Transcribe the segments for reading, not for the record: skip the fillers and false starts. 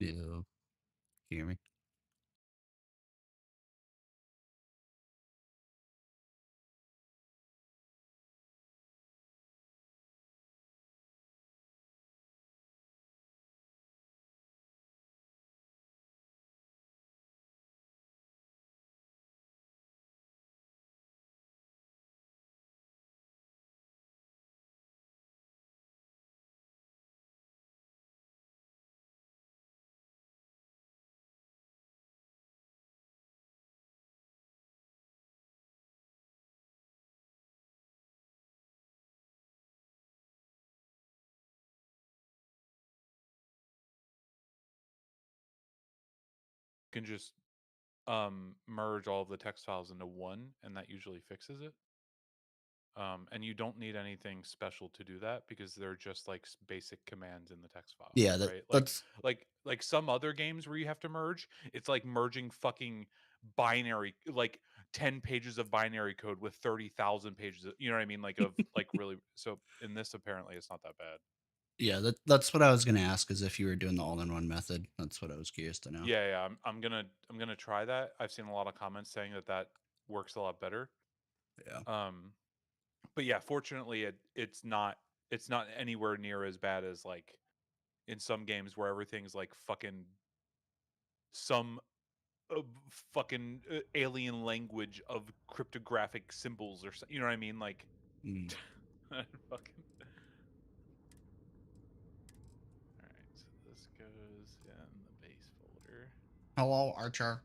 Yeah. Can you hear me? Can just merge all of the text files into one, and that usually fixes it. And you don't need anything special to do that because they're just like basic commands in the text file, Yeah, right? that's Like some other games where you have to merge, it's like merging fucking binary, like 10 pages of binary code with 30,000 pages of, you know what I mean, like of like really. So in this, apparently it's not that bad. yeah, that's what I was gonna ask, is if you were doing the all-in-one method. That's what I was curious to know. Yeah, I'm gonna try that. I've seen a lot of comments saying that that works a lot better. Yeah. um but yeah, fortunately it's not anywhere near as bad as like in some games where everything's like fucking some fucking alien language of cryptographic symbols or you know what I mean, like Mm. fucking. All right, so this goes in the base folder. Hello, Archer.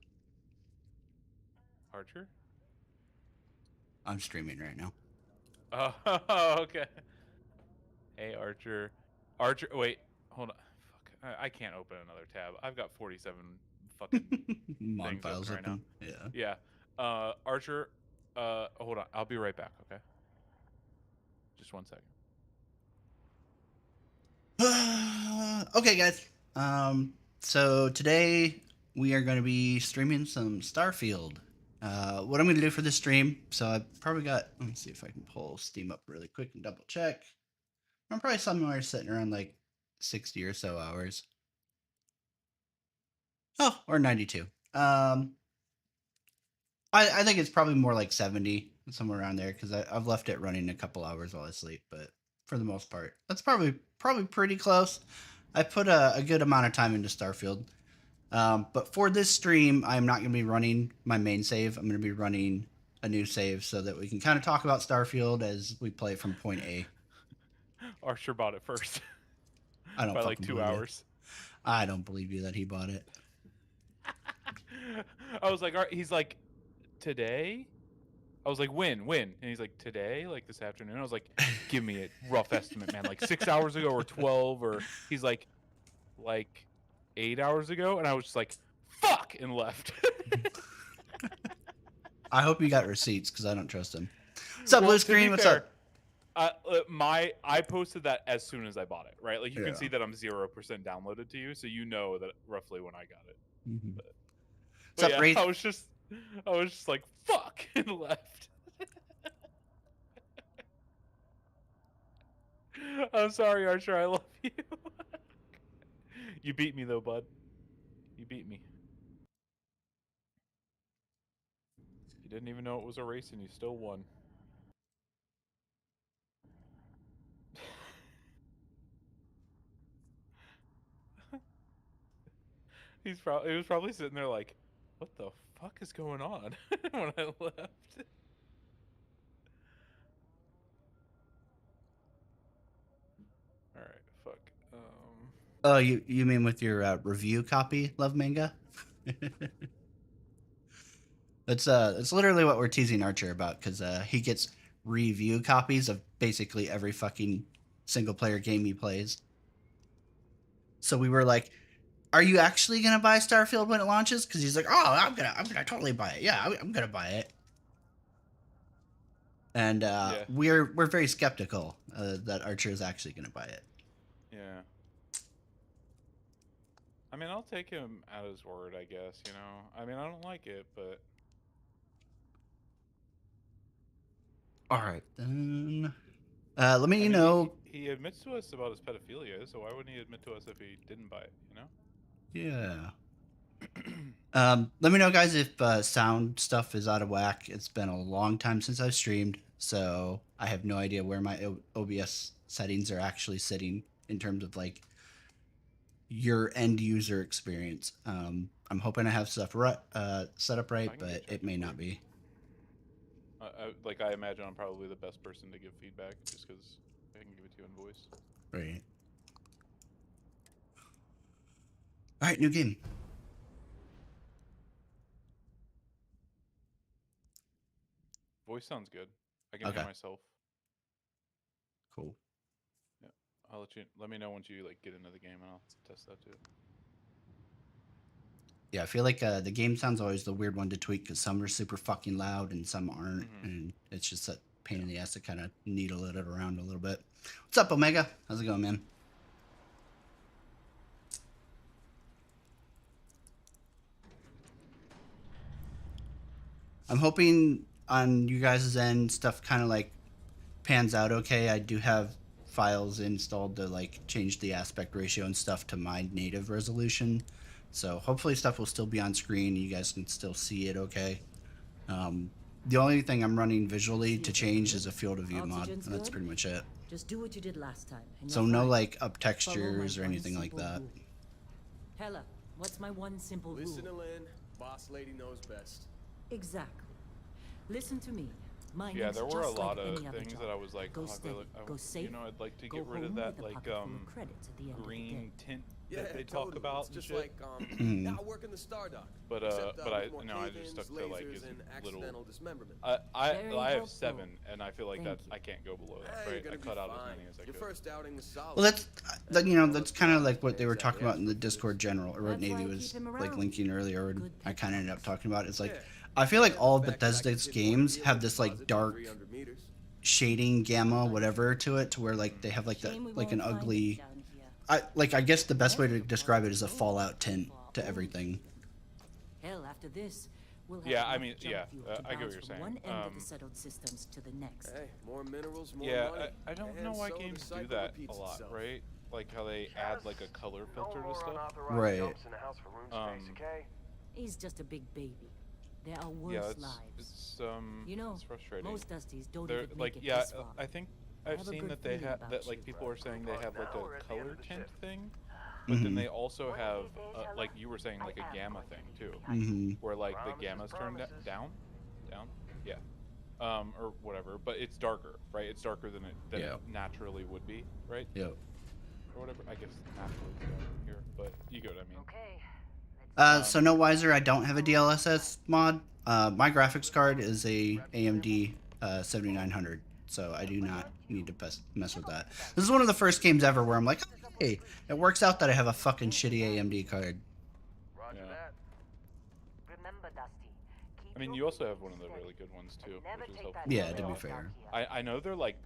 Archer. I'm streaming right now. Oh, okay. Hey, Archer. Archer, wait, hold on. Fuck, I can't open another tab. I've got 47 fucking Mod things open files right now. open. Yeah. Yeah. Archer, hold on. I'll be right back, okay? Just 1 second. Okay, guys. So today we are going to be streaming some Starfield. What I'm going to do for this stream, so I've probably got, let me see if I can pull Steam up really quick and double check. I'm probably somewhere sitting around like 60 or so hours. Oh, or 92. I think it's probably more like 70, somewhere around there, because I've left it running a couple hours while I sleep, but for the most part, that's probably pretty close. I put a good amount of time into Starfield. But for this stream, I'm not going to be running my main save. I'm going to be running a new save so that we can kind of talk about Starfield as we play from point A. Archer bought it first I don't by like fucking two believe you. hours. I don't believe you that he bought it. I was like, all right. He's like, today? I was like, when? And he's like, today, like this afternoon. I was like, give me a rough estimate, man. Like 6 hours ago or 12, or he's like 8 hours ago. And I was just like, fuck, and left. I hope you got receipts because I don't trust him. What's up, Well, Blue to be Screen? What's fair, up? I posted that as soon as I bought it, right? Like you can Yeah. see that I'm 0% downloaded to you, so you know that roughly when I got it. Mm-hmm. But, What's but up, yeah, Wraith? I was just like fuck and left. I'm sorry, Archer. I love you. You beat me though, bud. You beat me. You didn't even know it was a race, and you still won. He was probably sitting there like, what the fuck is going on when I left. All right, fuck. Oh, you mean with your review copy, Love Manga? That's literally what we're teasing Archer about, because he gets review copies of basically every fucking single player game he plays. So we were like, "Are you actually gonna buy Starfield when it launches?" Because he's like, "Oh, I'm gonna totally buy it. Yeah, I'm gonna buy it." And Yeah, we're very skeptical that Archer is actually gonna buy it. yeah. I mean, I'll take him at his word, I guess. You know, I mean, I don't like it, but All right, then. Let I me mean, know. he admits to us about his pedophilia, so why wouldn't he admit to us if he didn't buy it? You know? Yeah. Let me know, guys, if sound stuff is out of whack. It's been a long time since I've streamed, so I have no idea where my OBS settings are actually sitting in terms of like your end user experience. I'm hoping I have stuff set up right, I can go but check it it may for not you. be. Like I imagine I'm probably the best person to give feedback just because I can give it to you in voice. Right. All right, new game. Voice sounds good. I can hear Okay, myself. cool. Yeah, I'll let you. Let me know once you like get into the game, and I'll test that too. Yeah, I feel like the game sound's always the weird one to tweak because some are super fucking loud and some aren't, Mm-hmm. and it's just a pain Yeah. in the ass to kind of needle it around a little bit. What's up, Omega? How's it going, man? I'm hoping on you guys' end stuff kind of like pans out okay. I do have files installed to like change the aspect ratio and stuff to my native resolution. So hopefully stuff will still be on screen. You guys can still see it okay. Um, the only thing I'm running visually to change is a field of view mod, Oxygen's and that's good? pretty much it. Just do what you did last time, and So you're no fine. like up Follow my textures or one anything like simple that. rule. Hella, what's my one simple Listen to rule? Lynn. Boss lady knows best. Exactly. Listen to me. Yeah, Mining's there were a just lot like of any other things job. that I was like, Go oh, I steady, feel like go safe, I'd like to go get rid of home that with a like pocket full of credits at the end of the green day. tint Yeah, that they totally. talk about It's and just shit. like yeah, I work in the Star Dock. But Except, but I with more no, I just cave-ins, stuck to like lasers, his and little. accidental dismemberment. Very I have helpful. 7, and I feel like Thank that you. I can't go below that. You're Right, I gonna be cut out as fine. many as I Your could. first outing was solid. Well, that's And you know know that's what, kind of like what they were exactly talking about in the asked for Discord this. general, or what That's why Navy I was keep him like around. linking earlier, and Good I pet kind of ended up dogs. talking about. It's like Yeah. I feel like And all the of fact that I Bethesda's could fit one games have vehicle this like deposit in dark 300 meters. shading gamma whatever to it, to where like they have like the Shame we like an won't find it ugly. down here. I guess the best way to Never describe it is a required Fallout to tint for our to own everything. Hell, after this, we'll have Yeah, I enough mean, junk yeah, fuel to I get what bounce you're from saying. one end of the settled systems to the next. Hey, more minerals, more Yeah, money. I don't And know why so the games do cycle that a repeats lot, itself. right? Like how they add like a color filter to stuff. Right. He's just a big baby. There are worse Yeah, lives. it's You know, it's frustrating. most Dusties don't They're even like, make it yeah, this far. I think I I've have a seen good that they feeling have about that like you. people are saying they have like a color tint thing, but then Mm-hmm. they also have like you were saying like a gamma thing too, Mm-hmm. where like the gamma's turned down, yeah, or whatever, but it's darker, right? It's darker than it Yeah. naturally would be, right? Yep. Or whatever. I guess naturally is darker here, but you get what I mean. So no wiser. I don't have a DLSS mod. My graphics card is a AMD 7900, so I do not need to mess with that. This is one of the first games ever where I'm like, hey, it works out that I have a fucking shitty AMD card. Yeah. I mean, you also have one of the really good ones too, which is helpful. Yeah, to be fair. I know they're like,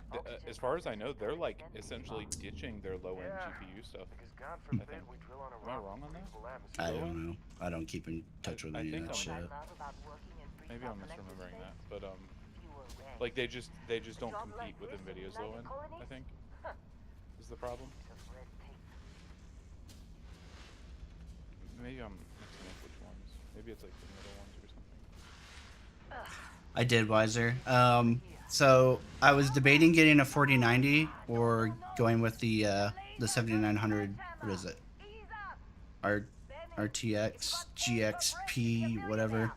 as far as I know, they're like essentially ditching their low end GPU stuff. I think. Am I wrong on that? I don't know. I don't keep in touch with I any of think that shit. Maybe I'm misremembering that, but like they just don't compete with Nvidia's low end. I think is the problem. Maybe I'm mixing up which ones. Maybe it's like the middle ones or something. I did wiser. So I was debating getting a 4090 or going with the 7900. What is it? R RTX GXP whatever.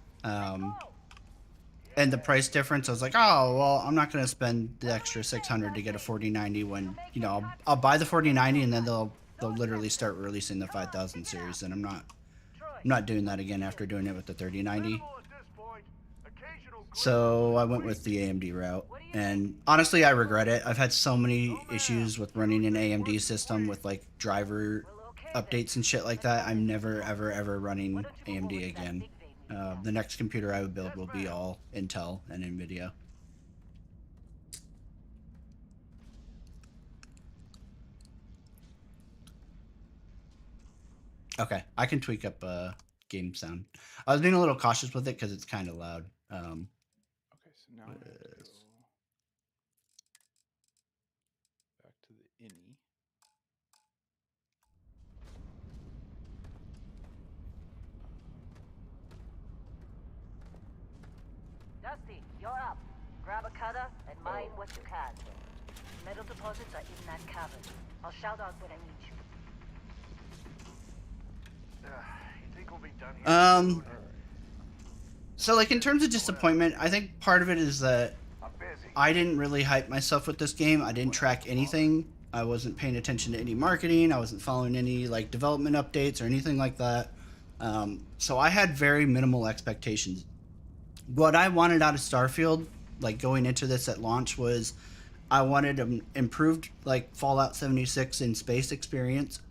And the price difference, I was like, oh well, I'm not gonna spend the extra 600 to get a 4090 when I'll buy the 4090 and then they'll literally start releasing the 5000 series, and I'm not doing that again after doing it with the 3090. So I went with the AMD route, and honestly, I regret it. I've had so many issues with running an AMD system with like driver updates and shit like that. I'm never ever running AMD again. The next computer I would build will be all Intel and Nvidia. Okay, I can tweak up game sound. I was being a little cautious with it because it's kind of loud. Okay, so now I have to go back to the ini. gather and mine what you can. Metal deposits are in that cavern. I'll shout out when I need you. You think we'll be done here soon? So like in terms of disappointment, I think part of it is that I'm busy. I didn't really hype myself with this game. I didn't track anything. I wasn't paying attention to any marketing. I wasn't following any like development updates or anything like that. So I had very minimal expectations. What I wanted out of Starfield, like going into this at launch, was I wanted an improved like Fallout 76 in space experience,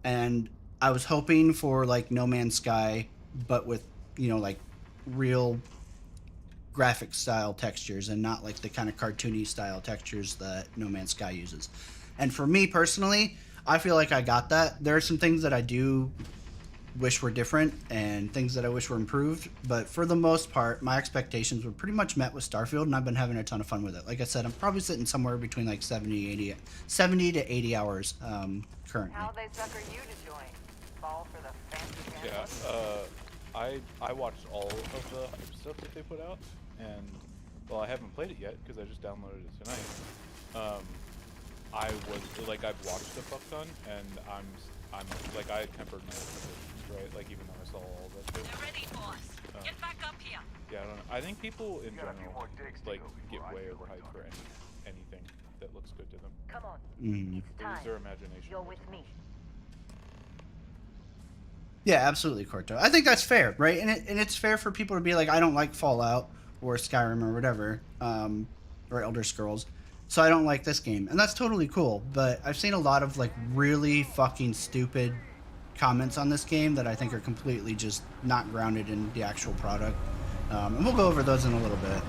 and I was hoping for like No Man's Sky, but with like real graphic style textures and not like the kind of cartoony style textures that No Man's Sky uses. And for me personally, I feel like I got that. There are some things that I do wish were different and things that I wish were improved, but for the most part, my expectations were pretty much met with Starfield, and I've been having a ton of fun with it. Like I said, I'm probably sitting somewhere between like 70 to 80 hours currently. How they sucker you to join? Fall for the fancy Yeah, sandwich? I watched all of the hype stuff that they put out, and well, I haven't played it yet because I just downloaded it tonight. I was like, I've watched a fuck ton, and I'm like, I tempered my expectations, right? Like, even though I saw all that shit. They're ready, boss. Get back up here. Yeah, I don't know. I think people in got a few general more digs to like go get before I way feel like overhyped for anything that looks good to them. Come on. Mm. They use their imagination. You're with me. Yeah, absolutely, Corto. I think that's fair, right? And it's fair for people to be like, I don't like Fallout or Skyrim or whatever, or Elder Scrolls, so I don't like this game, and that's totally cool. But I've seen a lot of like really fucking stupid comments on this game that I think are completely just not grounded in the actual product, and we'll go over those in a little bit.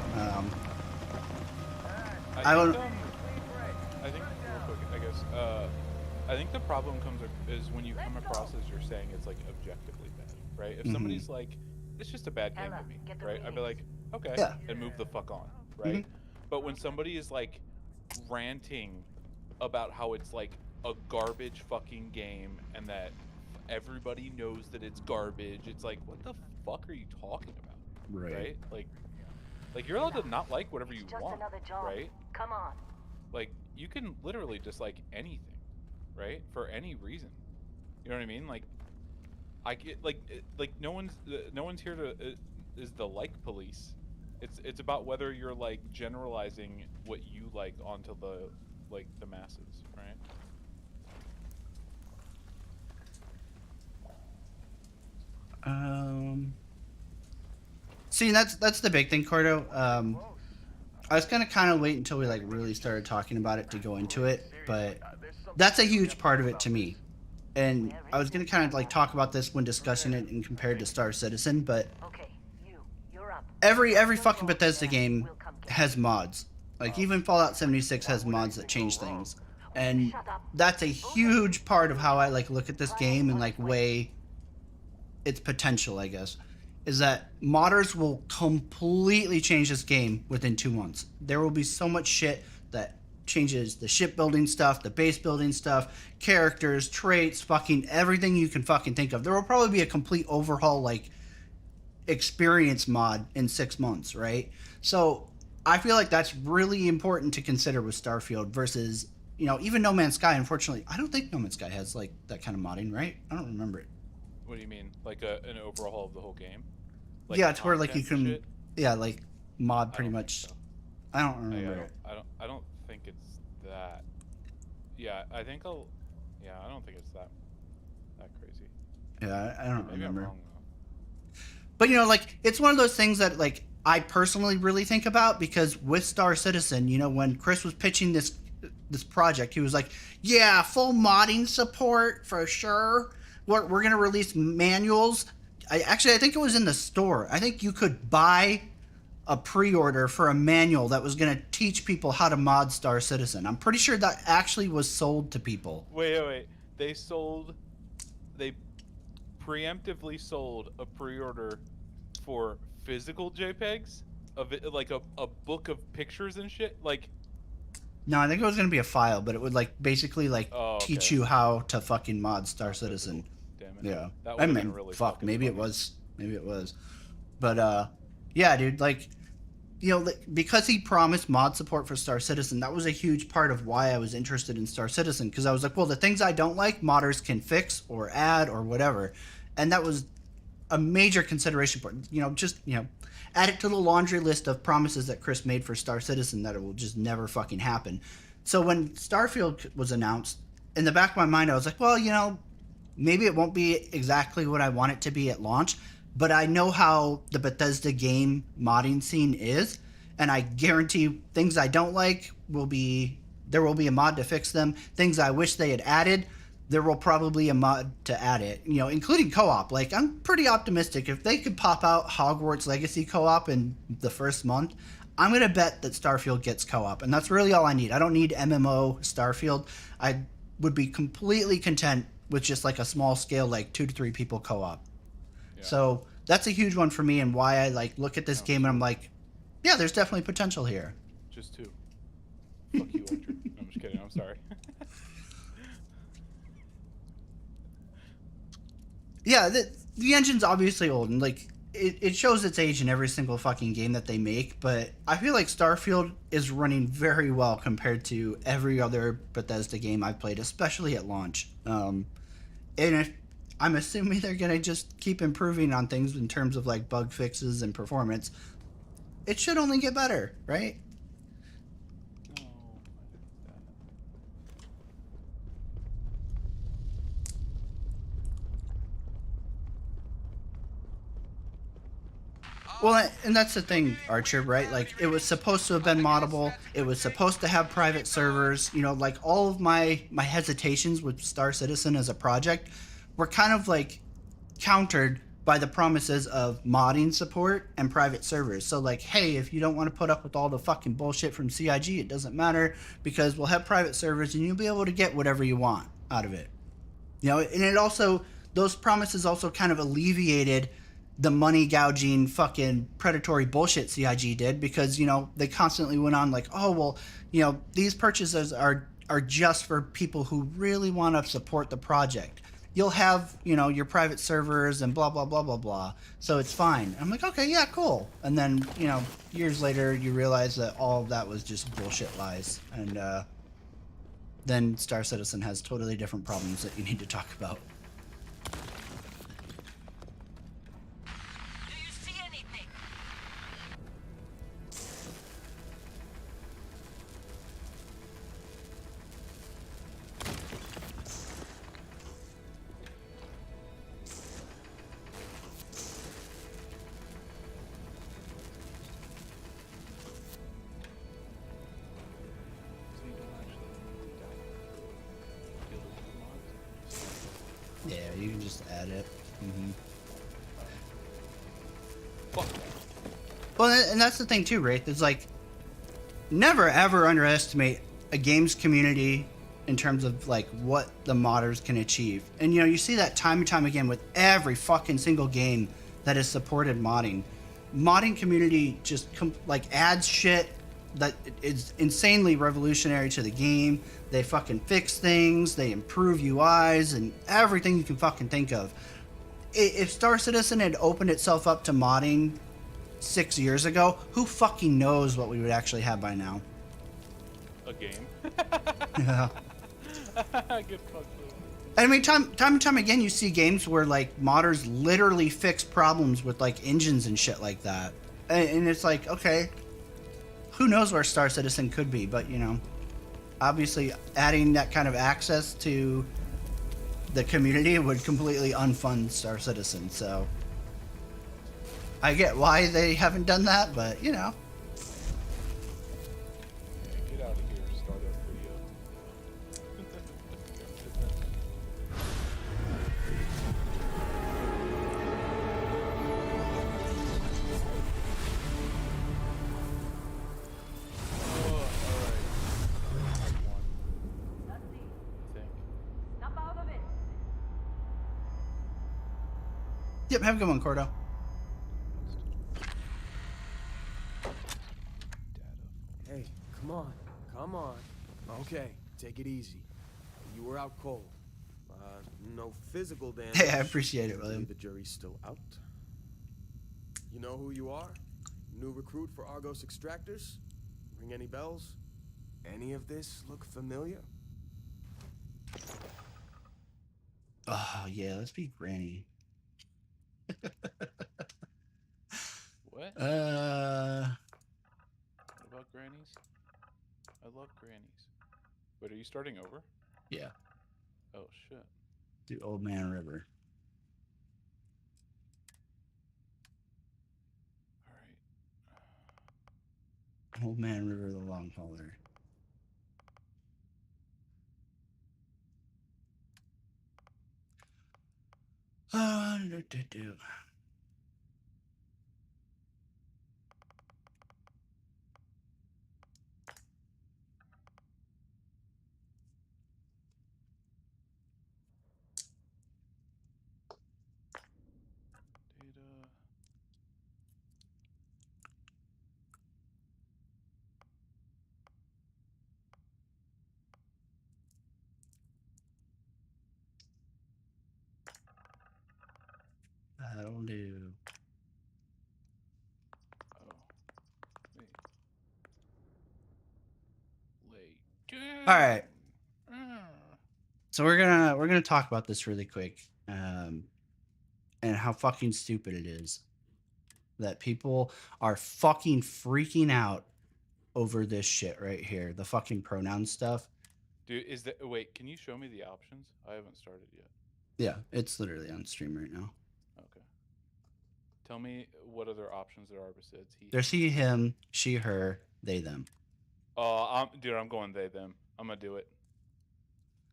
I think real quick, I guess. I think the problem is when you come across as you're saying it's like objectively bad, right? If somebody's like, it's just a bad game Ella, to me, get the right? I'd be like, okay, Yeah. and move the fuck on, right? But when somebody is like ranting about how it's like a garbage fucking game and that everybody knows that it's garbage, it's like, what the fuck are you talking about? Right? Like you're allowed to not like whatever you Just want, another job. right? Come on. Like you can literally dislike anything, right? For any reason. You know what I mean? Like I get like no one's here to is the like police. It's about whether you're like generalizing what you like onto the masses, right? See, that's the big thing, Cordo. I was gonna kind of wait until we like really started talking about it to go into it, but that's a huge part of it to me. And I was gonna kind of like talk about this when discussing it and compared to Star Citizen, but Okay, you're up. every fucking Bethesda game has mods. Like even Fallout 76 has mods that change things, and that's a huge part of how I like look at this game and like weigh its potential, I guess, is that modders will completely change this game within 2 months. There will be so much shit that changes the shipbuilding stuff, the base building stuff, characters, traits, fucking everything you can fucking think of. There will probably be a complete overhaul, like, experience mod in 6 months, right? So I feel like that's really important to consider with Starfield versus, even No Man's Sky. Unfortunately, I don't think No Man's Sky has, like, that kind of modding, right? I don't remember it. What do you mean? Like an overhaul of the whole game? Like Yeah, to where like you content and can, shit? yeah, like mod I pretty don't much. think so. I don't remember it. I don't think it's that. Yeah, I think I don't think it's that crazy. Yeah, I don't Maybe remember. I'm wrong though. But like it's one of those things that like I personally really think about, because with Star Citizen, when Chris was pitching this project, he was like, "Yeah, full modding support for sure. We're gonna release manuals." I think it was in the store. I think you could buy a pre-order for a manual that was gonna teach people how to mod Star Citizen. I'm pretty sure that actually was sold to people. Wait. They preemptively sold a pre-order for physical JPEGs of it, like a book of pictures and shit. Like, No, I think it was gonna be a file, but it would like basically like teach okay. you how to fucking mod Star Citizen. Damn it. Yeah, That I would've mean, been really fuck, fucking maybe it funny. was, but yeah, dude, like, because he promised mod support for Star Citizen, that was a huge part of why I was interested in Star Citizen, because I was like, well, the things I don't like, modders can fix or add or whatever. And that was a major consideration for, add it to the laundry list of promises that Chris made for Star Citizen that it will just never fucking happen. So when Starfield was announced, in the back of my mind, I was like, well, maybe it won't be exactly what I want it to be at launch, but I know how the Bethesda game modding scene is, and I guarantee things I don't like there will be a mod to fix them. Things I wish they had added, there will probably be a mod to add it, including co-op. Like, I'm pretty optimistic. If they could pop out Hogwarts Legacy co-op in the first month, I'm going to bet that Starfield gets co-op, and that's really all I need. I don't need MMO Starfield. I would be completely content with just like a small scale, like 2 to 3 people co-op. Yeah. So that's a huge one for me, and why I like look at this game and I'm like, yeah, there's definitely potential here. Just 2. Fuck you, Electric. No, I'm just kidding. I'm sorry. Yeah, the engine's obviously old, and like it shows its age in every single fucking game that they make, but I feel like Starfield is running very well compared to every other Bethesda game I've played, especially at launch. And I'm assuming they're going to just keep improving on things in terms of like bug fixes and performance. It should only get better, right? Well, and that's the thing, Archer, right? Like, it was supposed to have been moddable. It was supposed to have private servers. Like, all of my hesitations with Star Citizen as a project were kind of, like, countered by the promises of modding support and private servers. So, like, hey, if you don't want to put up with all the fucking bullshit from CIG, it doesn't matter, because we'll have private servers and you'll be able to get whatever you want out of it. And it also, those promises also kind of alleviated the money gouging fucking predatory bullshit CIG did, because they constantly went on like, oh well, these purchases are just for people who really want to support the project. You'll have your private servers and blah blah blah blah blah, so it's fine. I'm like, okay, yeah, cool. And then years later you realize that all of that was just bullshit lies, and then Star Citizen has totally different problems that you need to talk about. Yeah, you can just add it. Mm-hmm. Well, and that's the thing too, right? It's like, never ever underestimate a games community in terms of like what the modders can achieve. And you see that time and time again with every fucking single game that has supported modding. Modding community just adds shit that is insanely revolutionary to the game. They fucking fix things, they improve UIs and everything you can fucking think of. If Star Citizen had opened itself up to modding 6 years ago, who fucking knows what we would actually have by now? A game. Yeah. Good fuck. I mean, time and time again, you see games where like modders literally fix problems with like engines and shit like that, and it's like, okay, who knows where Star Citizen could be? But obviously, adding that kind of access to the community would completely unfund Star Citizen. So I get why they haven't done that, but Yeah, get out of here, startup video. Snap out of it. yep, have a good one, Cordo. Hey, come on. Okay, take it easy. You were out cold. No physical damage. Hey, I appreciate it, William. The jury's still out. You know who you are? New recruit for Argos Extractors? Ring any bells? Any of this look familiar? Oh yeah, let's be Granny. What? Uh, What about grannies? I love grannies. Wait, are you starting over? yeah, Oh shit. the Old Man River. All right. Old Man River, the long hauler. Do. Data. That'll do. Oh. Wait. Lay down. All right. Ah. So we're gonna talk about this really quick, and how fucking stupid it is that people are fucking freaking out over this shit right here, the fucking pronoun stuff. Dude, is that wait, can you show me the options? I haven't started yet. Yeah, it's literally on stream right now. Okay. Tell me what other options there are besides he. There's he, him, she, her, they, them. Dude, I'm going they them. I'm gonna do it.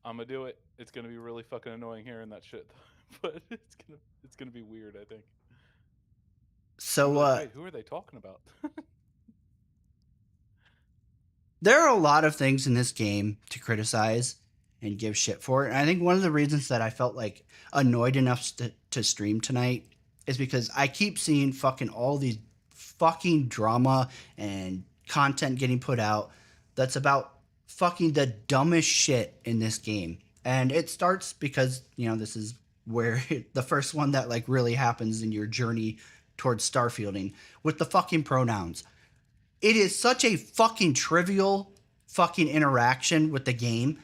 I'm gonna do it. It's gonna be really fucking annoying hearing that shit, but it's gonna be weird. I think. So Wait, who are they talking about? there are a lot of things in this game to criticize and give shit for. And I think one of the reasons that I felt like annoyed enough to stream tonight is because I keep seeing fucking all these fucking drama and content getting put out that's about fucking the dumbest shit in this game. And it starts because, you know, this is where the first one that like really happens in your journey towards starfielding with the fucking pronouns. It is such a fucking trivial fucking interaction with the game,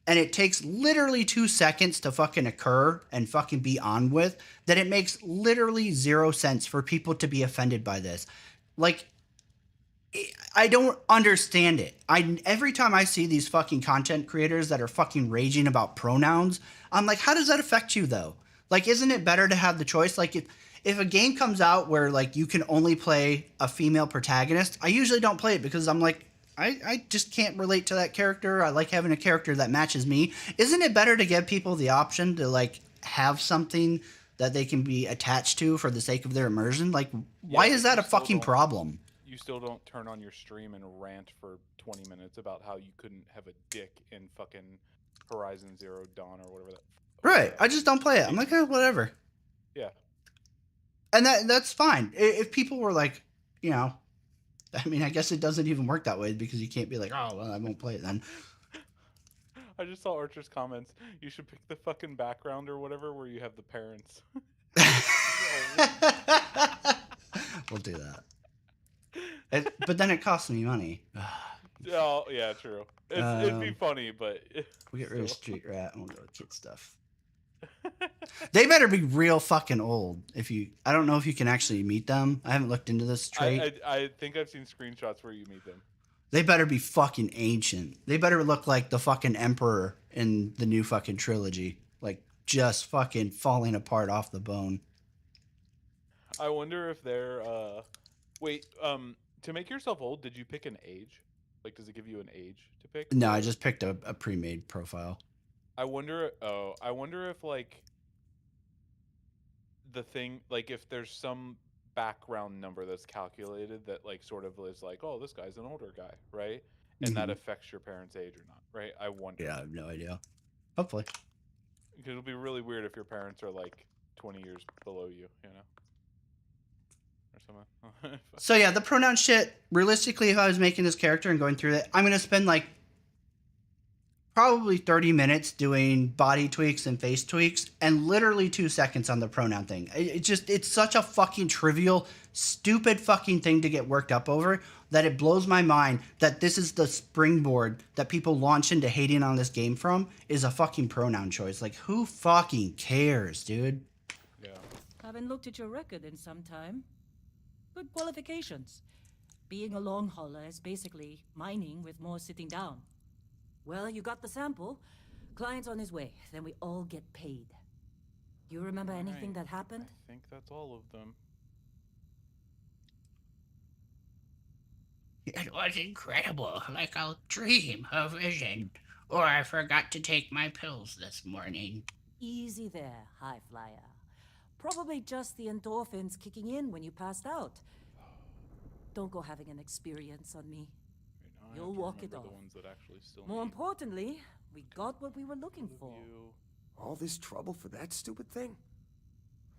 and it takes literally 2 seconds to fucking occur and fucking be on with, that it makes literally 0 sense for people to be offended by this. Like, I don't understand it. Every time I see these fucking content creators that are fucking raging about pronouns, I'm like, how does that affect you though? Like, isn't it better to have the choice? Like, if a game comes out where like you can only play a female protagonist, I usually don't play it because I'm like, I just can't relate to that character. I like having a character that matches me. Isn't it better to give people the option to like have something that they can be attached to for the sake of their immersion? Like, why is that a fucking problem? You still don't turn on your stream and rant for 20 minutes about how you couldn't have a dick in fucking Horizon Zero Dawn or whatever that. Right. I just don't play it. I'm like, whatever. Yeah. And that's fine. If people were like, you know, I mean, I guess it doesn't even work that way because you can't be like, oh, well, I won't play it then. I just saw Archer's comments. You should pick the fucking background or whatever where you have the parents. We'll do that. But then it costs me money. Oh, yeah, true. It'd be funny, but... We'll get rid of Street Rat and we'll go with kid stuff. They better be real fucking old. I don't know if you can actually meet them. I haven't looked into this trait. I think I've seen screenshots where you meet them. They better be fucking ancient. They better look like the fucking Emperor in the new fucking trilogy. Like, just fucking falling apart off the bone. I wonder if they're, wait, to make yourself old, did you pick an age? Like, does it give you an age to pick? No, I just picked a pre-made profile. I wonder if, like, the thing, like, if there's some background number that's calculated that, like, sort of is like, oh, this guy's an older guy, right? And that affects your parents' age or not, right? I wonder. Yeah, I have no idea. Hopefully. Because it'll be really weird if your parents are, like, 20 years below you, you know? Or something. So, yeah, the pronoun shit, realistically, if I was making this character and going through it, I'm going to spend, like, probably 30 minutes doing body tweaks and face tweaks and literally 2 seconds on the pronoun thing. It's such a fucking trivial stupid fucking thing to get worked up over that it blows my mind that this is the springboard that people launch into hating on this game from is a fucking pronoun choice. Like, who fucking cares, dude? Yeah. Haven't looked at your record in some time. Good qualifications. Being a long hauler is basically mining with more sitting down. Well, you got the sample. Client's on his way. Then we all get paid. You remember anything Alright. that happened? I think that's all of them. It was incredible, like a dream, a vision. Or I forgot to take my pills this morning. Easy there, high flyer. Probably just the endorphins kicking in when you passed out. Don't go having an experience on me. Right now I You'll have to walk it remember off. the ones that actually still More need importantly, we got what we were looking for. you. All this trouble for that stupid thing?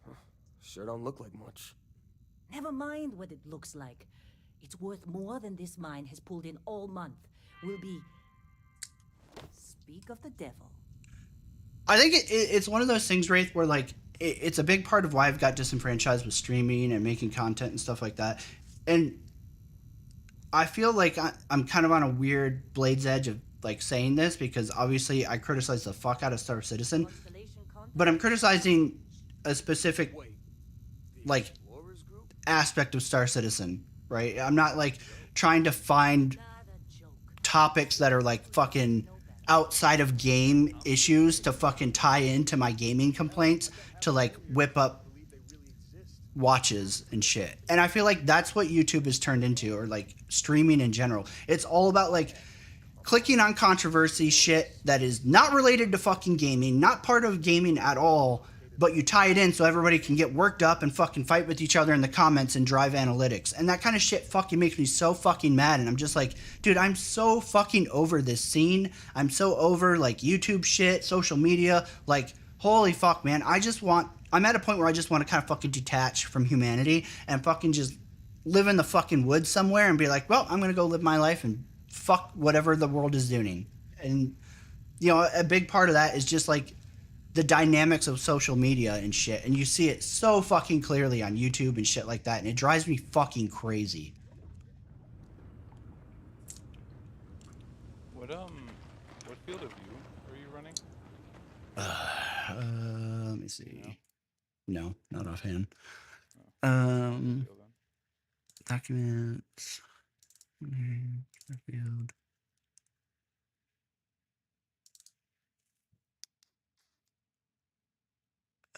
Huh, sure don't look like much. Never mind what it looks like. It's worth more than this mine has pulled in all month. Will be. Speak of the devil. I think it's one of those things, Wraith, where like it's a big part of why I've got disenfranchised with streaming and making content and stuff like that. And I feel like I'm kind of on a weird blade's edge of like saying this because obviously I criticize the fuck out of Star Citizen, Constellation content? but I'm criticizing a specific Wait, the like Explorers group? aspect of Star Citizen, right? I'm not like trying to find Not a joke. topics that are like fucking outside of game issues to fucking tie into my gaming complaints to like whip up Believe they really exist. watches and shit. And I feel like that's what YouTube has turned into, or like streaming in general. It's all about like clicking on controversy shit that is not related to fucking gaming, not part of gaming at all, but you tie it in so everybody can get worked up and fucking fight with each other in the comments and drive analytics. And that kind of shit fucking makes me so fucking mad. And I'm just like, dude, I'm so fucking over this scene. I'm so over like YouTube shit, social media. Like, holy fuck, man. I'm at a point where I just want to kind of fucking detach from humanity and fucking just live in the fucking woods somewhere and be like, well, I'm going to go live my life and fuck whatever the world is doing. And, you know, a big part of that is just like the dynamics of social media and shit. And you see it so fucking clearly on YouTube and shit like that. And it drives me fucking crazy. What field of view are you running? Let me see. No, not offhand. Field then. Documents. Starfield.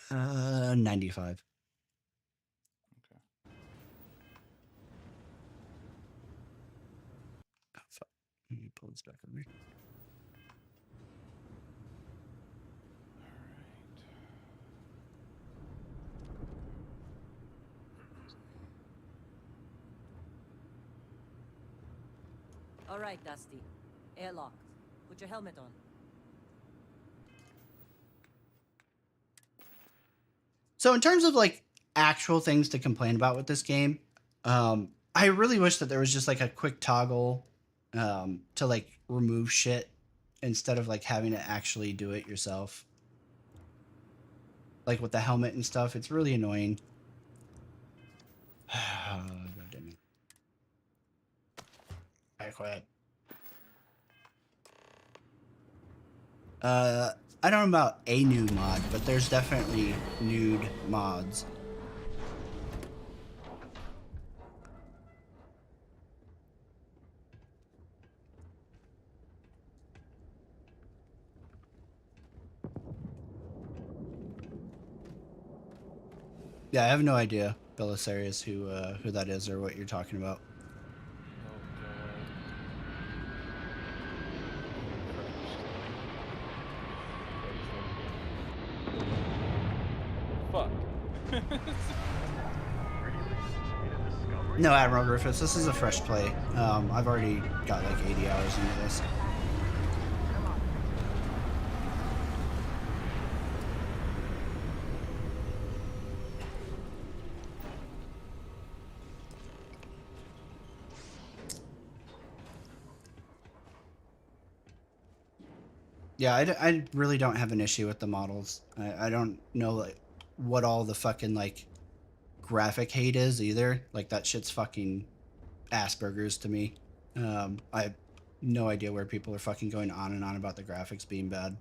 Uh, 95. Okay. Oh, fuck. Let me pull this back over. All right, Dusty. Airlock. Put your helmet on. So in terms of like actual things to complain about with this game, I really wish that there was just like a quick toggle to like remove shit instead of like having to actually do it yourself. Like with the helmet and stuff, it's really annoying. God damn it. I quit. I don't know about a nude mod, but there's definitely nude mods. Yeah, I have no idea, Belisarius, who that is or what you're talking about. Fuck. No, Admiral Griffiths, this is a fresh play. I've already got like 80 hours into this. Yeah, I really don't have an issue with the models. I don't know like what all the fucking like graphic hate is either. Like that shit's fucking Asperger's to me. I have no idea where people are fucking going on and on about the graphics being bad.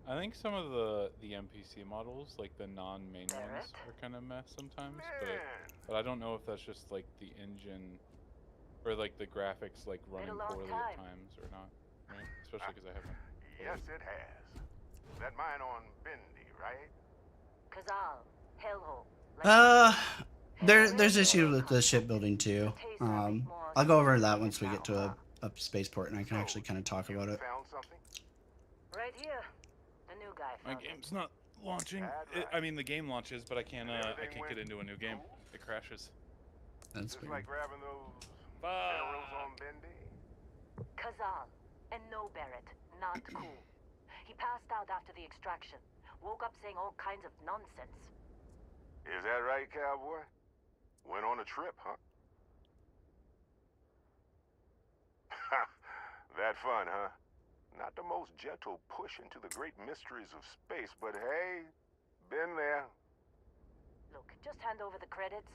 I think some of the NPC models, like the non-main ones, Barrett? are kind of mess sometimes. Man, But I don't know if that's just like the engine or like the graphics like Been a running long poorly time. at times or not. Right? Especially because I haven't. yes, played. it has. That mine on Bendy, right? Kazal, Hellhole. There's issues with the shipbuilding too. I'll go over that once we get to a spaceport and I can actually kind of talk You about it. found something? Right here. The new guy My found it. game's not launching. Bad I mean, the game launches, but I can't Everything get went into a new game. cool? It crashes. That's Just weird. like grabbing those Fuck. arrows on Bendy? Kazal. And no, Barrett. Not cool. He passed out after the extraction. Woke up saying all kinds of nonsense. Is that right, cowboy? Went on a trip, huh? That fun, huh? Not the most gentle push into the great mysteries of space, but hey, been there. Look, just hand over the credits,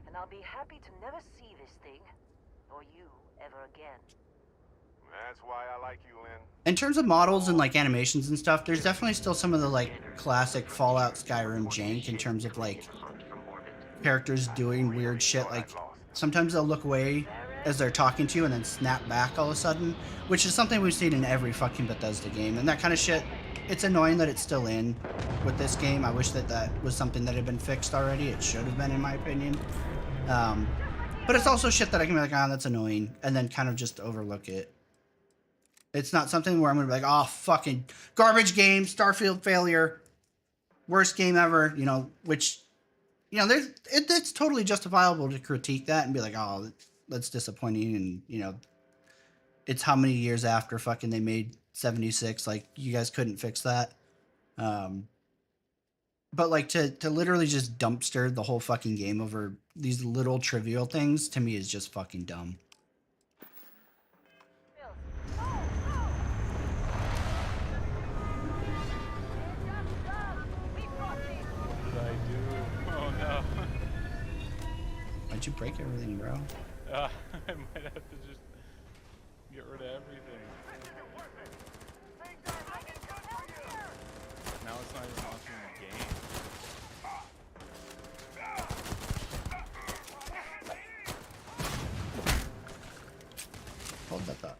and I'll be happy to never see this thing, or you, ever again. That's why I like you, Lynn. In terms of models and like animations and stuff, there's definitely still some of the like classic Fallout Skyrim jank in terms of like characters doing weird shit. Like sometimes they'll look away as they're talking to you and then snap back all of a sudden, which is something we've seen in every fucking Bethesda game. And that kind of shit, it's annoying that it's still in with this game. I wish that that was something that had been fixed already. It should have been, in my opinion. But it's also shit that I can be like, ah, that's annoying, and then kind of just overlook it. It's not something where I'm gonna be like, oh, fucking garbage game, Starfield failure, worst game ever, you know, which, you know, it's totally justifiable to critique that and be like, oh, that's disappointing, and, you know, it's how many years after fucking they made 76, like, you guys couldn't fix that. But, like, to literally just dumpster the whole fucking game over these little trivial things, to me, is just fucking dumb. What did I do? Oh no. Why'd you break everything, bro? I might have to just get rid of everything. Now it's not even launching the game. Hold that thought.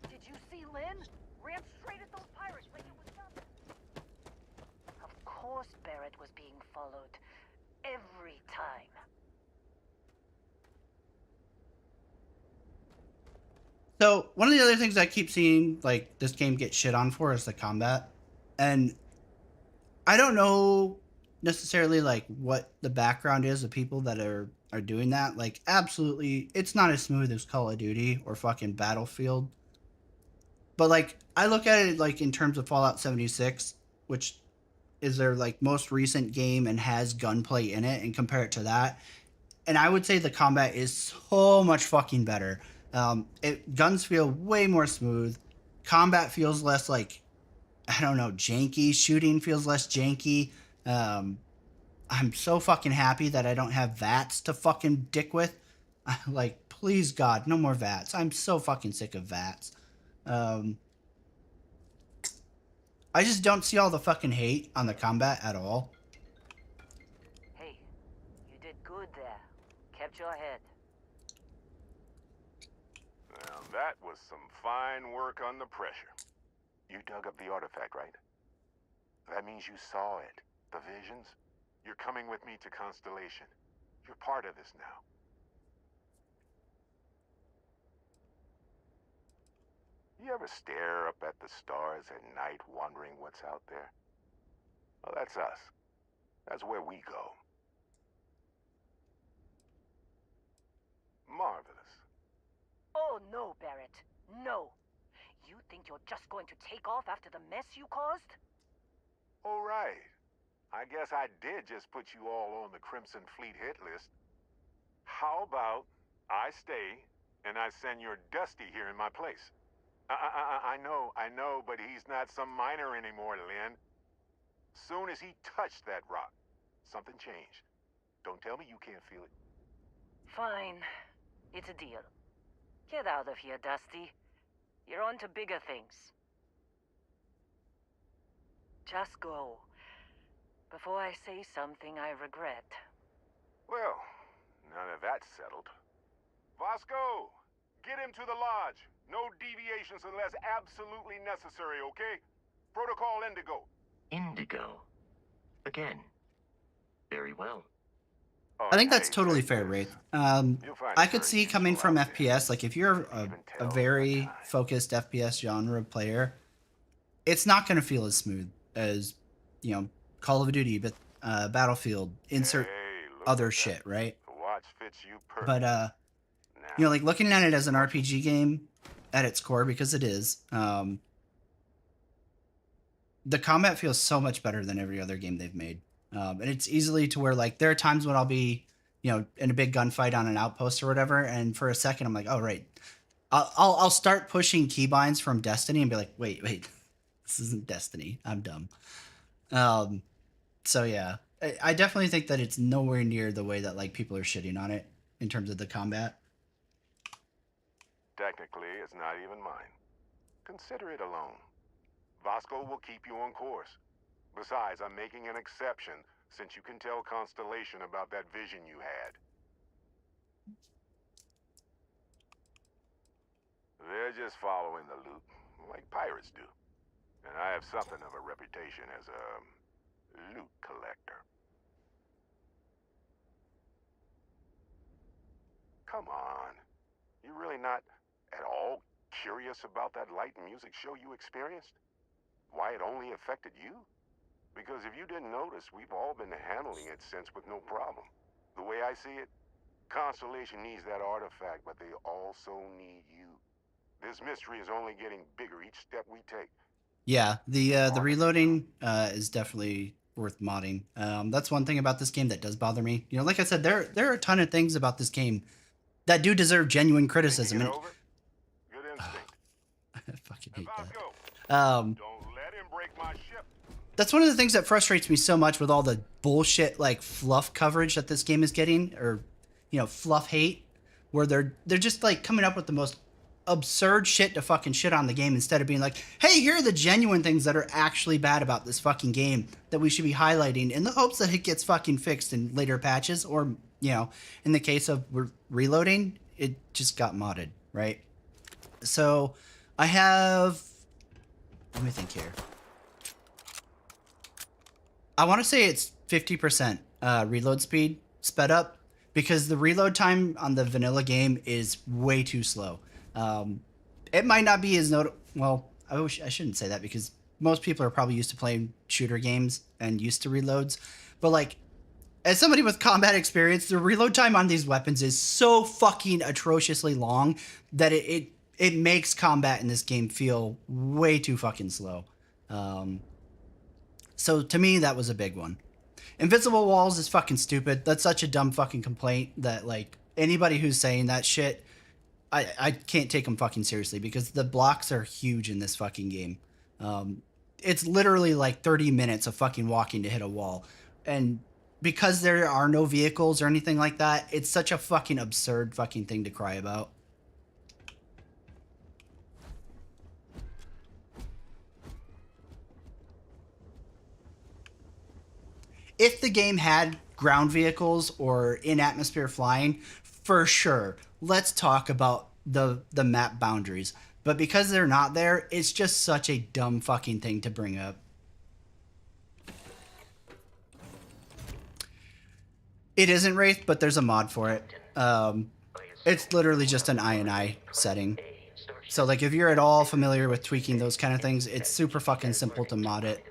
Did you see Lynn? Ran straight at those pirates like it was nothing. Of course Barrett was being followed. Every time. So one of the other things I keep seeing, like, this game get shit on for is the combat. And I don't know necessarily like what the background is of people that are doing that. Like, absolutely, it's not as smooth as Call of Duty or fucking Battlefield. But like, I look at it like in terms of Fallout 76, which is their like most recent game and has gunplay in it, and compare it to that, and I would say the combat is so much fucking better. Guns feel way more smooth. Combat feels less like, I don't know, janky. Shooting feels less janky. I'm so fucking happy that I don't have VATS to fucking dick with. Like, please God, no more VATS. I'm so fucking sick of VATS. I just don't see all the fucking hate on the combat at all. Hey, you did good there. Kept your head. Now, that was some fine work under pressure. You dug up the artifact, right? That means you saw it. The visions? You're coming with me to Constellation. You're part of this now. You ever stare up at the stars at night wondering what's out there? Well, that's us. That's where we go. Marvelous. Oh, no, Barrett. No. You think you're just going to take off after the mess you caused? All right. I guess I did just put you all on the Crimson Fleet hit list. How about I stay and I send your Dusty here in my place? I know, but he's not some miner anymore, Lynn. Soon as he touched that rock, something changed. Don't tell me you can't feel it. Fine. It's a deal. Get out of here, Dusty. You're on to bigger things. Just go. Before I say something I regret. Well, now that that's settled. Vasco, get him to the lodge. No deviations unless absolutely necessary, okay? Protocol Indigo. Indigo. Again. Very well. Oh, I think and that's hey, totally check fair, this. Wraith. You'll find I it could very see coming useful from out there. FPS, like if you're Even a tell very my time. focused FPS genre player, it's not going to feel as smooth as, you know, Call of Duty, but Battlefield, insert Hey, look other at that. shit, right? The watch fits you perfect. But Now, you know, like looking at it as an RPG game at its core, because it is, the combat feels so much better than every other game they've made. And it's easily to where like there are times when I'll be, you know, in a big gunfight on an outpost or whatever, and for a second I'm like, oh right, I'll start pushing keybinds from Destiny and be like, wait, this isn't Destiny. I'm dumb. So yeah, I definitely think that it's nowhere near the way that like people are shitting on it in terms of the combat. technically, it's not even mine. Consider it alone. Vasco will keep you on course. Besides, I'm making an exception since you can tell Constellation about that vision you had. They're just following the loot, like pirates do. And I have something of a reputation as a loot collector. Come on. You really not at all curious about that light and music show you experienced? Why it only affected you? Because if you didn't notice, we've all been handling it since with no problem. The way I see it, Constellation needs that artifact, but they also need you. This mystery is only getting bigger each step we take. Yeah, the reloading is definitely worth modding. That's one thing about this game that does bother me. You know, like I said, there are a ton of things about this game that do deserve genuine criticism. Thinking it And over? Good instinct. I fucking And hate that. Vasco, don't let him break my ship. That's one of the things that frustrates me so much with all the bullshit like fluff coverage that this game is getting, or you know, fluff hate, where they're just like coming up with the most absurd shit to fucking shit on the game instead of being like, hey, here are the genuine things that are actually bad about this fucking game that we should be highlighting in the hopes that it gets fucking fixed in later patches, or you know, in the case of reloading, it just got modded, right? So I have, let me think here. I want to say it's 50% reload speed sped up, because the reload time on the vanilla game is way too slow. It might not be as well, I shouldn't say that, because most people are probably used to playing shooter games and used to reloads. But like, as somebody with combat experience, the reload time on these weapons is so fucking atrociously long that it makes combat in this game feel way too fucking slow. So to me, that was a big one. Invisible walls is fucking stupid. That's such a dumb fucking complaint that like anybody who's saying that shit, I can't take them fucking seriously, because the blocks are huge in this fucking game. It's literally like 30 minutes of fucking walking to hit a wall. And because there are no vehicles or anything like that, it's such a fucking absurd fucking thing to cry about. If the game had ground vehicles or in-atmosphere flying, for sure, let's talk about the map boundaries. But because they're not there, it's just such a dumb fucking thing to bring up. It isn't Wraith, but there's a mod for it. It's literally just an INI setting. So like if you're at all familiar with tweaking those kind of things, it's super fucking simple to mod it.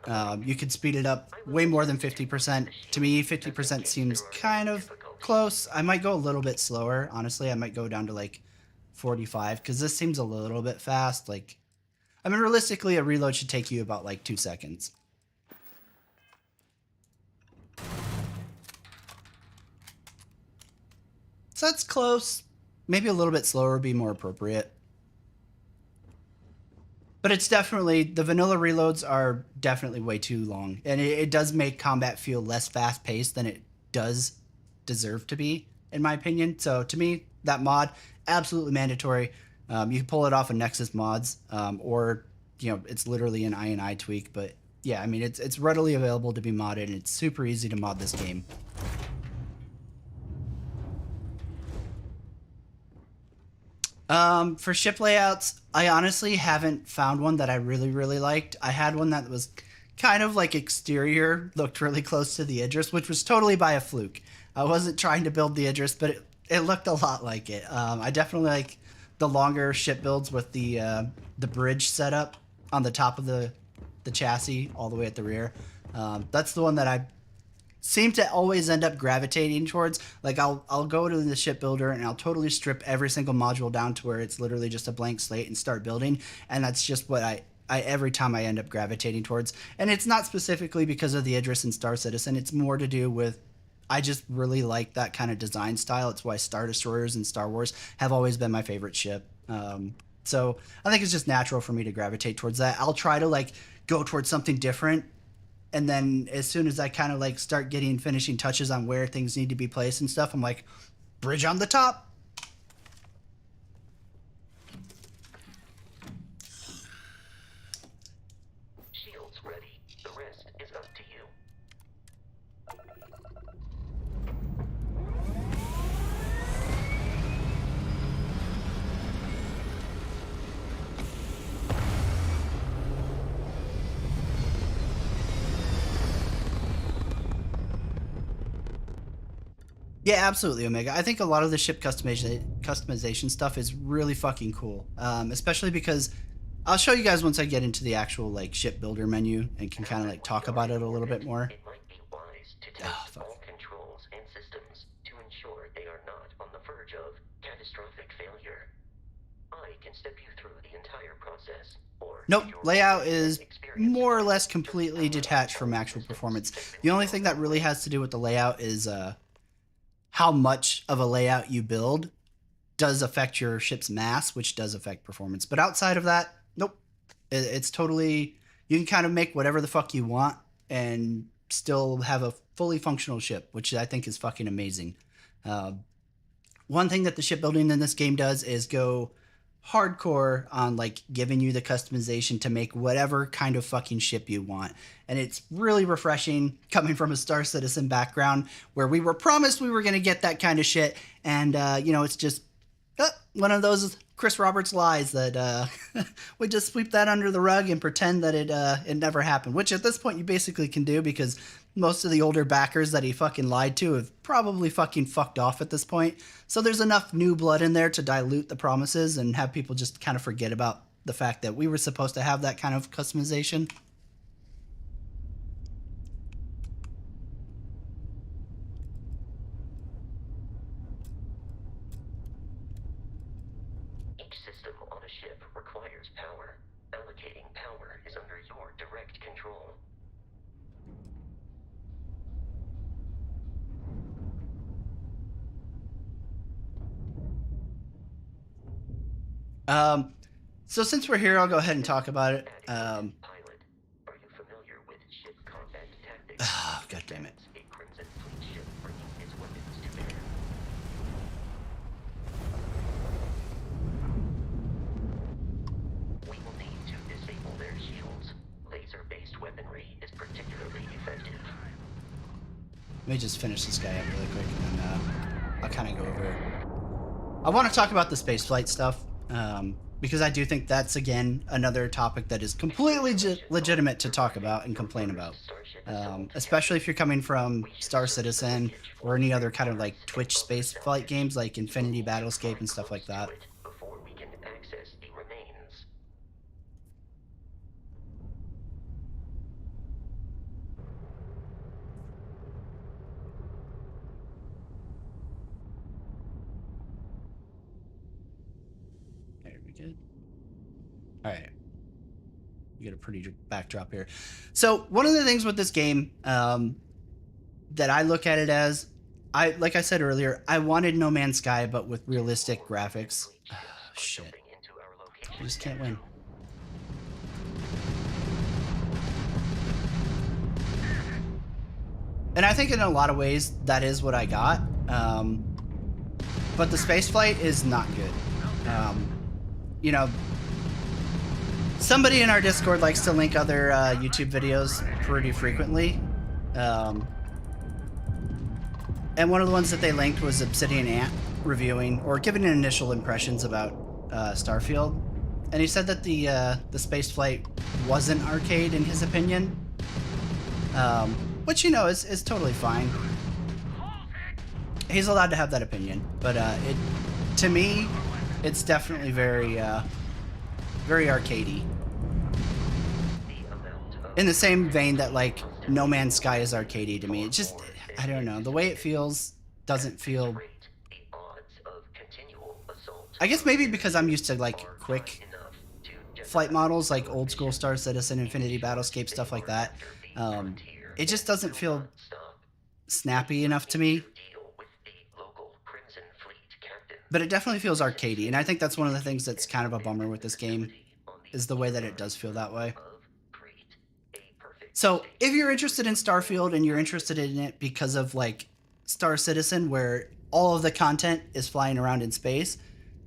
You could speed it up way more than 50%. To me, 50% seems kind of close. I might go a little bit slower. Honestly, I might go down to like 45 because this seems a little bit fast. Like, I mean, realistically, a reload should take you about like 2 seconds. So that's close. Maybe a little bit slower would be more appropriate. But it's definitely, the vanilla reloads are definitely way too long. And it does make combat feel less fast paced than it does deserve to be, in my opinion. So to me, that mod, absolutely mandatory. You can pull it off of Nexus mods, or, you know, it's literally an INI tweak. But yeah, I mean, it's readily available to be modded, and it's super easy to mod this game. For ship layouts, I honestly haven't found one that I really liked. I had one that was kind of like exterior, looked really close to the Idris, which was totally by a fluke. I wasn't trying to build the Idris, but it looked a lot like it. I definitely like the longer ship builds with the bridge setup on the top of the chassis all the way at the rear. That's the one that I seem to always end up gravitating towards. Like I'll go to the shipbuilder and I'll totally strip every single module down to where it's literally just a blank slate and start building, and that's just what I every time I end up gravitating towards. And it's not specifically because of the Idris and Star Citizen, it's more to do with I just really like that kind of design style. It's why Star Destroyers and Star Wars have always been my favorite ship. So I think it's just natural for me to gravitate towards that. I'll try to like go towards something different, and then as soon as I kind of like start getting finishing touches on where things need to be placed and stuff, I'm like, bridge on the top. Shields ready. The rest is up to you. Yeah, absolutely, Omega. I think a lot of the ship customization stuff is really fucking cool, especially because I'll show you guys once I get into the actual like ship builder menu and can kind of like talk about it a little bit more. It might be wise to test all controls and systems to ensure they are not on the verge of catastrophic failure. I can step you through the entire process. Nope, layout is more or less completely detached from actual performance. The only thing that really has to do with the layout is how much of a layout you build does affect your ship's mass, which does affect performance. But outside of that, nope. It's totally, you can kind of make whatever the fuck you want and still have a fully functional ship, which I think is fucking amazing. One thing that the shipbuilding in this game does is go hardcore on like giving you the customization to make whatever kind of fucking ship you want. And it's really refreshing coming from a Star Citizen background where we were promised we were going to get that kind of shit. And, you know, it's just one of those Chris Roberts lies that we just sweep that under the rug and pretend that it never happened, which at this point you basically can do because most of the older backers that he fucking lied to have probably fucking fucked off at this point. So there's enough new blood in there to dilute the promises and have people just kind of forget about the fact that we were supposed to have that kind of customization. Each system on a ship requires power. Allocating power is under your direct control. So since we're here, I'll go ahead and talk about it. Pilot, are you familiar with ship combat tactics? God damn it. A Crimson Fleet ship bringing its weapons to bear. We will need to disable their shields. Laser-based weaponry is particularly effective. Let me just finish this guy up really quick, and then I'll kind of go over. I want to talk about the spaceflight stuff, because I do think that's, again, another topic that is completely legitimate to talk about and complain about. Especially if you're coming from Star Citizen or any other kind of like Twitch spaceflight games like Infinity Battlescape and stuff like that. Before we can access the remains We good? All right. We get a pretty backdrop here. So one of the things with this game that I look at it as, like I said earlier, I wanted No Man's Sky, but with realistic graphics. Oh, shit. I just can't win. And I think in a lot of ways that is what I got. But the spaceflight is not good. You know, somebody in our Discord likes to link other YouTube videos pretty frequently. And one of the ones that they linked was Obsidian Ant reviewing or giving initial impressions about Starfield. And he said that the spaceflight wasn't arcade in his opinion. Which, you know, is totally fine. He's allowed to have that opinion. But to me, it's definitely very arcadey. In the same vein that, like, No Man's Sky is arcadey to me. It just, I don't know. The way it feels doesn't feel... I guess maybe because I'm used to, like, quick flight models, like old school Star Citizen, Infinity Battlescape, stuff like that. It just doesn't feel snappy enough to me. But it definitely feels arcadey, and I think that's one of the things that's kind of a bummer with this game, is the way that it does feel that way. So if you're interested in Starfield and you're interested in it because of, like, Star Citizen, where all of the content is flying around in space,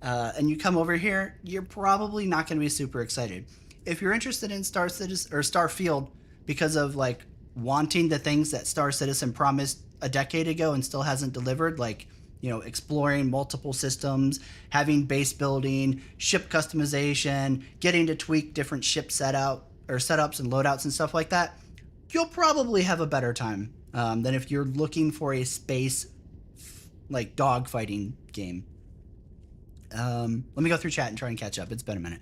and you come over here, you're probably not going to be super excited. If you're interested in Star Citizen or Starfield because of, like, wanting the things that Star Citizen promised a decade ago and still hasn't delivered, like, you know, exploring multiple systems, having base building, ship customization, getting to tweak different ship setups and loadouts and stuff like that, you'll probably have a better time than if you're looking for a space, like, dogfighting game. Let me go through chat and try and catch up. It's been a minute.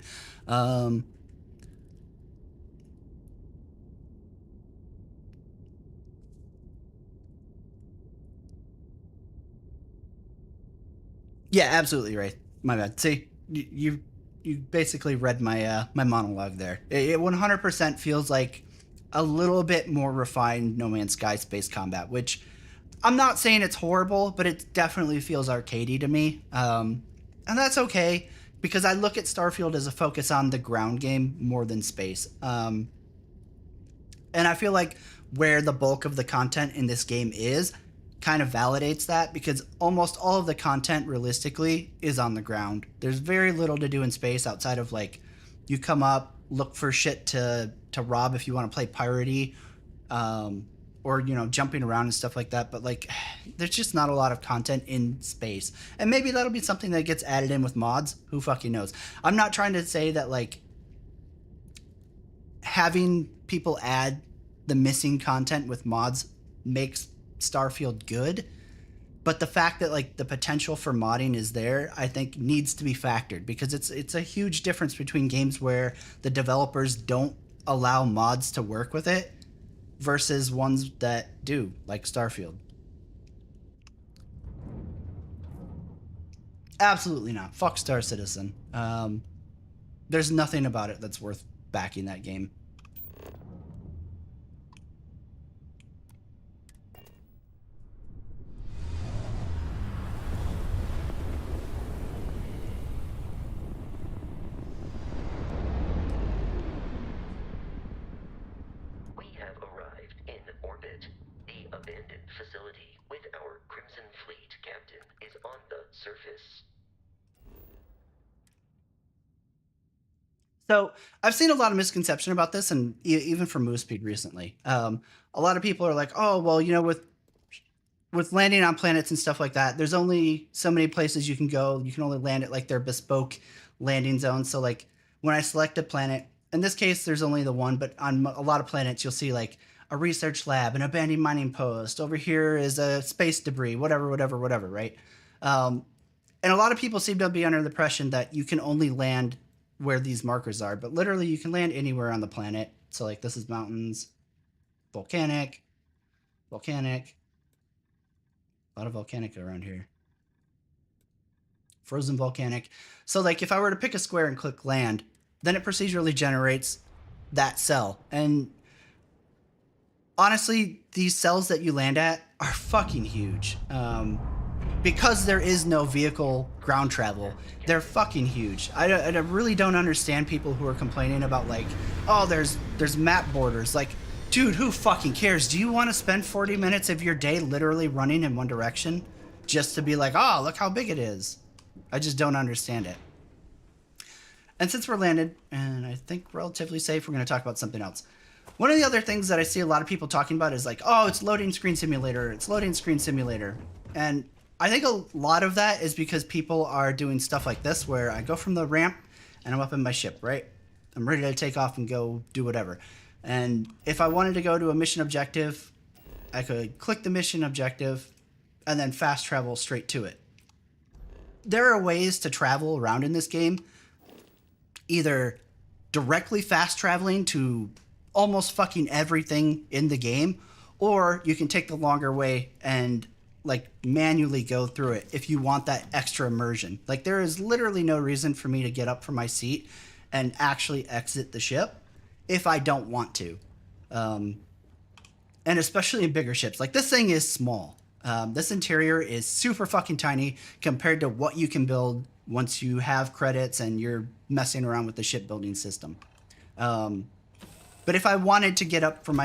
Yeah, absolutely right. My bad. See, you basically read my my monologue there. It 100% feels like a little bit more refined No Man's Sky space combat, which I'm not saying it's horrible, but it definitely feels arcadey to me. And that's okay, because I look at Starfield as a focus on the ground game more than space. And I feel like where the bulk of the content in this game is kind of validates that, because almost all of the content realistically is on the ground. There's very little to do in space outside of, like, you come up, look for shit to rob if you want to play piratey, or, you know, jumping around and stuff like that. But, like, there's just not a lot of content in space. And maybe that'll be something that gets added in with mods. Who fucking knows? I'm not trying to say that, like, having people add the missing content with mods makes Starfield good, but the fact that, like, the potential for modding is there, I think needs to be factored, because it's a huge difference between games where the developers don't allow mods to work with it versus ones that do, like Starfield. Absolutely not. Fuck Star Citizen. There's nothing about it that's worth backing that game. We have arrived in orbit. The abandoned facility with our Crimson Fleet captain is on the surface. So I've seen a lot of misconception about this, and even from Moospeed recently. A lot of people are like, "Oh, well, you know, with landing on planets and stuff like that, there's only so many places you can go. You can only land at, like, their bespoke landing zones. So, like, when I select a planet, in this case, there's only the one, but on a lot of planets, you'll see, like, a research lab, an abandoned mining post. Over here is a space debris, whatever, right? And a lot of people seem to be under the impression that you can only land where these markers are, but literally you can land anywhere on the planet. So, like, this is mountains, volcanic, a lot of volcanic around here. frozen volcanic. So like if I were to pick a square and click land, then it procedurally generates that cell. And honestly, these cells that you land at are fucking huge. Because there is no vehicle ground travel, they're fucking huge. I really don't understand people who are complaining about like, oh, there's map borders. Like, dude, who fucking cares? Do you want to spend 40 minutes of your day literally running in one direction just to be like, oh, look how big it is? I just don't understand it. And since we're landed, and I think relatively safe, we're going to talk about something else. One of the other things that I see a lot of people talking about is like, oh, it's loading screen simulator. It's loading screen simulator. And I think a lot of that is because people are doing stuff like this where I go from the ramp and I'm up in my ship, right? I'm ready to take off and go do whatever. And if I wanted to go to a mission objective, I could click the mission objective and then fast travel straight to it. There are ways to travel around in this game, either directly fast traveling to almost fucking everything in the game, or you can take the longer way and like manually go through it if you want that extra immersion. Like there is literally no reason for me to get up from my seat and actually exit the ship if I don't want to. And especially in bigger ships. Like this thing is small. This interior is super fucking tiny compared to what you can build once you have credits and you're messing around with the shipbuilding system. But if I wanted to get up from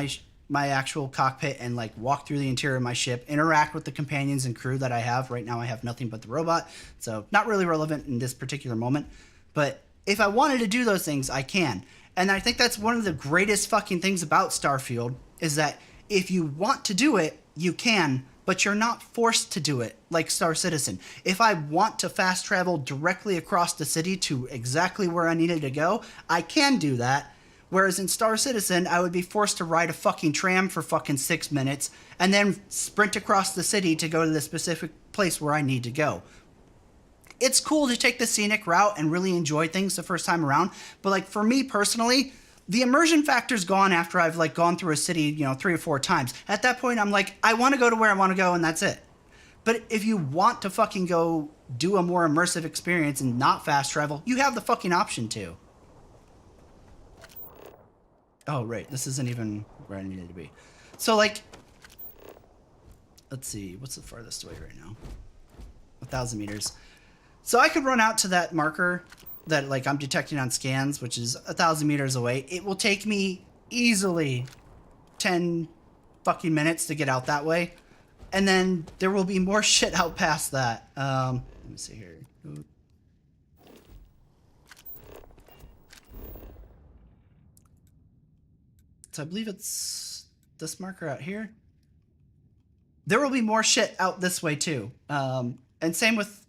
my actual cockpit and like walk through the interior of my ship, interact with the companions and crew that I have right now, I have nothing but the robot, so not really relevant in this particular moment. But if I wanted to do those things, I can. And I think that's one of the greatest fucking things about Starfield is that if you want to do it, you can, but you're not forced to do it like Star Citizen. If I want to fast travel directly across the city to exactly where I needed to go, I can do that. Whereas in Star Citizen, I would be forced to ride a fucking tram for fucking 6 minutes and then sprint across the city to go to the specific place where I need to go. It's cool to take the scenic route and really enjoy things the first time around, but like for me personally, the immersion factor's gone after I've like gone through a city, 3 or 4 times. At that point, I'm like, I want to go to where I want to go and that's it. But if you want to fucking go do a more immersive experience and not fast travel, you have the fucking option to. Oh, right. This isn't even where I needed to be. So, like, let's see. What's the farthest away right now? 1,000 meters. So I could run out to that marker that, like, I'm detecting on scans, which is 1,000 meters away. It will take me easily 10 fucking minutes to get out that way. And then there will be more shit out past that. Let me see here. So I believe it's this marker out here. There will be more shit out this way too. And same with,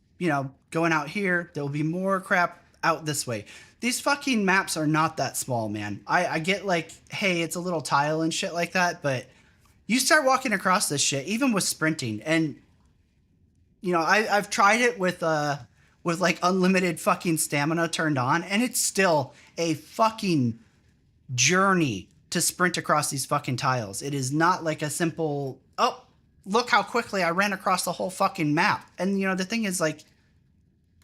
going out here. There will be more crap out this way. These fucking maps are not that small, man. I get like, hey, it's a little tile and shit like that, but you start walking across this shit, even with sprinting. And, I've tried it with like unlimited fucking stamina turned on, and it's still a fucking journey to sprint across these fucking tiles. It is not like a simple, oh, look how quickly I ran across the whole fucking map. And, the thing is, like,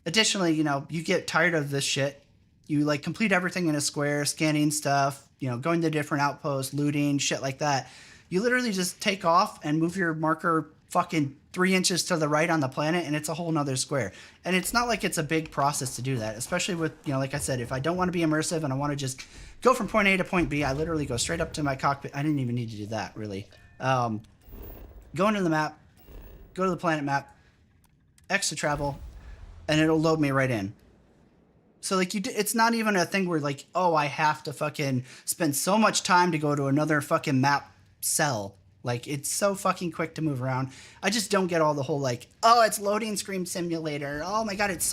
additionally, you get tired of this shit. You, like, complete everything in a square, scanning stuff, going to different outposts, looting, shit like that. You literally just take off and move your marker fucking 3 inches to the right on the planet, and it's a whole nother square. And it's not like it's a big process to do that, especially with, like I said, if I don't want to be immersive and I want to just go from point A to point B, I literally go straight up to my cockpit. I didn't even need to do that, really. Go into the map, go to the planet map, X to travel, and it'll load me right in. So, like, it's not even a thing where, like, oh, I have to fucking spend so much time to go to another fucking map cell. Like, it's so fucking quick to move around. I just don't get all the whole, like, oh, it's loading screen simulator. Oh my god, it's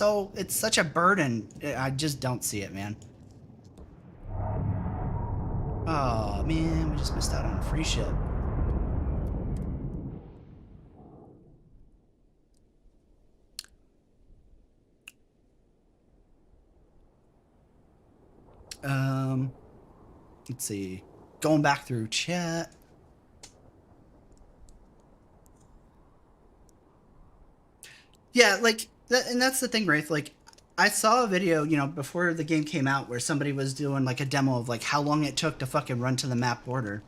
such a burden. I just don't see it, man. Oh, man, we just missed out on a free ship. Let's see. Going back through chat. Yeah, like, And that's the thing, Wraith. Like, I saw a video, before the game came out where somebody was doing like a demo of like how long it took to fucking run to the map border.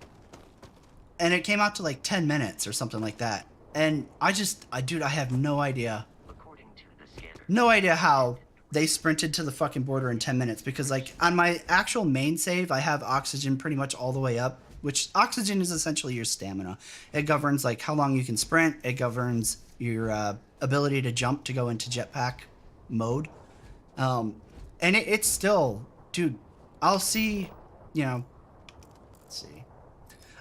And it came out to like 10 minutes or something like that. And dude, I have no idea. No idea how they sprinted to the fucking border in 10 minutes, because like on my actual main save, I have oxygen pretty much all the way up, which oxygen is essentially your stamina. It governs like how long you can sprint. It governs your ability to jump to go into jetpack mode. And it's still, dude, I'll see, let's see.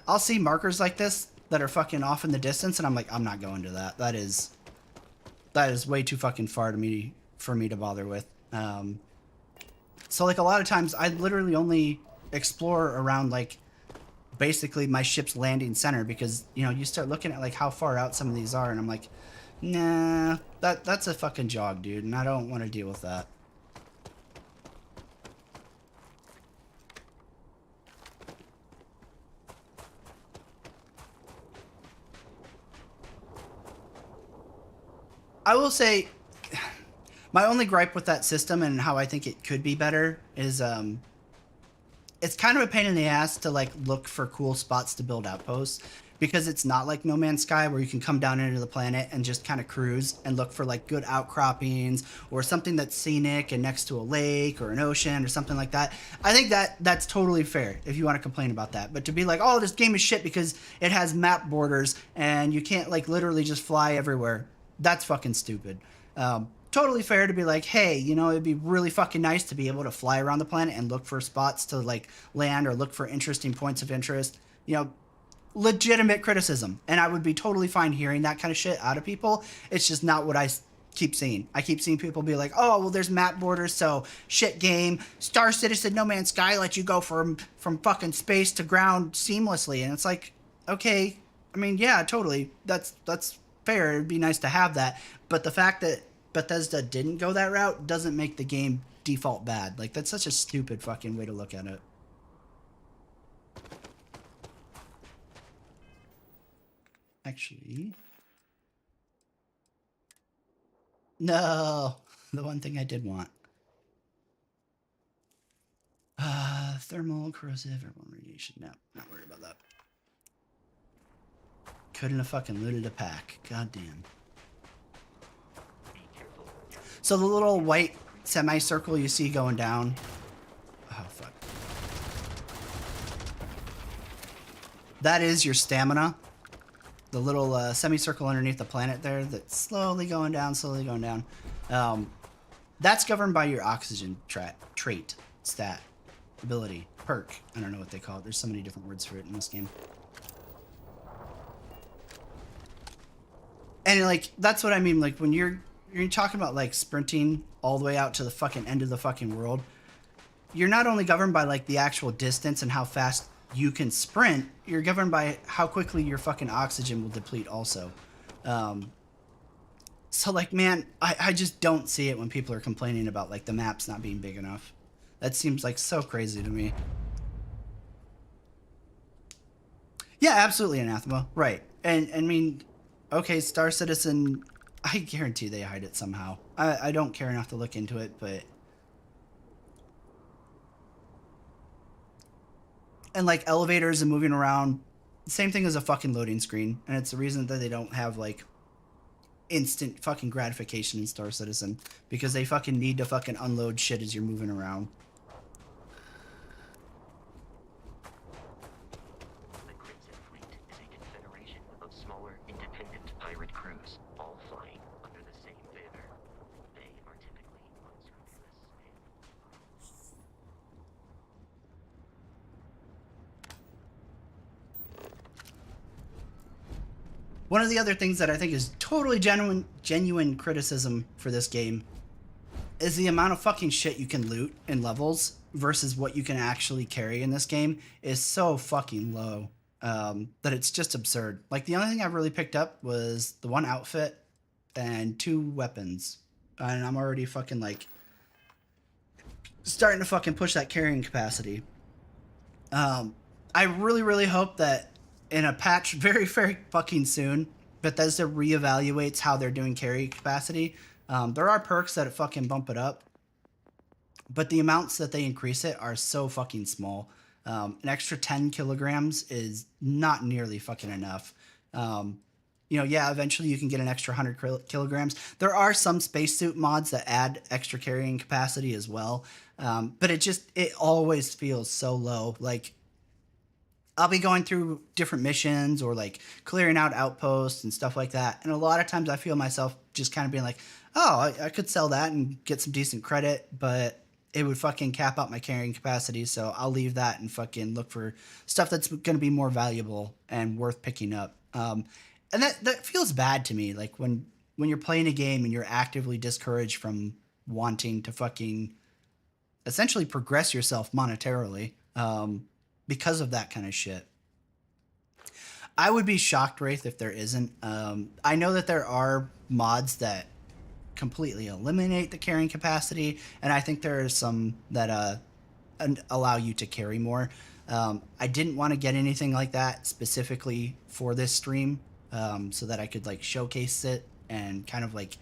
I'll see markers like this that are fucking off in the distance, and I'm like, I'm not going to that. That is way too fucking far for me to bother with. So like a lot of times I literally only explore around like basically my ship's landing center, because you start looking at like how far out some of these are, and I'm like, nah, that's a fucking jog, dude, and I don't want to deal with that. I will say, my only gripe with that system and how I think it could be better is it's kind of a pain in the ass to like look for cool spots to build outposts, because it's not like No Man's Sky where you can come down into the planet and just kind of cruise and look for like good outcroppings or something that's scenic and next to a lake or an ocean or something like that. I think that's totally fair if you want to complain about that. But to be like, oh, this game is shit because it has map borders and you can't like literally just fly everywhere, that's fucking stupid. Totally fair to be like, hey, it'd be really fucking nice to be able to fly around the planet and look for spots to like land or look for interesting points of interest. Legitimate criticism. And I would be totally fine hearing that kind of shit out of people. It's just not what I keep seeing. I keep seeing people be like, oh, well, there's map borders, so shit game. Star Citizen No Man's Sky lets you go from fucking space to ground seamlessly. And it's like, okay, I mean, yeah, totally. That's fair. It'd be nice to have that. But the fact that Bethesda didn't go that route doesn't make the game default bad. Like, that's such a stupid fucking way to look at it. Actually, no, the one thing I did want. Thermal, corrosive, airborne radiation. No, not worried about that. Couldn't have fucking looted a pack. Goddamn. So the little white semicircle you see going down. Oh, fuck. That is your stamina. The little semicircle underneath the planet there that's slowly going down, that's governed by your oxygen trait, stat, ability, perk. I don't know what they call it. There's so many different words for it in this game. And like, that's what I mean. Like when you're talking about like sprinting all the way out to the fucking end of the fucking world, you're not only governed by like the actual distance and how fast you can sprint, you're governed by how quickly your fucking oxygen will deplete also. So like, man, I just don't see it when people are complaining about like the maps not being big enough. That seems like so crazy to me. Yeah, absolutely, Anathema. Right. And I mean, okay, Star Citizen, I guarantee they hide it somehow. I don't care enough to look into it, but... And like elevators and moving around, same thing as a fucking loading screen. And it's the reason that they don't have like instant fucking gratification in Star Citizen, because they fucking need to fucking unload shit as you're moving around. The Crimson Fleet is a confederation of smaller, independent pirate crews, all flying under the same banner. They are typically unscrupulous One of the other things that I think is totally genuine criticism for this game is the amount of fucking shit you can loot in levels versus what you can actually carry in this game is so fucking low that it's just absurd. Like the only thing I've really picked up was the one outfit and 2 weapons, and I'm already fucking like starting to fucking push that carrying capacity. I really hope that in a patch very fucking soon, Bethesda reevaluates how they're doing carry capacity, There are perks that fucking bump it up, but the amounts that they increase it are so fucking small. An extra 10 kilograms is not nearly fucking enough. Yeah, eventually you can get an extra 100 kilograms. There are some spacesuit mods that add extra carrying capacity as well, but it always feels so low. Like, I'll be going through different missions or like clearing out outposts and stuff like that. And a lot of times I feel myself just kind of being like, oh, I could sell that and get some decent credit, but it would fucking cap out my carrying capacity. So I'll leave that and fucking look for stuff that's going to be more valuable and worth picking up. And that feels bad to me. Like when you're playing a game and you're actively discouraged from wanting to fucking essentially progress yourself monetarily. Because of that kind of shit. I would be shocked, Wraith, if there isn't. I know that there are mods that completely eliminate the carrying capacity, and I think there are some that allow you to carry more. I didn't want to get anything like that specifically for this stream, so that I could like showcase it and kind of like,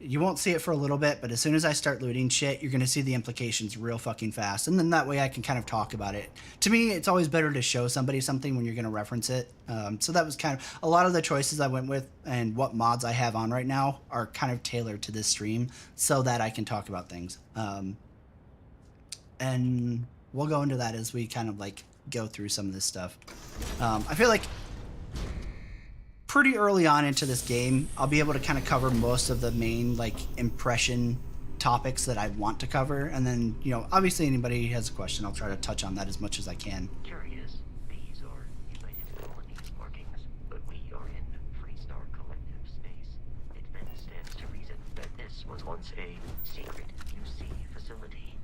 you won't see it for a little bit, but as soon as I start looting shit, you're going to see the implications real fucking fast. And then that way I can kind of talk about it. To me, it's always better to show somebody something when you're going to reference it. So that was kind of a lot of the choices I went with, and what mods I have on right now are kind of tailored to this stream so that I can talk about things. And we'll go into that as we kind of like go through some of this stuff. I feel like pretty early on into this game, I'll be able to kind of cover most of the main like impression topics that I want to cover, and then obviously anybody has a question, I'll try to touch on that as much as I can. Curious, these are United Colonies markings, but we are in Freestar Collective space. It then stands to reason that this was once a secret UC facility.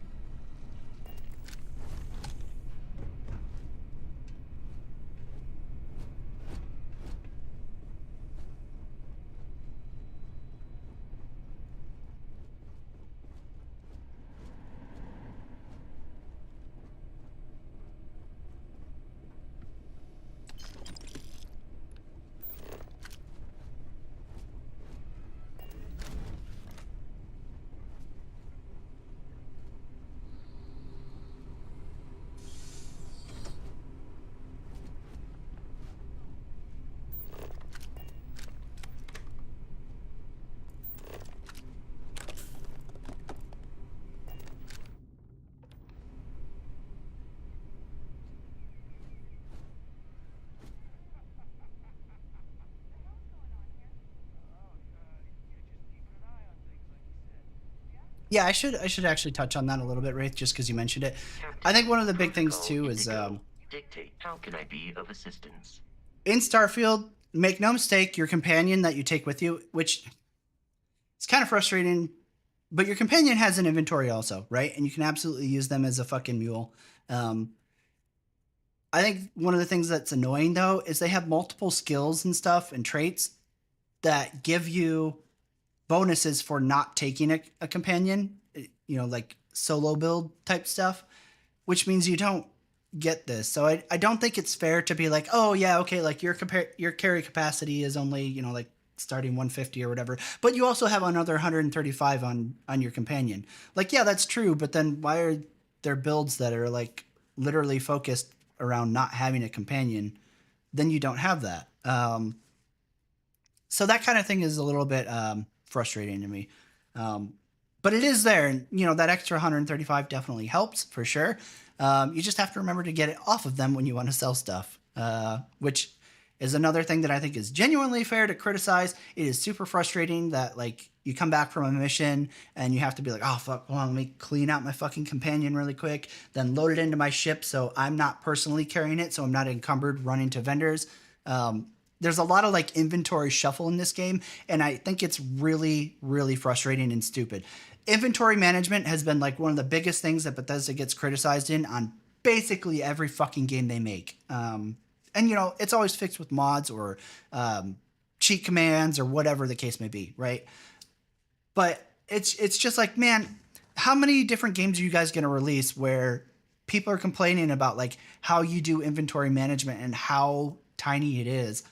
Yeah, I should actually touch on that a little bit, Wraith, just because you mentioned it. I think one of the big things too is dictate how can I be of assistance? In Starfield, make no mistake, your companion that you take with you, which it's kind of frustrating, but your companion has an inventory also, right? And you can absolutely use them as a fucking mule. I think one of the things that's annoying though is they have multiple skills and stuff and traits that give you bonuses for not taking a companion, like solo build type stuff, which means you don't get this. So I don't think it's fair to be like, oh yeah, okay, like your carry capacity is only, like starting 150 or whatever, but you also have another 135 on your companion. Like, yeah, that's true, but then why are there builds that are like literally focused around not having a companion? Then you don't have that. So that kind of thing is a little bit frustrating to me. But it is there, and that extra 135 definitely helps for sure. You just have to remember to get it off of them when you want to sell stuff, which is another thing that I think is genuinely fair to criticize. It is super frustrating that like you come back from a mission and you have to be like, oh fuck, hold on, let me clean out my fucking companion really quick, then load it into my ship so I'm not personally carrying it, so I'm not encumbered running to vendors. There's a lot of like inventory shuffle in this game, and I think it's really, really frustrating and stupid. Inventory management has been like one of the biggest things that Bethesda gets criticized on basically every fucking game they make. And it's always fixed with mods or cheat commands or whatever the case may be, right? But it's just like, man, how many different games are you guys going to release where people are complaining about like how you do inventory management and how tiny it is?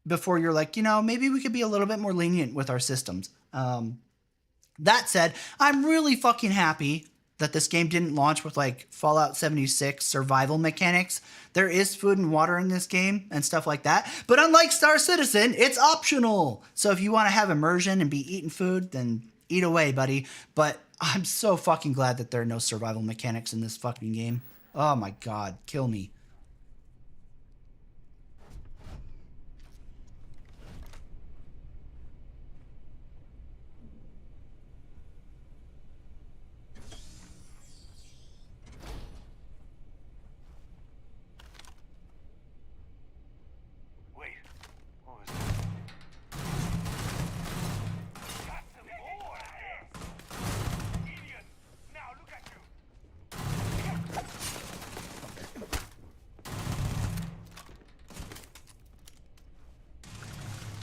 before you're like, you know, maybe we could be a little bit more lenient with our systems. That said, I'm really fucking happy that this game didn't launch with like Fallout 76 survival mechanics. There is food and water in this game and stuff like that. But unlike Star Citizen, it's optional. So if you want to have immersion and be eating food, then eat away, buddy. But I'm so fucking glad that there are no survival mechanics in this fucking game. Oh my God, kill me. Wait, what was that? Got some more! Idiot! Now look at you!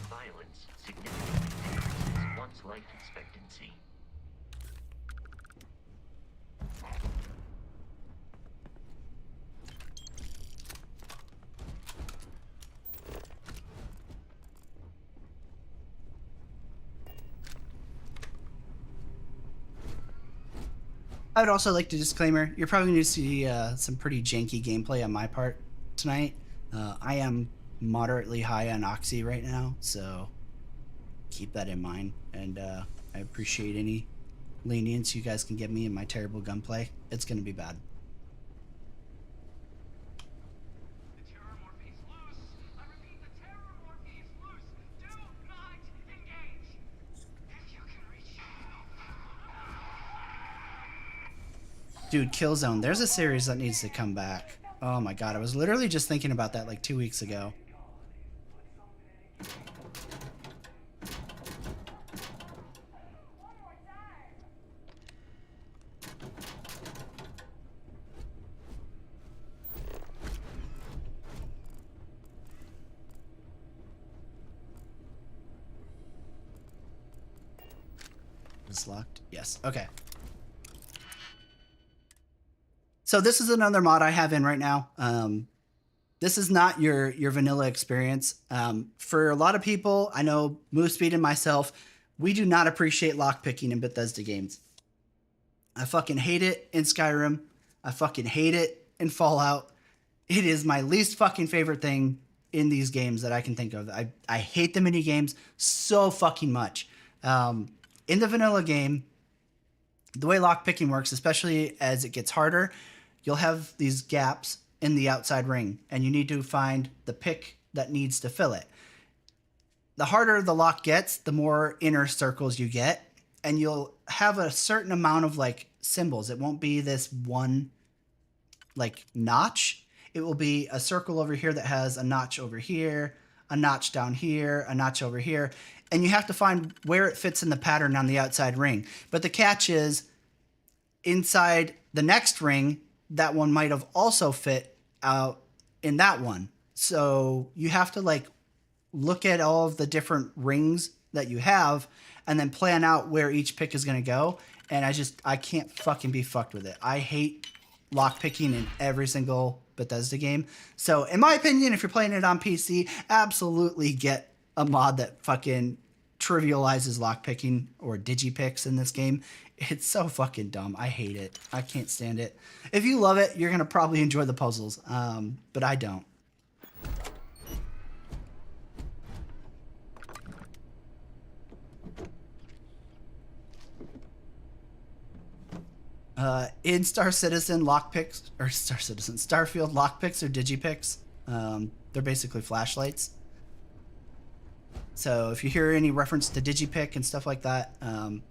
Violence significantly decreases one's life expectancy. I would also like to disclaimer, you're probably going to see some pretty janky gameplay on my part tonight. I am moderately high on Oxy right now, so keep that in mind. And I appreciate any lenience you guys can give me in my terrible gunplay. It's going to be bad. The terror morphe is loose. I repeat, the terror morphe is loose. Do not engage. If you can reach Dude, Killzone, there's a series that needs to come back. Oh my God, I was literally just thinking about that like 2 weeks ago. Is this locked? Yes. Okay. So this is another mod I have in right now. This is not your vanilla experience. For a lot of people, I know Moospeed and myself, we do not appreciate lockpicking in Bethesda games. I fucking hate it in Skyrim. I fucking hate it in Fallout. It is my least fucking favorite thing in these games that I can think of. I hate the mini games so fucking much. In the vanilla game, the way lockpicking works, especially as it gets harder, you'll have these gaps in the outside ring, and you need to find the pick that needs to fill it. The harder the lock gets, the more inner circles you get, and you'll have a certain amount of like symbols. It won't be this one like notch. It will be a circle over here that has a notch over here, a notch down here, a notch over here, and you have to find where it fits in the pattern on the outside ring. But the catch is, inside the next ring, that one might have also fit out in that one. So you have to like look at all of the different rings that you have and then plan out where each pick is going to go. And I can't fucking be fucked with it. I hate lockpicking in every single Bethesda game. So in my opinion, if you're playing it on PC, absolutely get a mod that fucking trivializes lockpicking or digipicks in this game. It's so fucking dumb. I hate it. I can't stand it. If you love it, you're going to probably enjoy the puzzles. But I don't. In Starfield, lockpicks are digipicks. They're basically flashlights. So if you hear any reference to digipick and stuff like that,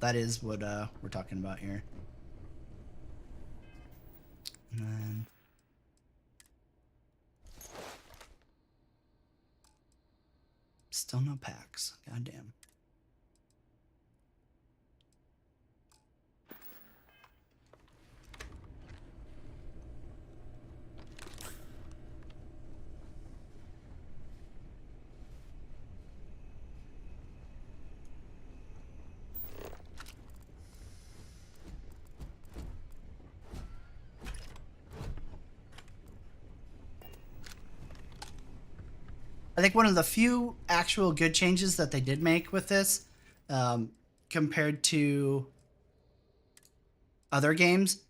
that is what we're talking about here. And then still no packs. Goddamn. I think one of the few actual good changes that they did make with this, compared to other games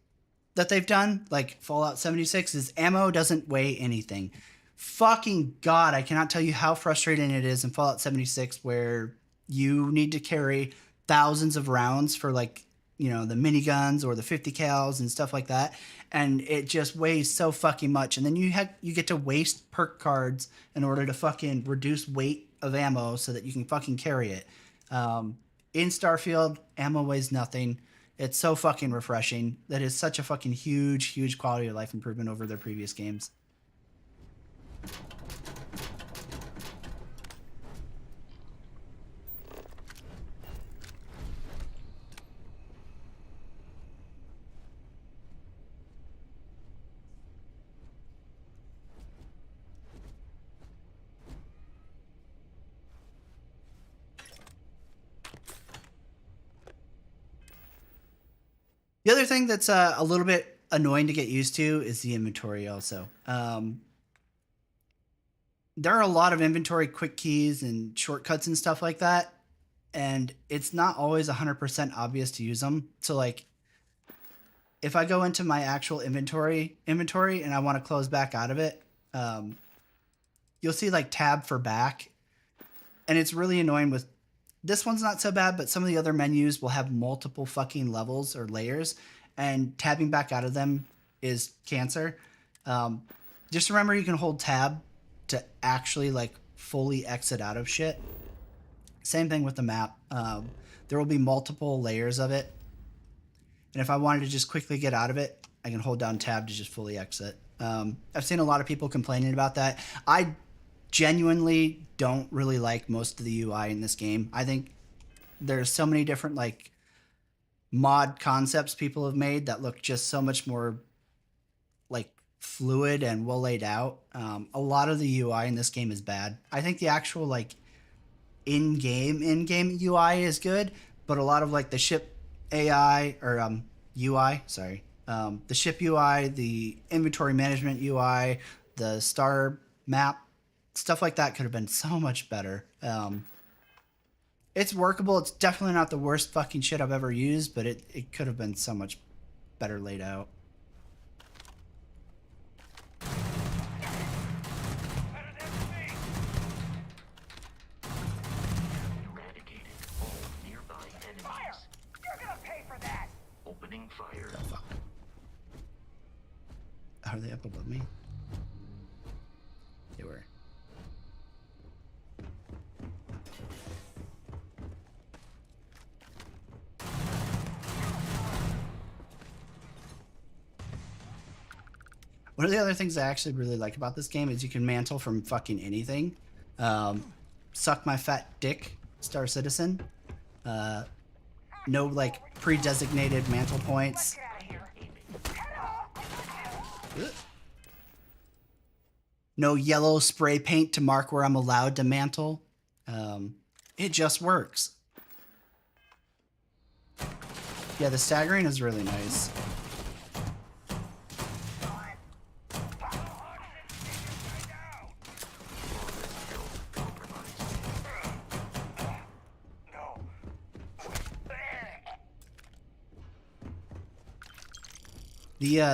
that they've done, like Fallout 76, is ammo doesn't weigh anything. Fucking God, I cannot tell you how frustrating it is in Fallout 76 where you need to carry thousands of rounds for like, you know, the miniguns or the 50 cals and stuff like that. And it just weighs so fucking much. And then you get to waste perk cards in order to fucking reduce weight of ammo so that you can fucking carry it. In Starfield, ammo weighs nothing. It's so fucking refreshing. That is such a fucking huge quality of life improvement over their previous games. The other thing that's a little bit annoying to get used to is the inventory also. There are a lot of inventory quick keys and shortcuts and stuff like that, and it's not always 100% obvious to use them. So like, if I go into my actual inventory and I want to close back out of it, you'll see like tab for back, and it's really annoying with this one's not so bad, but some of the other menus will have multiple fucking levels or layers, and tabbing back out of them is cancer. Just remember you can hold tab to actually like fully exit out of shit. Same thing with the map. There will be multiple layers of it. And if I wanted to just quickly get out of it, I can hold down tab to just fully exit. I've seen a lot of people complaining about that. I genuinely don't really like most of the UI in this game. I think there's so many different like mod concepts people have made that look just so much more like fluid and well laid out. A lot of the UI in this game is bad. I think the actual like in-game UI is good, but a lot of like the ship AI or UI, sorry. The ship UI, the inventory management UI, the star map, stuff like that could have been so much better. It's workable. It's definitely not the worst fucking shit I've ever used, but it could have been so much better laid out. Eradicated all nearby enemies. Fire! You're gonna pay for that! Opening fire. Oh, fuck. Are they up above me? They were. One of the other things I actually really like about this game is you can mantle from fucking anything. Suck my fat dick, Star Citizen. No like pre-designated mantle points. Ugh. No yellow spray paint to mark where I'm allowed to mantle. It just works. Yeah, the staggering is really nice.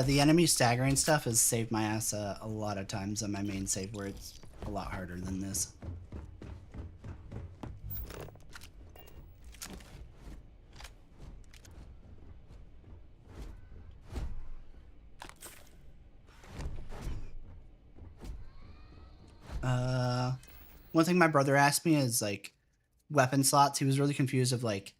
The enemy staggering stuff has saved my ass a lot of times on my main save where it's a lot harder than this. One thing my brother asked me is like weapon slots. He was really confused of like,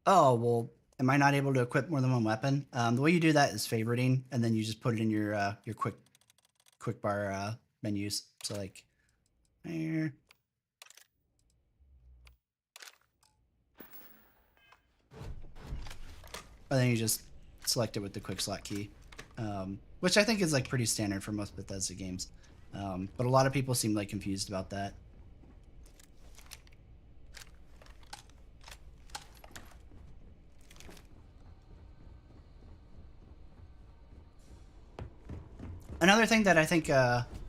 oh, well, am I not able to equip more than one weapon? The way you do that is favoriting, and then you just put it in your quick bar menus. So like here. And then you just select it with the quick slot key, which I think is like pretty standard for most Bethesda games. But a lot of people seem like confused about that. Another thing that I think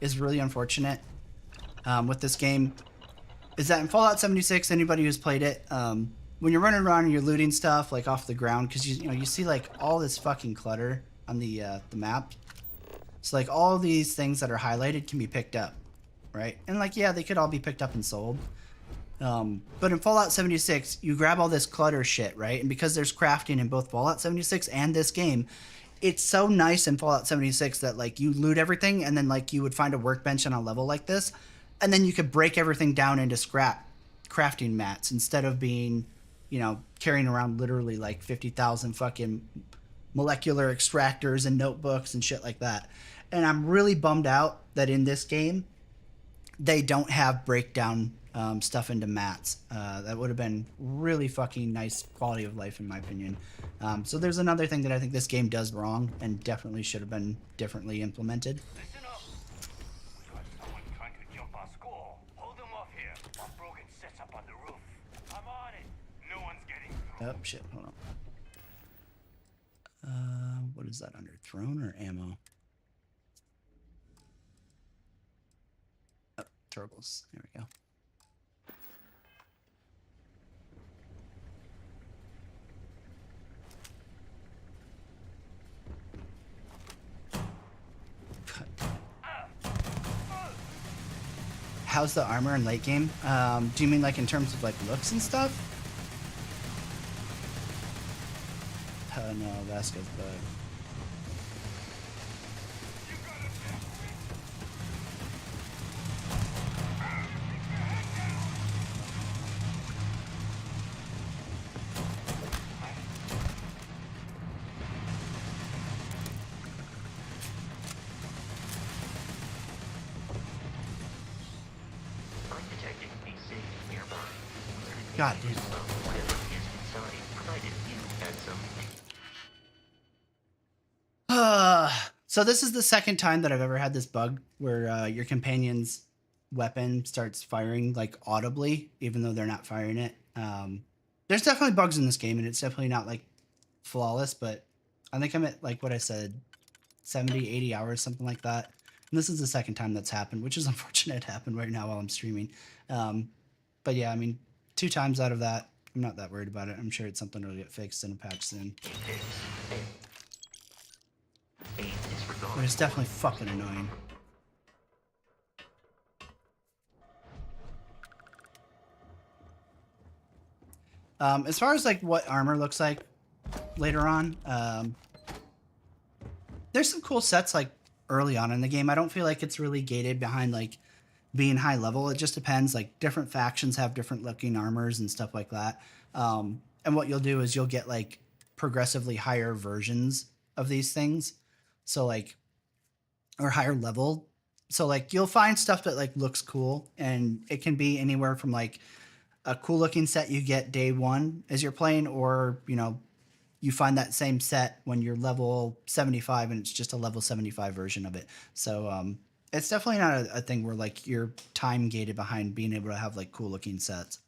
is really unfortunate with this game is that in Fallout 76, anybody who's played it, when you're running around and you're looting stuff like off the ground, because you see like all this fucking clutter on the map. So like all these things that are highlighted can be picked up, right? And like yeah, they could all be picked up and sold. But in Fallout 76, you grab all this clutter shit, right? And because there's crafting in both Fallout 76 and this game, it's so nice in Fallout 76 that like you loot everything and then like you would find a workbench on a level like this, and then you could break everything down into scrap crafting mats instead of being, carrying around literally like 50,000 fucking molecular extractors and notebooks and shit like that. And I'm really bummed out that in this game they don't have breakdown stuff into mats. That would have been really fucking nice quality of life in my opinion. So there's another thing that I think this game does wrong and definitely should have been differently implemented. Listen up. We got someone trying to jump our school. Hold them off here while Brogan sets up on the roof. I'm on it. No one's getting through. Oh shit, hold on. What is that under? Throne or ammo? Oh, turtles. There we go. How's the armor in late game? Do you mean like in terms of like looks and stuff? Oh no, Vasco's bug. I'm detecting a safe nearby. God damn. Whatever is inside, provided you had some. So this is the second time that I've ever had this bug where your companion's weapon starts firing like audibly, even though they're not firing it. There's definitely bugs in this game, and it's definitely not like flawless, but I think I'm at like what I said, 70, 80 hours, something like that. And this is the second time that's happened, which is unfortunate it happened right now while I'm streaming. But yeah, I mean, 2 times out of that, I'm not that worried about it. I'm sure it's something that'll get fixed in a patch soon. But it's definitely fucking annoying. As far as like what armor looks like later on, there's some cool sets like early on in the game. I don't feel like it's really gated behind like being high level. It just depends. Like different factions have different looking armors and stuff like that. And what you'll do is you'll get like progressively higher versions of these things. So like, or higher level. So like you'll find stuff that like looks cool, and it can be anywhere from like a cool looking set you get day one as you're playing, or you find that same set when you're level 75 and it's just a level 75 version of it. So it's definitely not a thing where like you're time gated behind being able to have like cool looking sets.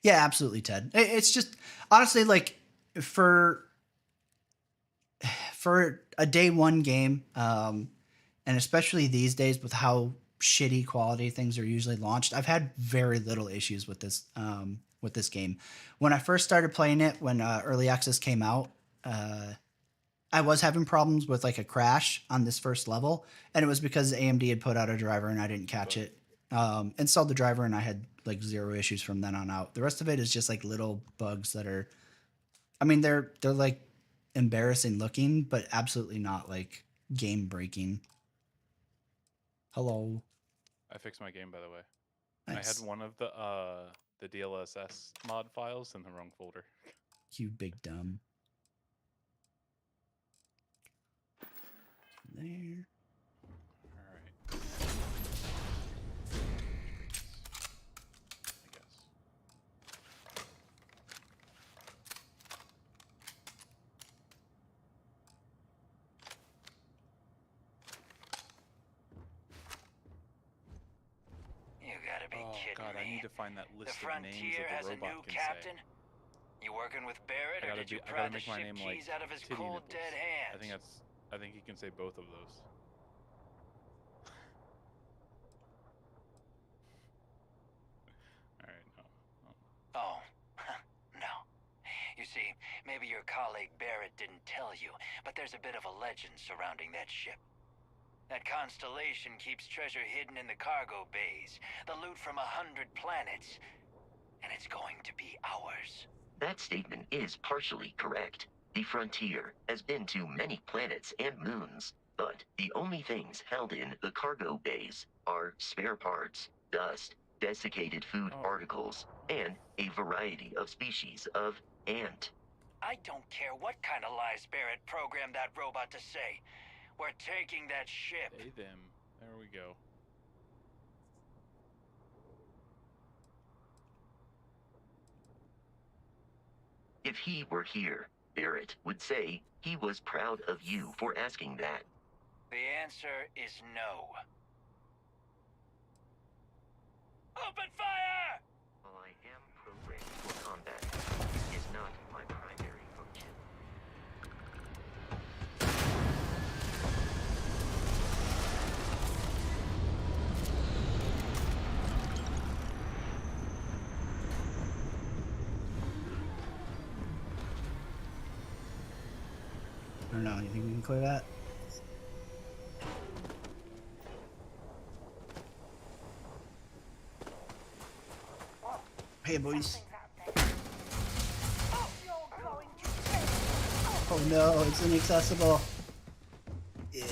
Yeah, absolutely, Ted. It's just honestly like for a day one game, and especially these days with how shitty quality things are usually launched, I've had very little issues with this game. When I first started playing it, when early access came out, I was having problems with like a crash on this first level, and it was because AMD had put out a driver and I didn't catch it. Installed the driver and I had like 0 issues from then on out. The rest of it is just like little bugs that are, I mean, they're like embarrassing looking, but absolutely not like game breaking. Hello. I fixed my game, by the way. Nice. I had one of the DLSS mod files in the wrong folder. You big dumb. There. All right. I guess. You gotta be Oh kidding god, me. I need to find that The list of names Frontier that has the a robot new can captain? say. You working with Barrett, or did you I pry gotta the make my ship name like keys out of his titty cold nipples. dead hands? I think he can say both of those. Maybe your colleague Barrett didn't tell you, but there's a bit of a legend surrounding that ship. That Constellation keeps treasure hidden in the cargo bays, the loot from 100 planets, and it's going to be ours. That statement is partially correct. The Frontier has been to many planets and moons, but the only things held in the cargo bays are spare parts, dust, desiccated food particles, and a variety of species of ant. I don't care what kind of lies Barrett programmed that robot to say. We're taking that ship. They, them. There we go. If he were here, Barrett would say he was proud of you for asking that. The answer is no. Open fire! While I am programmed for combat, it is not my primary function. I don't know. You think we can clear that? Hey, boys. Oh no, it's inaccessible. Yeah.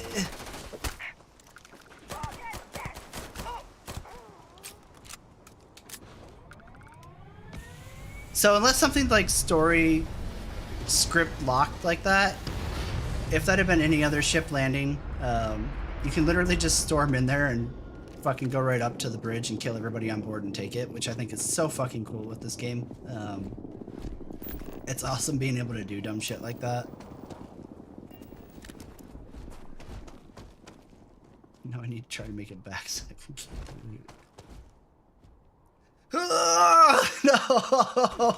So unless something like story script locked like that, if that had been any other ship landing, you can literally just storm in there and fucking go right up to the bridge and kill everybody on board and take it, which I think is so fucking cool with this game. It's awesome being able to do dumb shit like that. Now I need to try to make it back so I can keep it. No!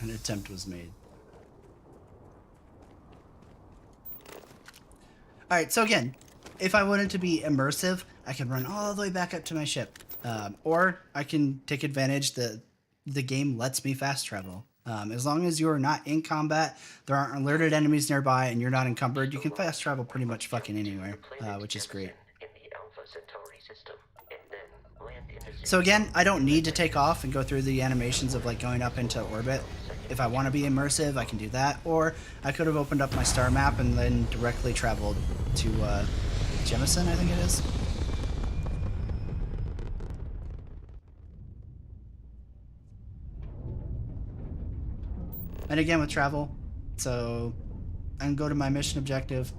An attempt was made. Alright, so again, if I wanted to be immersive, I could run all the way back up to my ship. Or I can take advantage that the game lets me fast travel. As long as you're not in combat, there aren't alerted enemies nearby, and you're not encumbered, you can fast travel pretty much fucking anywhere, which is great. So again, I don't need to take off and go through the animations of like going up into orbit. If I want to be immersive, I can do that. Or I could have opened up my star map and then directly traveled to Jemison, I think it is. And again with travel, so I can go to my mission objective,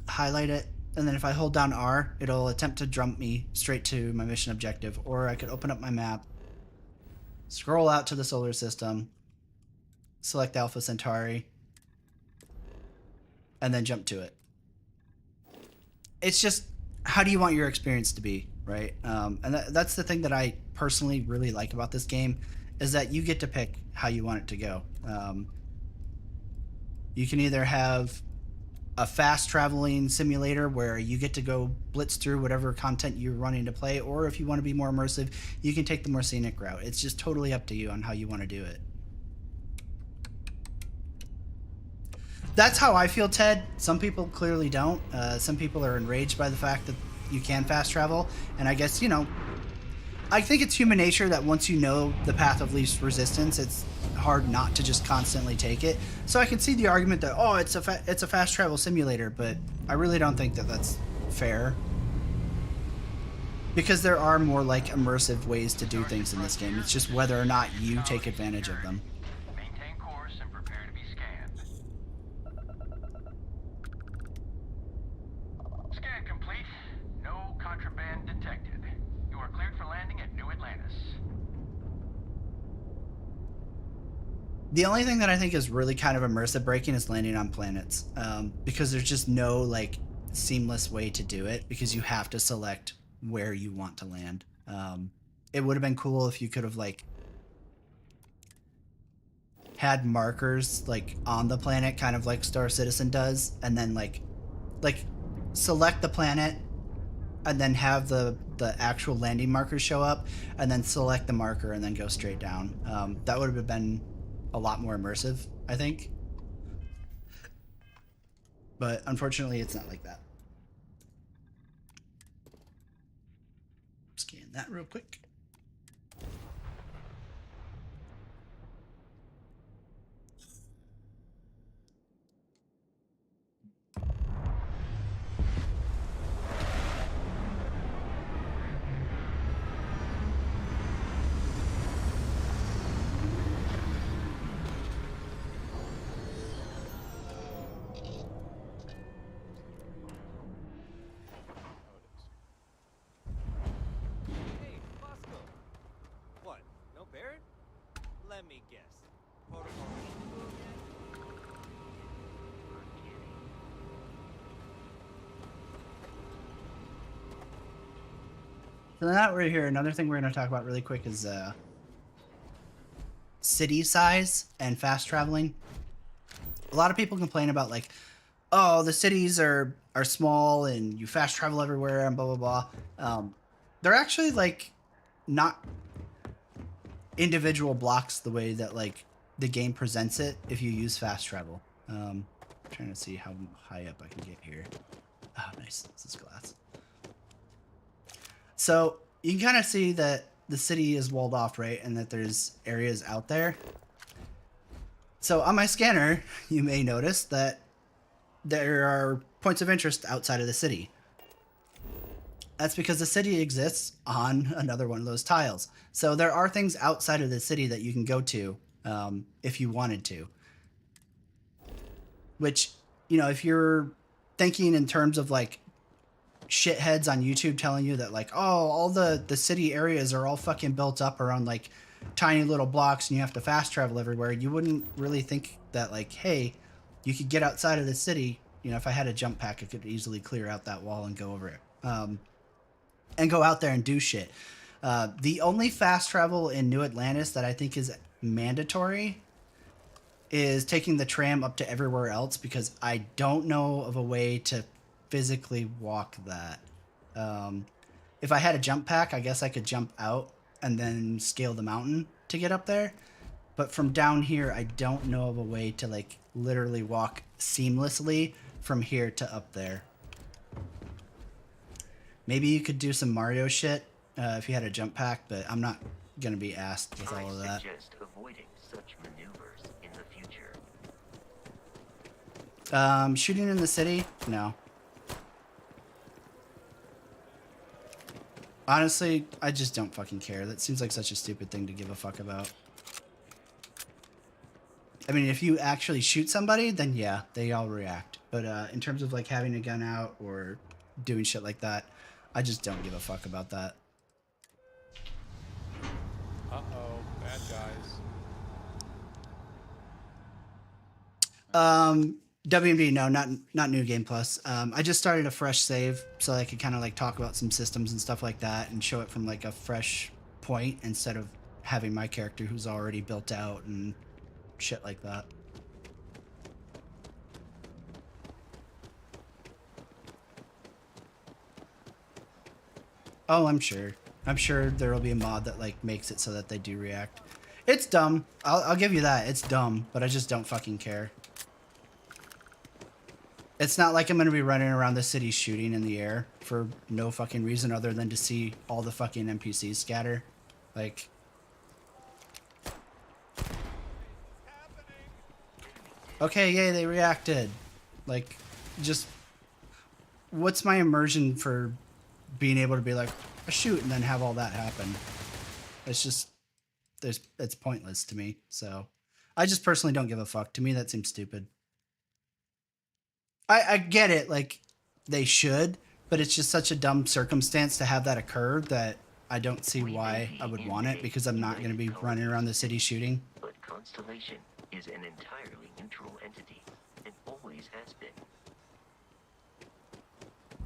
highlight it, and then if I hold down R, it'll attempt to jump me straight to my mission objective. Or I could open up my map, scroll out to the solar system, select Alpha Centauri, and then jump to it. It's just, how do you want your experience to be, right? And that's the thing that I personally really like about this game, is that you get to pick how you want it to go. You can either have a fast traveling simulator where you get to go blitz through whatever content you're running to play, or if you want to be more immersive, you can take the more scenic route. It's just totally up to you on how you want to do it. That's how I feel, Ted. Some people clearly don't. Some people are enraged by the fact that you can fast travel, and I guess, you know, I think it's human nature that once you know the path of least resistance, it's hard not to just constantly take it. So I can see the argument that, oh, it's a fast travel simulator, but I really don't think that that's fair. Because there are more like immersive ways to do things in this game. It's just whether or not you take advantage of them. Maintain course and prepare to be scanned. Scan complete. No contraband detected. You are cleared for landing at New Atlantis. The only thing that I think is really kind of immersive breaking is landing on planets, because there's just no like seamless way to do it, because you have to select where you want to land. It would have been cool if you could have like had markers like on the planet, kind of like Star Citizen does, and then like select the planet and then have the actual landing markers show up, and then select the marker and then go straight down. That would have been a lot more immersive, I think. But unfortunately, it's not like that. Scan that real quick. Hey, Bosco. What? No Barrett? Let me guess. Protocol Indigo again? So now we're here. Another thing we're going to talk about really quick is city size and fast traveling. A lot of people complain about like, oh, the cities are small and you fast travel everywhere and blah blah blah. They're actually like not individual blocks the way that like the game presents it if you use fast travel. Trying to see how high up I can get here. Oh, nice. This is glass. So you can kind of see that the city is walled off, right? And that there's areas out there. So on my scanner, you may notice that there are points of interest outside of the city. That's because the city exists on another one of those tiles. So there are things outside of the city that you can go to if you wanted to. Which, you know, if you're thinking in terms of like shitheads on YouTube telling you that like, oh, all the city areas are all fucking built up around like tiny little blocks and you have to fast travel everywhere, you wouldn't really think that like, hey, you could get outside of the city. You know, if I had a jump pack, I could easily clear out that wall and go over it. And go out there and do shit. The only fast travel in New Atlantis that I think is mandatory is taking the tram up to everywhere else, because I don't know of a way to physically walk that. If I had a jump pack, I guess I could jump out and then scale the mountain to get up there. But from down here, I don't know of a way to like literally walk seamlessly from here to up there. Maybe you could do some Mario shit if you had a jump pack, but I'm not going to be asked with all of that. I suggest avoiding such maneuvers in the future. Shooting in the city? No. Honestly, I just don't fucking care. That seems like such a stupid thing to give a fuck about. I mean, if you actually shoot somebody, then yeah, they all react. But in terms of like having a gun out or doing shit like that, I just don't give a fuck about that. Uh-oh, bad guys. WMD, no, not New Game Plus. I just started a fresh save so I could kind of like talk about some systems and stuff like that and show it from like a fresh point instead of having my character who's already built out and shit like that. Oh, I'm sure. I'm sure there will be a mod that like makes it so that they do react. It's dumb. I'll give you that. It's dumb, but I just don't fucking care. It's not like I'm going to be running around the city shooting in the air for no fucking reason other than to see all the fucking NPCs scatter. Like... Okay, yay, they reacted. Like, just... What's my immersion for being able to be like, shoot, and then have all that happen? It's just... It's pointless to me, so... I just personally don't give a fuck. To me, that seems stupid. I get it, like, they should, but it's just such a dumb circumstance to have that occur that I don't see why I would want it, because I'm not going to be running around the city shooting. But Constellation is an entirely neutral entity, and always has been.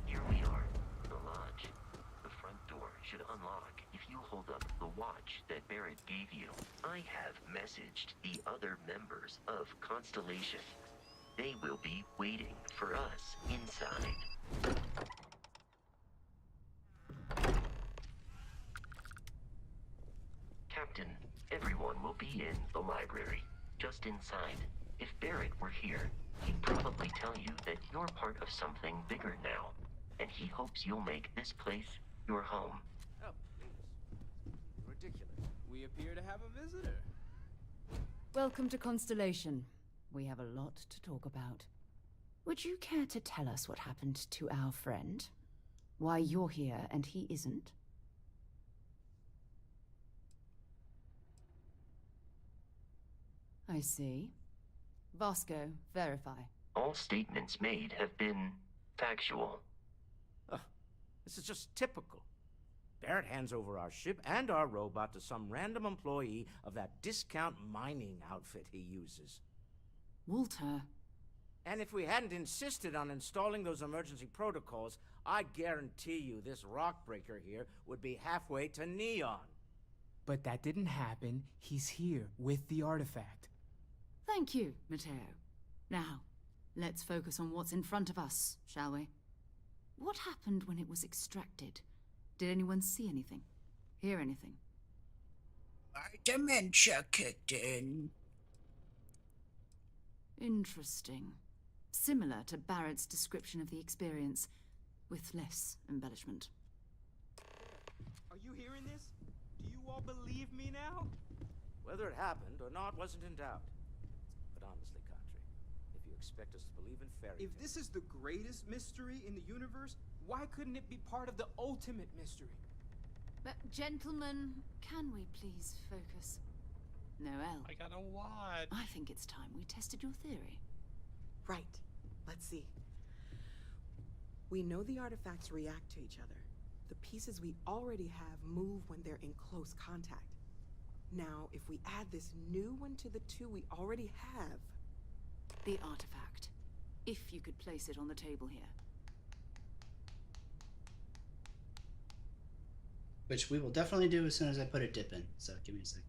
Here we are, the lodge. The front door should unlock if you hold up the watch that Barrett gave you. I have messaged the other members of Constellation. They will be waiting for us inside. Captain, everyone will be in the library. just inside. If Barrett were here, he'd probably tell you that you're part of something bigger now, and he hopes you'll make this place your home. Oh, please. Ridiculous. We appear to have a visitor. Welcome to Constellation. We have a lot to talk about. Would you care to tell us what happened to our friend? Why you're here and he isn't? I see. Vasco, verify. All statements made have been factual. Ugh, this is just typical. Barrett hands over our ship and our robot to some random employee of that discount mining outfit he uses. Walter. And if we hadn't insisted on installing those emergency protocols, I guarantee you this rock breaker here would be halfway to Neon. But that didn't happen. He's here with the artifact. Thank you, Matteo. Now, let's focus on what's in front of us, shall we? What happened when it was extracted? Did anyone see anything? Hear anything? My dementia kicked in. Interesting. Similar to Barrett's description of the experience, with less embellishment. Are you hearing this? Do you all believe me now? Whether it happened or not wasn't in doubt. But honestly, Country, if you expect us to believe in fairy tales... If this is the greatest mystery in the universe, why couldn't it be part of the ultimate mystery? But, gentlemen, can we please focus? Noel. I gotta watch. I think it's time we tested your theory. Right. Let's see. We know the artifacts react to each other. The pieces we already have move when they're in close contact. Now, if we add this new one to the two we already have... The artifact. If you could place it on the table here. Which we will definitely do as soon as I put a dip in. So give me a sec.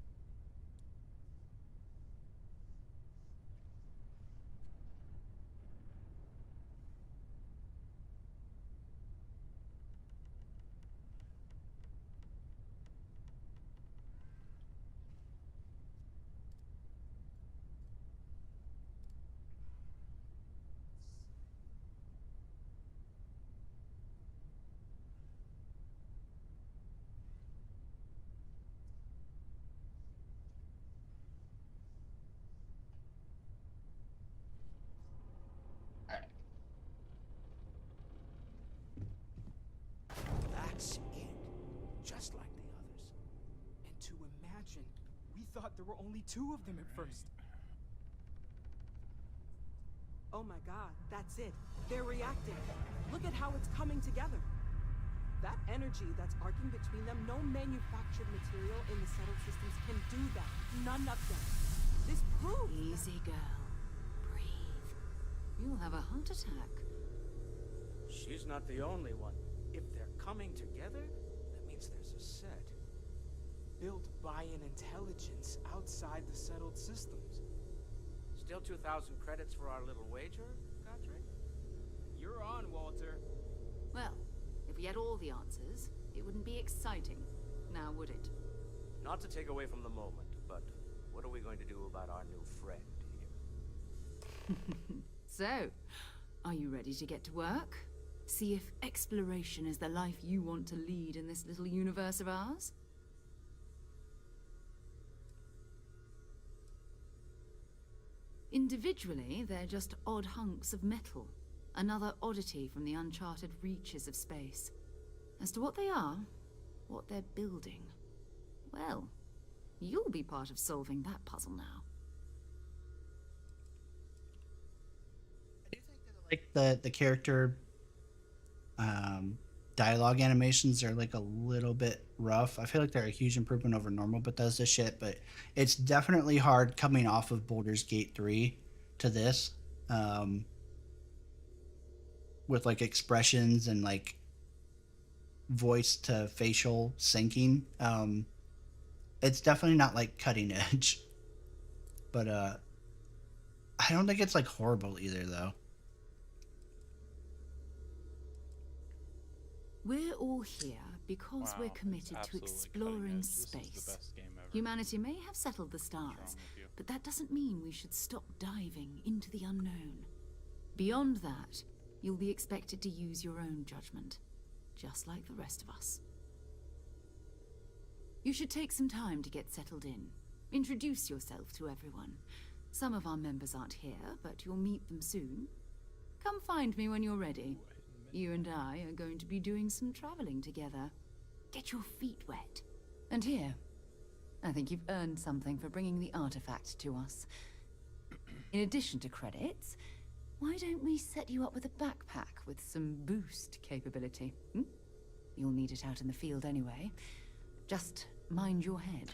That's it. Just like the others. And to imagine, we thought there were only two of them at first. Oh my god, that's it. They're reacting. Look at how it's coming together. That energy that's arcing between them, no manufactured material in the settled systems can do that. None of them. This proves... Easy, girl. Breathe. You'll have a heart attack. She's not the only one. If they're coming together, that means there's a set. Built by an intelligence outside the settled systems. Still 2,000 credits for our little wager, Country? You're on, Walter. Well, if we had all the answers, it wouldn't be exciting, now would it? Not to take away from the moment, but what are we going to do about our new friend here? So, are you ready to get to work? See if exploration is the life you want to lead in this little universe of ours? Individually, they're just odd hunks of metal. Another oddity from the uncharted reaches of space. As to what they are, what they're building, well, you'll be part of solving that puzzle now. I do think that the character dialogue animations are like a little bit rough. I feel like they're a huge improvement over normal Bethesda shit, but it's definitely hard coming off of Baldur's Gate 3 to this. With like expressions and like voice to facial syncing. It's definitely not like cutting edge. But I don't think it's like horrible either though. We're all here because Wow, we're it's committed to absolutely cutting exploring edge. This is the space. best game ever. Humanity may have settled the stars, but that doesn't mean we should stop diving into the unknown. Beyond that, you'll be expected to use your own judgment, just like the rest of us. You should take some time to get settled in. Introduce yourself to everyone. Some of our members aren't here, but you'll meet them soon. Come find me when you're ready. You and I are going to be doing some traveling together. Get your feet wet. And here, I think you've earned something for bringing the artifact to us. In addition to credits, why don't we set you up with a backpack with some boost capability? You'll need it out in the field anyway. Just mind your head.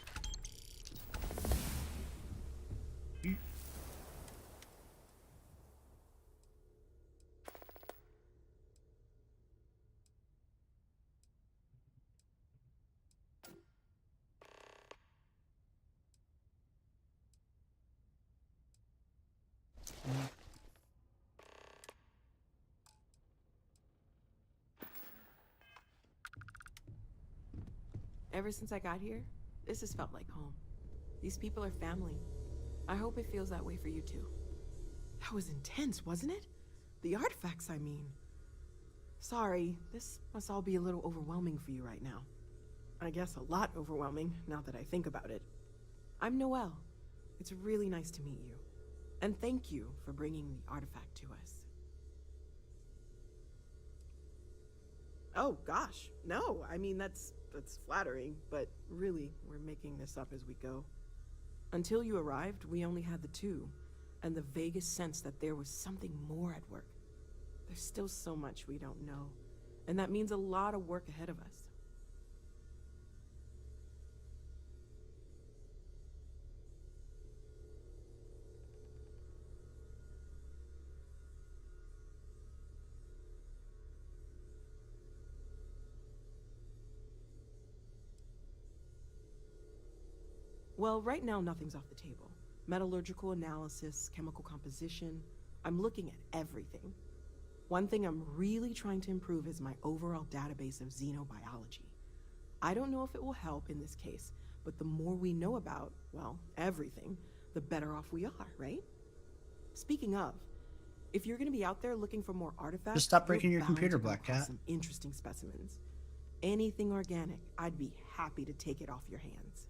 Ever since I got here, this has felt like home. These people are family. I hope it feels that way for you too. That was intense, wasn't it? The artifacts, I mean. Sorry, this must all be a little overwhelming for you right now. I guess a lot overwhelming, now that I think about it. I'm Noelle. It's really nice to meet you. And thank you for bringing the artifact to us. Oh, gosh. No, I mean, that's flattering, but really, we're making this up as we go. Until you arrived, we only had the two, and the vaguest sense that there was something more at work. There's still so much we don't know, and that means a lot of work ahead of us. Well, right now, nothing's off the table. Metallurgical analysis, chemical composition. I'm looking at everything. One thing I'm really trying to improve is my overall database of xenobiology. I don't know if it will help in this case, but the more we know about, well, everything, the better off we are, right? Speaking of, if you're gonna be out there looking for more artifacts, Just stop breaking you're your bound computer, to come Black across Cat. some interesting specimens. Anything organic, I'd be happy to take it off your hands.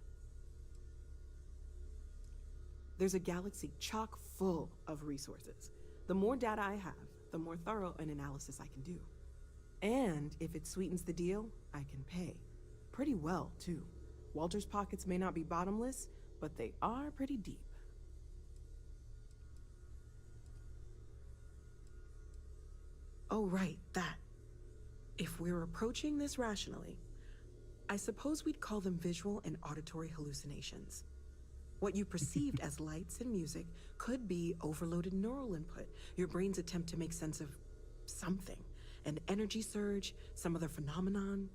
There's a galaxy chock full of resources. The more data I have, the more thorough an analysis I can do. And if it sweetens the deal, I can pay. Pretty well, too. Walter's pockets may not be bottomless, but they are pretty deep. Oh, right, that. If we're approaching this rationally, I suppose we'd call them visual and auditory hallucinations. What you perceived as lights and music could be overloaded neural input, your brain's attempt to make sense of something, an energy surge, some other phenomenon.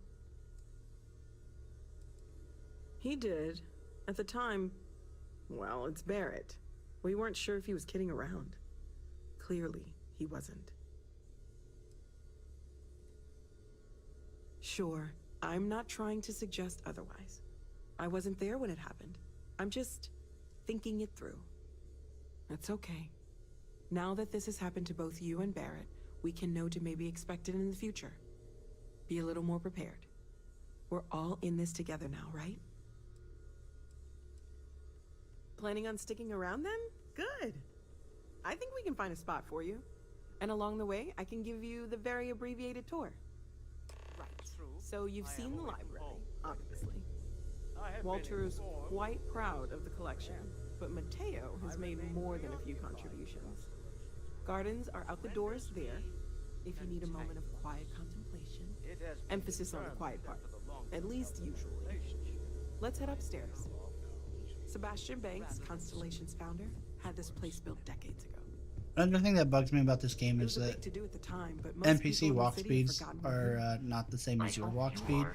He did. At the time, well, it's Barrett. We weren't sure if he was kidding around. Clearly, he wasn't. Sure, I'm not trying to suggest otherwise. I wasn't there when it happened. I'm just thinking it through. That's okay. Now that this has happened to both you and Barrett, we can know to maybe expect it in the future. Be a little more prepared. We're all in this together now, right? Planning on sticking around then? Good. I think we can find a spot for you. And along the way, I can give you the very abbreviated tour. Right. So you've seen the library, obviously. Walter is quite proud of the collection, but Mateo has made more than a few contributions. Gardens are out the doors there, if you need a moment of quiet contemplation. Emphasis on the quiet part, at least usually. Let's head upstairs. Sebastian Banks, Constellation's founder, had this place built decades ago. Another thing that bugs me about this game It is was a that big to-do at the time, but most NPC people in walk the city have speeds forgotten what are not the same as your walk speed.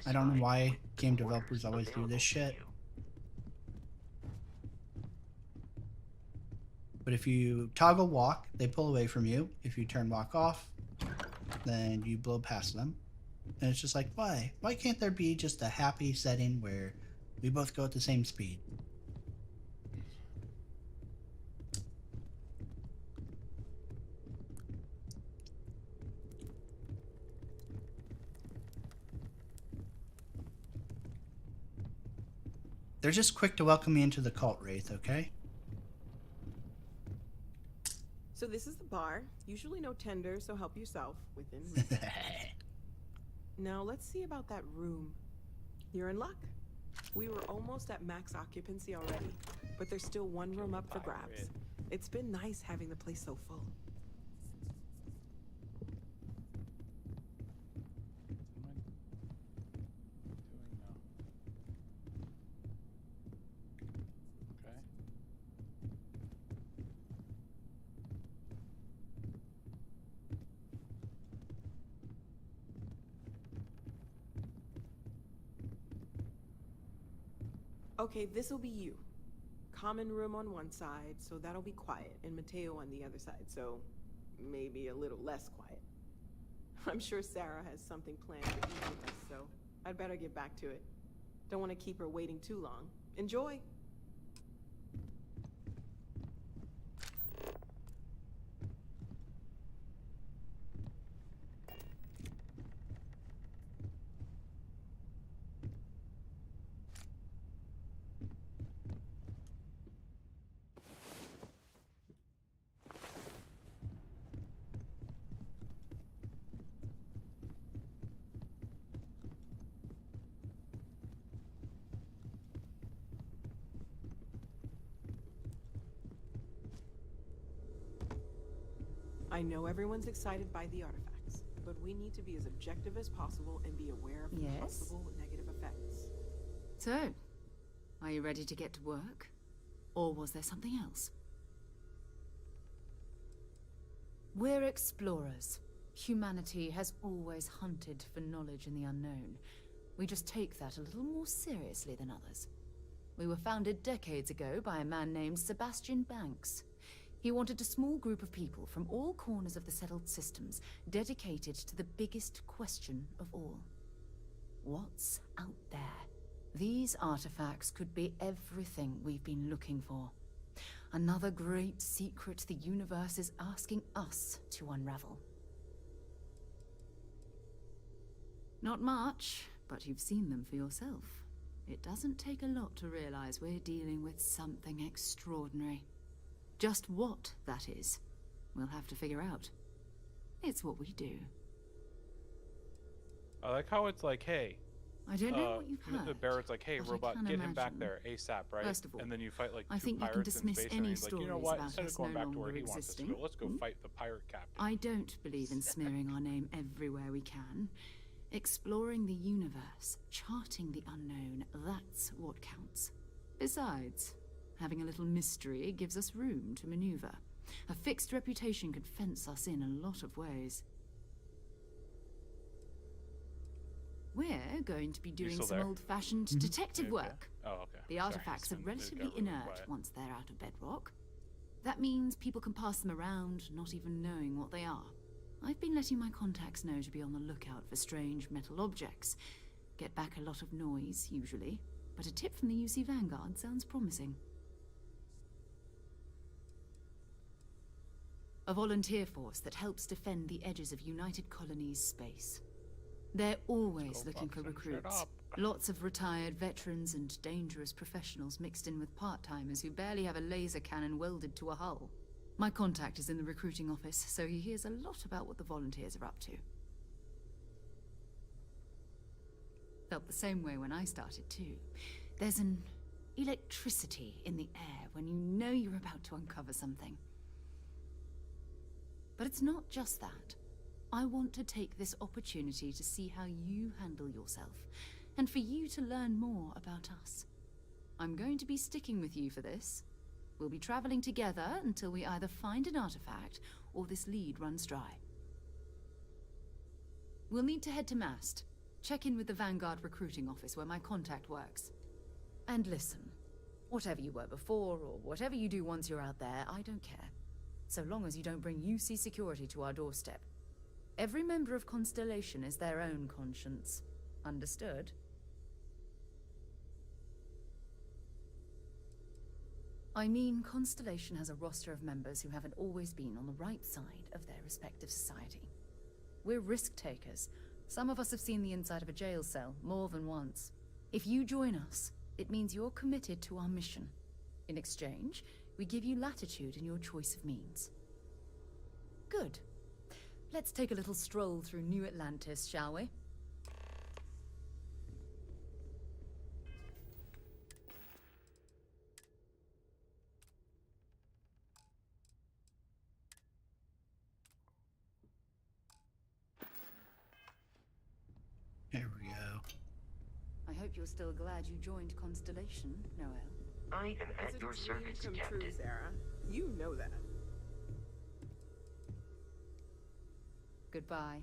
I don't know why game developers always do this shit. But if you toggle walk, they pull away from you. If you turn walk off, then you blow past them. And it's just like, why? Why can't there be just a happy setting where We both go at the same speed. They're just quick to welcome me into the cult, Wraith, okay? So this is the bar. Usually no tender, so help yourself within reason. Now let's see about that room. You're in luck. We were almost at max occupancy already, but there's still one room up for grabs. It's been nice having the place so full. Okay, this'll be you. Common room on one side, so that'll be quiet, and Mateo on the other side, so maybe a little less quiet. I'm sure Sarah has something planned for each of us, so I'd better get back to it. Don't want to keep her waiting too long. Enjoy! I know everyone's excited by the artifacts, but we need to be as objective as possible and be aware of Yes? possible negative effects. So, are you ready to get to work? Or was there something else? We're explorers. Humanity has always hunted for knowledge in the unknown. We just take that a little more seriously than others. We were founded decades ago by a man named Sebastian Banks. He wanted a small group of people from all corners of the settled systems dedicated to the biggest question of all. What's out there? These artifacts could be everything we've been looking for. Another great secret the universe is asking us to unravel. Not much, but you've seen them for yourself. It doesn't take a lot to realize we're dealing with something extraordinary. Just what that is, we'll have to figure out. It's what we do. I like how it's like, hey. I don't know what you've heard. Barrett's like, hey, but I robot, can get him back imagine. there ASAP, right? First of all, and then you fight like I two think you can pirates in dismiss space, and any he's like, you know stories what? about Instead of us going no back to where longer he wants us to existing. go, let's go fight the pirate captain. I don't believe in smearing our name everywhere we can. Exploring the universe, charting the unknown, that's what counts. Besides, having a little mystery gives us room to maneuver. A fixed reputation could fence us in a lot of ways. We're going to be doing still some there? old-fashioned detective You okay? work. Oh, okay. The Sorry, artifacts just are went- it got relatively really inert quiet. once they're out of bedrock. That means people can pass them around, not even knowing what they are. I've been letting my contacts know to be on the lookout for strange metal objects. Get back a lot of noise, usually, but a tip from the UC Vanguard sounds promising. A volunteer force that helps defend the edges of United Colonies space. They're always looking for recruits. Lots of retired veterans and dangerous professionals mixed in with part-timers who barely have a laser cannon welded to a hull. My contact is in the recruiting office, so he hears a lot about what the volunteers are up to. Felt the same way when I started too. There's an electricity in the air when you know you're about to uncover something. But it's not just that. I want to take this opportunity to see how you handle yourself, and for you to learn more about us. I'm going to be sticking with you for this. We'll be traveling together until we either find an artifact or this lead runs dry. We'll need to head to Mast. Check in with the Vanguard recruiting office where my contact works. And listen, whatever you were before or whatever you do once you're out there, I don't care. So long as you don't bring UC security to our doorstep. Every member of Constellation is their own conscience. Understood? I mean, Constellation has a roster of members who haven't always been on the right side of their respective society. We're risk takers. Some of us have seen the inside of a jail cell more than once. If you join us, it means you're committed to our mission. In exchange, we give you latitude in your choice of means. Good. Let's take a little stroll through New Atlantis, shall we? There we go. I hope you're still glad you joined Constellation, Noel. I am at your It's a service, dream come true, Captain. Sarah. You know that. Goodbye.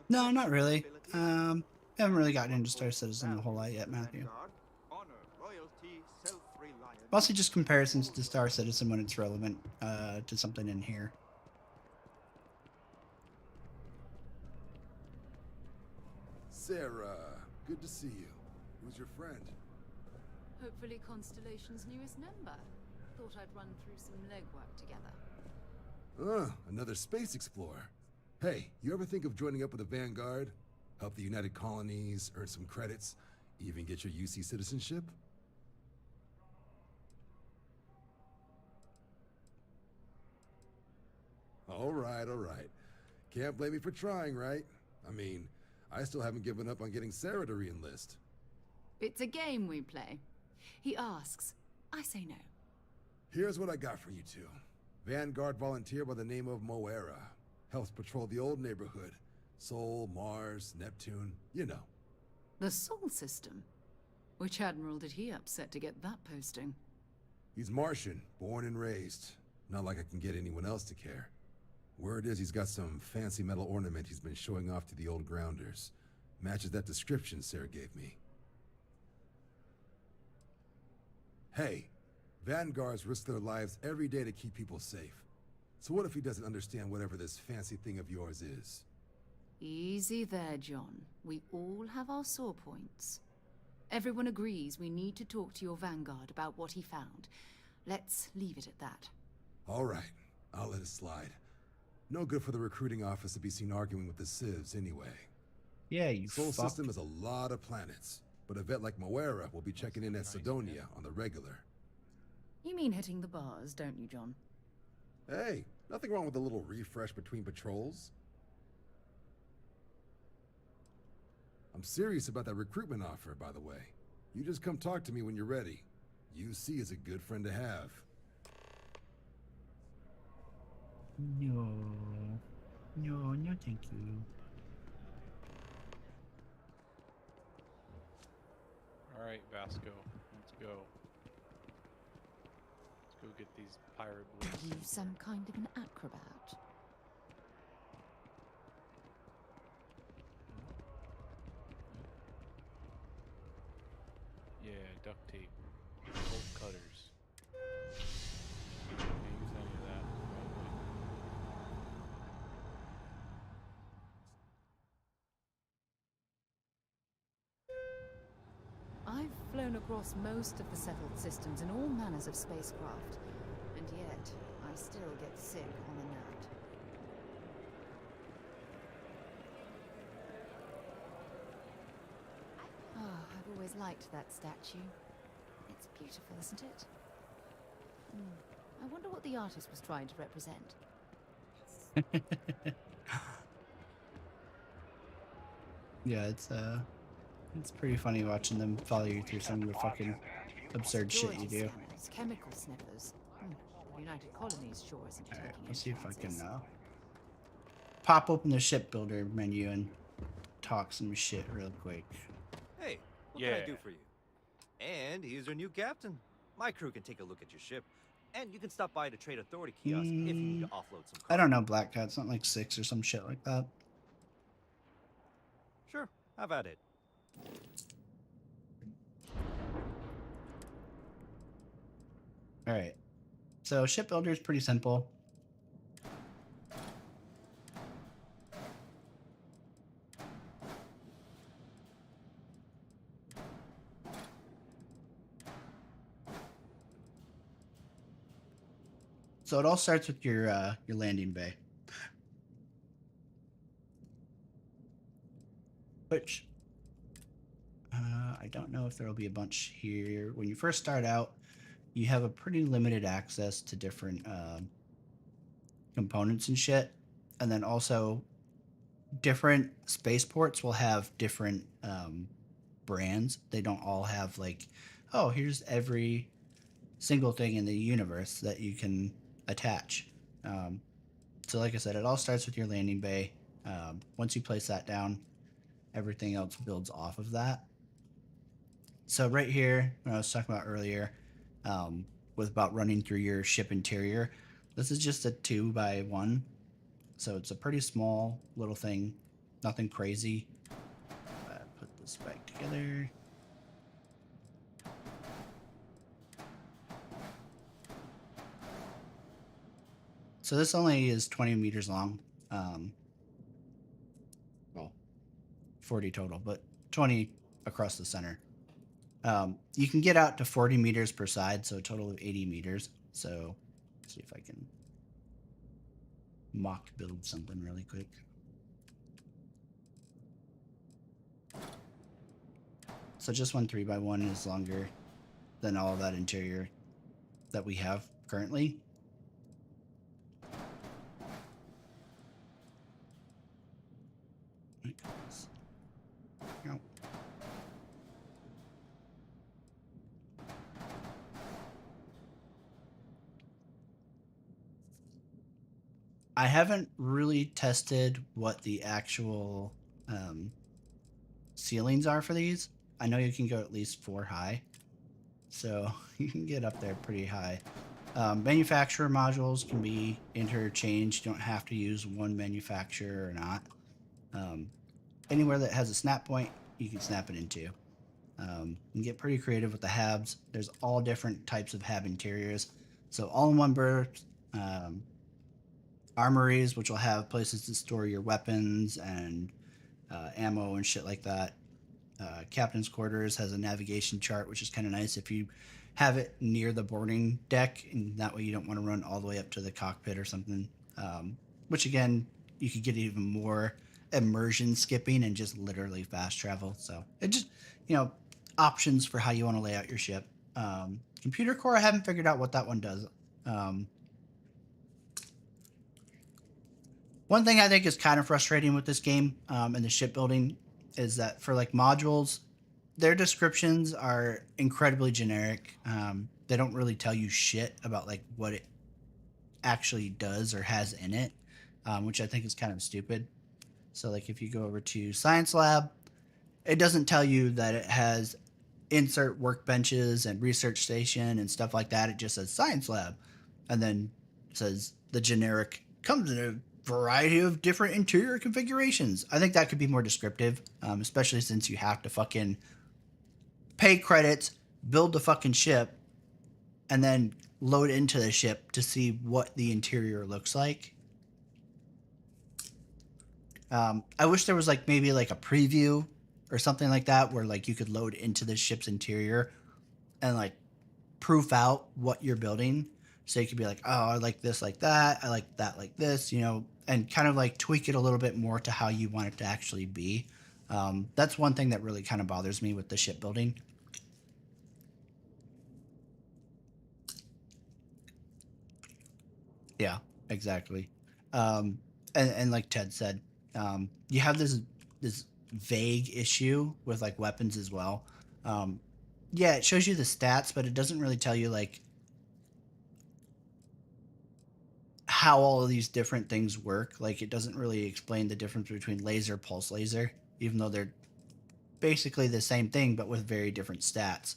No, not really. Haven't really gotten into Star Citizen a whole lot yet, Matthew. Mostly just comparisons to Star Citizen when it's relevant to something in here. Sarah, good to see you. Who's your friend? Hopefully Constellation's newest member. Thought I'd run through some legwork together. Another space explorer. Hey, you ever think of joining up with the Vanguard? Help the United Colonies, earn some credits, even get your UC citizenship? All right. Can't blame me for trying, right? I mean, I still haven't given up on getting Sarah to re-enlist. It's a game we play. He asks, I say no. Here's what I got for you two. Vanguard volunteer by the name of Moera. Helps patrol the old neighborhood. Sol, Mars, Neptune, you know. The Sol system? Which admiral did he upset to get that posting? He's Martian, born and raised. Not like I can get anyone else to care. Word is he's got some fancy metal ornament he's been showing off to the old grounders. Matches that description Sarah gave me. Hey, Vanguards risk their lives every day to keep people safe. So what if he doesn't understand whatever this fancy thing of yours is? Easy there, John. We all have our sore points. Everyone agrees we need to talk to your Vanguard about what he found. Let's leave it at that. All right, I'll let it slide. No good for the recruiting office to be seen arguing with the civs anyway. Yeah, you Sol fuck. system is a lot of planets, but a vet like Moera will be checking in at Sidonia on the regular. You mean hitting the bars, don't you, John? Hey, nothing wrong with a little refresh between patrols. I'm serious about that recruitment offer, by the way. You just come talk to me when you're ready. UC is a good friend to have. No, thank you. All right, Vasco, let's go. Let's go get these pirate Are blues. you some kind of an acrobat? Yeah, duct tape, bolt cutters. Can't use any of that. I've flown across most of the settled systems in all manners of spacecraft, and yet I still get sick on a gnat. I've always liked that statue. beautiful, isn't it? I wonder what the artist was trying to represent. Yeah, it's pretty funny watching them follow you through some of the fucking absurd shit you do. Scanners, chemical sniffers. The United Colonies sure isn't All right, taking let's any see if I can chances. pop open the shipbuilder menu and talk some shit real quick. Hey, what can I do for you? And here's your new captain. My crew can take a look at your ship, and you can stop by the Trade Authority kiosk if you need to offload some. I don't know, Black Cat. Something like 6 or some shit like that. Sure, have at it. All right. So shipbuilder is pretty simple. So it all starts with your landing bay, which I don't know if there will be a bunch here. When you first start out, you have a pretty limited access to different components and shit, and then also different spaceports will have different brands. They don't all have like, oh, here's every single thing in the universe that you can attach. So like I said, it all starts with your landing bay. Once you place that down, everything else builds off of that. So right here, when I was talking about earlier, with about running through your ship interior, this is just a 2x1. So it's a pretty small little thing, nothing crazy. Put this back together. So this only is 20 meters long. Well, 40 total, but 20 across the center. You can get out to 40 meters per side, so a total of 80 meters. So let's see if I can mock build something really quick. So just one 3x1 is longer than all of that interior that we have currently. I haven't really tested what the actual ceilings are for these. I know you can go at least 4 high, so you can get up there pretty high. Manufacturer modules can be interchanged. You don't have to use one manufacturer or not. Anywhere that has a snap point, you can snap it into. You can get pretty creative with the habs. There's all different types of hab interiors. So all-in-one berths, armories, which will have places to store your weapons and ammo and shit like that. Captain's quarters has a navigation chart, which is kind of nice if you have it near the boarding deck, and that way you don't want to run all the way up to the cockpit or something. Which again, you could get even more immersion skipping and just literally fast travel. So it just, options for how you want to lay out your ship. Computer core, I haven't figured out what that one does. One thing I think is kind of frustrating with this game and the shipbuilding is that for like modules, their descriptions are incredibly generic. They don't really tell you shit about like what it actually does or has in it, which I think is kind of stupid. So like if you go over to Science Lab, it doesn't tell you that it has insert workbenches and research station and stuff like that. It just says Science Lab, and then says the generic comes in a variety of different interior configurations. I think that could be more descriptive, especially since you have to fucking pay credits, build the fucking ship, and then load into the ship to see what the interior looks like. I wish there was like maybe like a preview or something like that where like you could load into the ship's interior and like proof out what you're building. So you could be like, oh, I like this like that. I like that like this, and kind of like tweak it a little bit more to how you want it to actually be. That's one thing that really kind of bothers me with the shipbuilding. Yeah, exactly. And like Ted said, you have this vague issue with like weapons as well. Um, yeah, it shows you the stats, but it doesn't really tell you like how all of these different things work. Like it doesn't really explain the difference between laser, pulse laser, even though they're basically the same thing but with very different stats.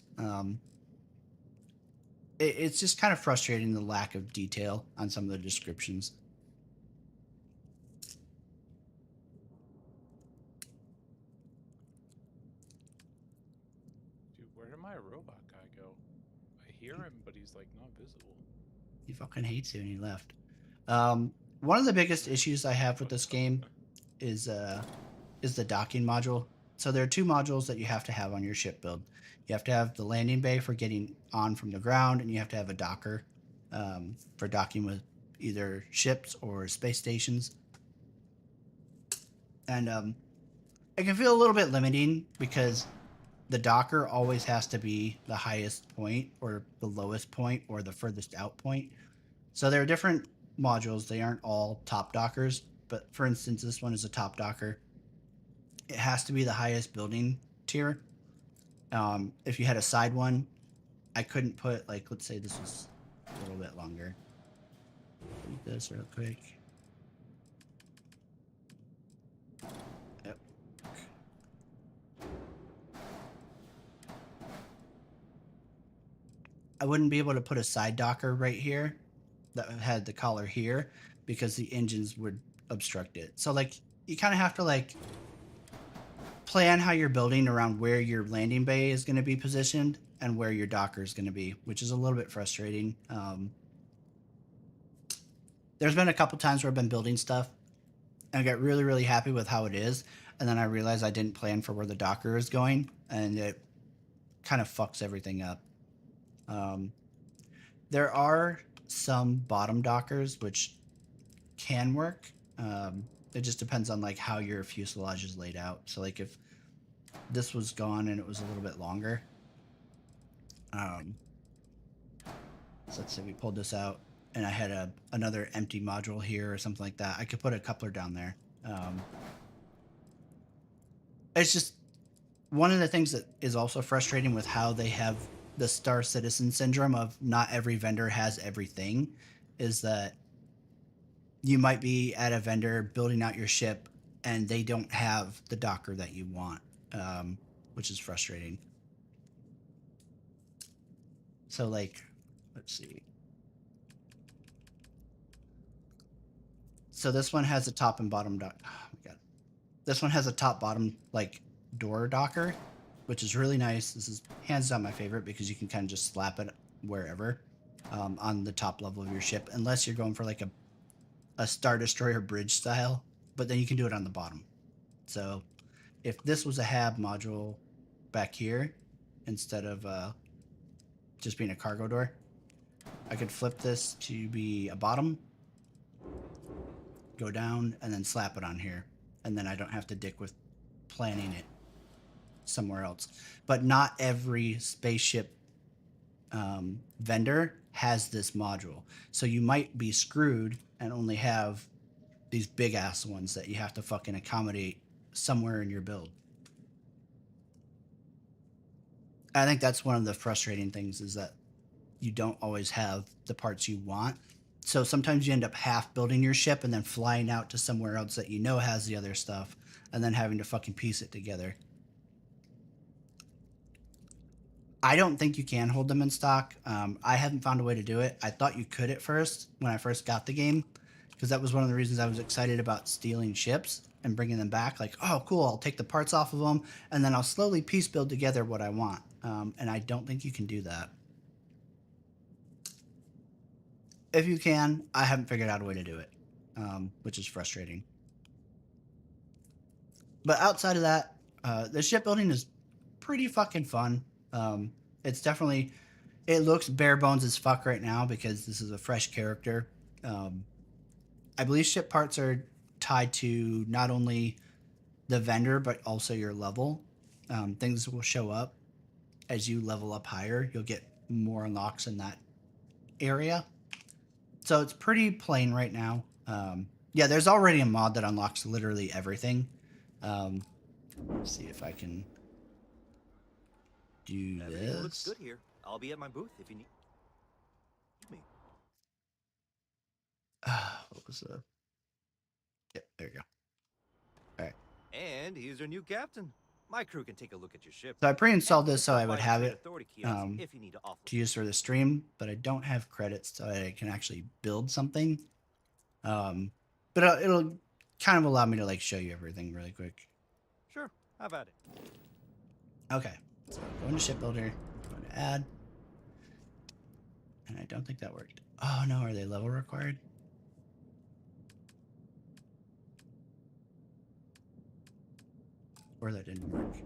It's just kind of frustrating the lack of detail on some of the descriptions. Dude, where did my robot guy go? I hear him, but he's like not visible. He fucking hates you and he left. One of the biggest issues I have with this game is the docking module. So there are two modules that you have to have on your ship build. You have to have the landing bay for getting on from the ground, and you have to have a docker for docking with either ships or space stations. And it can feel a little bit limiting because the docker always has to be the highest point or the lowest point or the furthest out point. So there are different modules. They aren't all top dockers, but for instance, this one is a top docker. It has to be the highest building tier. If you had a side one, I couldn't put like, let's say this was a little bit longer. Delete this real quick. Yep. I wouldn't be able to put a side docker right here that had the collar here because the engines would obstruct it. So like you kind of have to like plan how you're building around where your landing bay is going to be positioned and where your docker is going to be, which is a little bit frustrating. There's been a couple times where I've been building stuff and I got really, really happy with how it is. And then I realized I didn't plan for where the docker is going and it kind of fucks everything up. There are some bottom dockers which can work. It just depends on like how your fuselage is laid out. So like if this was gone and it was a little bit longer, so let's say we pulled this out and I had another empty module here or something like that, I could put a coupler down there. It's just one of the things that is also frustrating with how they have the Star Citizen syndrome of not every vendor has everything is that you might be at a vendor building out your ship and they don't have the docker that you want, which is frustrating. So like, let's see. So this one has a top and bottom dock. Oh my god. This one has a top bottom like door docker, which is really nice. This is hands down my favorite because you can kind of just slap it wherever on the top level of your ship, unless you're going for like a Star Destroyer bridge style, but then you can do it on the bottom. So if this was a hab module back here instead of just being a cargo door, I could flip this to be a bottom, go down, and then slap it on here. And then I don't have to dick with planning it somewhere else. But not every spaceship vendor has this module. So you might be screwed and only have these big ass ones that you have to fucking accommodate somewhere in your build. I think that's one of the frustrating things is that you don't always have the parts you want. So sometimes you end up half building your ship and then flying out to somewhere else that you know has the other stuff and then having to fucking piece it together. I don't think you can hold them in stock. I haven't found a way to do it. I thought you could at first when I first got the game because that was one of the reasons I was excited about stealing ships and bringing them back. Like, oh, cool, I'll take the parts off of them and then I'll slowly piece build together what I want. And I don't think you can do that. If you can, I haven't figured out a way to do it, which is frustrating. But outside of that, the shipbuilding is pretty fucking fun. It's definitely, it looks bare bones as fuck right now because this is a fresh character. I believe ship parts are tied to not only the vendor, but also your level. Things will show up as you level up higher. You'll get more unlocks in that area. So it's pretty plain right now. Yeah, there's already a mod that unlocks literally everything. Let's see if I can do Everything looks this. good here. I'll be at my booth if you need me. What was the? Yep, there you go. All right. And here's your new captain. My crew can take a look at your ship. So I pre-installed And you this can so stop I would by the have Trade it Authority kiosk if you need to offload. to use for the stream, but I don't have credits so I can actually build something. But it'll kind of allow me to like show you everything really quick. Sure, have at it. Okay, so go into Shipbuilder, go into Add, and I don't think that worked. Oh no, are they level required? Or that didn't work.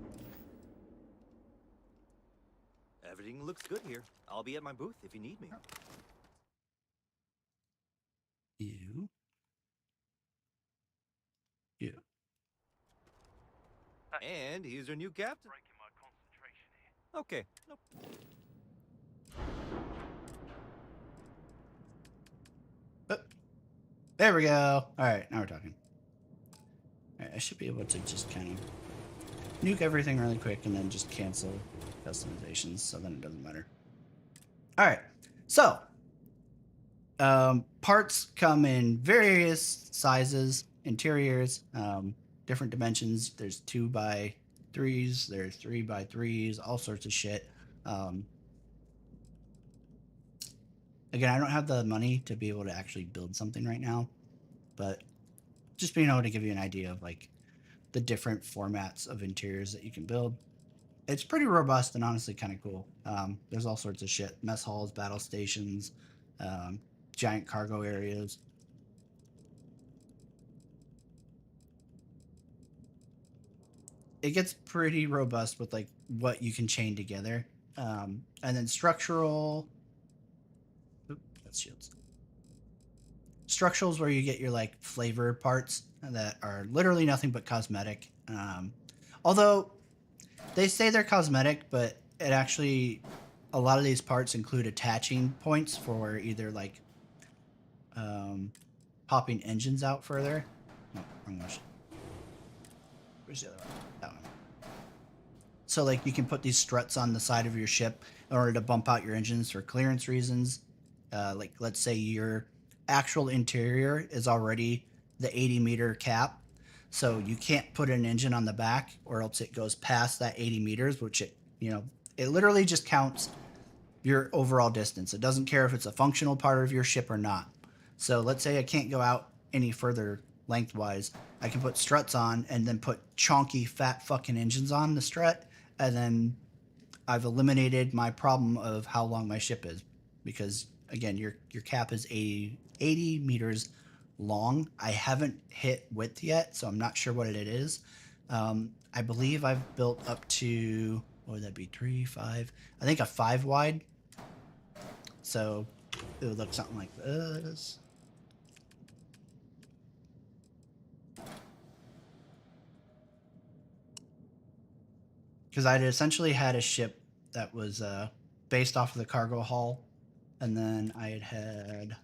Everything looks good here. I'll be at my booth if you need me. You. And here's your new captain. Breaking my concentration here. Okay. Nope. There we go. All right, now we're talking. All right, I should be able to just kind of nuke everything really quick and then just cancel customizations, so then it doesn't matter. All right, so parts come in various sizes, interiors, different dimensions. There's 2x3s, there's 3x3s, all sorts of shit. Again, I don't have the money to be able to actually build something right now, but just being able to give you an idea of like the different formats of interiors that you can build. It's pretty robust and honestly kind of cool. There's all sorts of shit: mess halls, battle stations, giant cargo areas. It gets pretty robust with like what you can chain together, and then structural. Oop, that's shields. Structural is where you get your like flavor parts that are literally nothing but cosmetic. Although they say they're cosmetic, but it actually, a lot of these parts include attaching points for either like popping engines out further. No, wrong motion. Where's the other one? That one. So like you can put these struts on the side of your ship in order to bump out your engines for clearance reasons. Like let's say your actual interior is already the 80-meter cap, so you can't put an engine on the back or else it goes past that 80 meters, which it literally just counts your overall distance. It doesn't care if it's a functional part of your ship or not. So let's say I can't go out any further lengthwise. I can put struts on and then put chonky fat fucking engines on the strut, and then I've eliminated my problem of how long my ship is, because again, your cap is 80 meters long. I haven't hit width yet, so I'm not sure what it is. I believe I've built up to, what would that be, 3, 5? I think a 5 wide. So it would look something like this. Because I'd essentially had a ship that was based off of the cargo hull, and then I had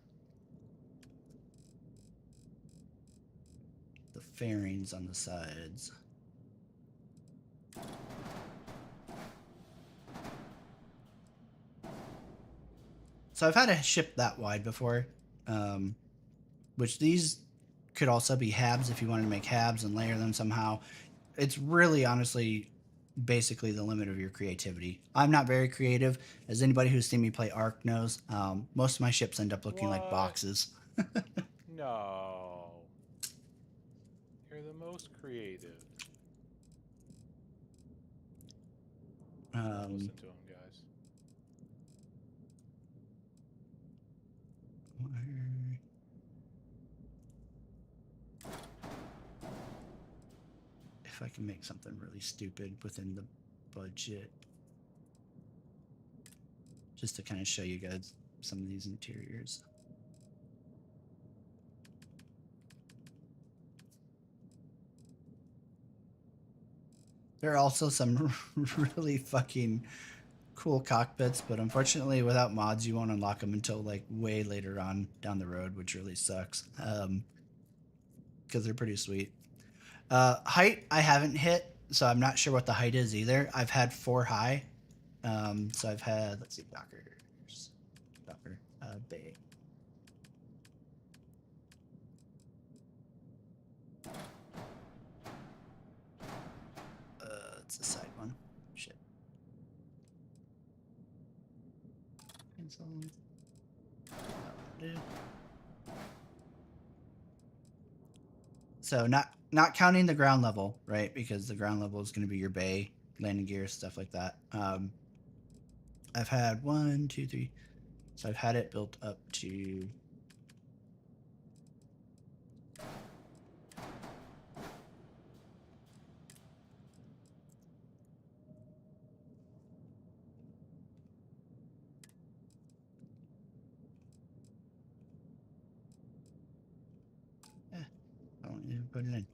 the fairings on the sides. So I've had a ship that wide before, which these could also be habs if you wanted to make habs and layer them somehow. It's really honestly basically the limit of your creativity. I'm not very creative, as anybody who's seen me play Ark knows. Most of my ships end up looking like boxes. No. You're the most creative. Listen to him, guys. If I can make something really stupid within the budget, just to kind of show you guys some of these interiors. There are also some really fucking cool cockpits, but unfortunately, without mods, you won't unlock them until like way later on down the road, which really sucks. Because they're pretty sweet. Height, I haven't hit, so I'm not sure what the height is either. I've had 4 high. So I've had, let's see, Docker, Bay. It's the side one. Shit. Cancel. So not counting the ground level, right? Because the ground level is going to be your bay, landing gear, stuff like that. I've had 1, 2, 3. So I've had it built up to. I don't even put it in.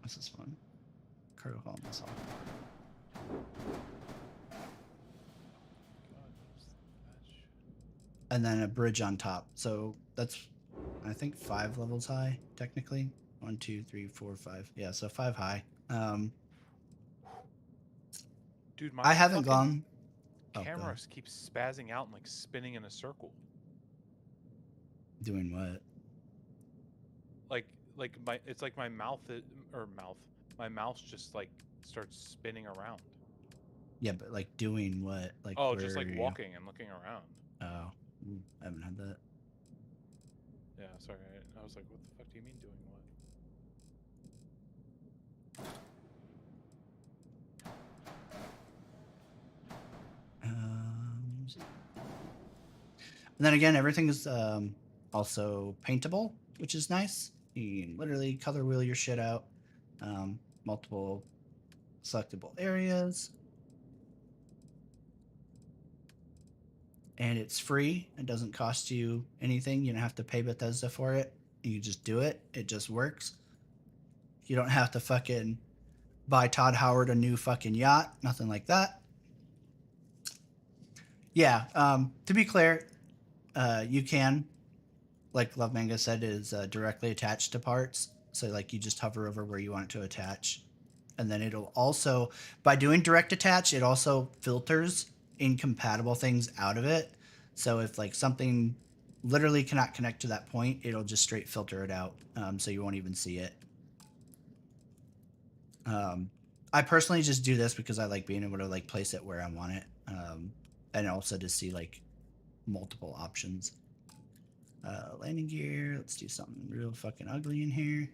What's this one? Cargo hall missile. And then a bridge on top. So that's, I think, 5 levels high, technically. 1, 2, 3, 4, 5. Yeah, so 5 high. Dude, my I haven't fucking gone. camera keeps spazzing out and like spinning in a circle. Doing what? Like it's like my mouth my mouse just like starts spinning around. Yeah, but like doing what? Like Oh, where just like are you? walking and looking around. Oh, I haven't had that. Yeah, sorry. I was like, what the fuck do you mean doing what? And then again, everything is also paintable, which is nice. You can literally color wheel your shit out. Multiple selectable areas. And it's free. It doesn't cost you anything. You don't have to pay Bethesda for it. You just do it. It just works. You don't have to fucking buy Todd Howard a new fucking yacht. Nothing like that. Yeah. To be clear, you can, like Love Manga said, is directly attached to parts. So like you just hover over where you want it to attach. And then it'll also, by doing direct attach, it also filters incompatible things out of it. So if like something literally cannot connect to that point, it'll just straight filter it out. So you won't even see it. I personally just do this because I like being able to like place it where I want it. And also to see like multiple options. Landing gear. Let's do something real fucking ugly in here.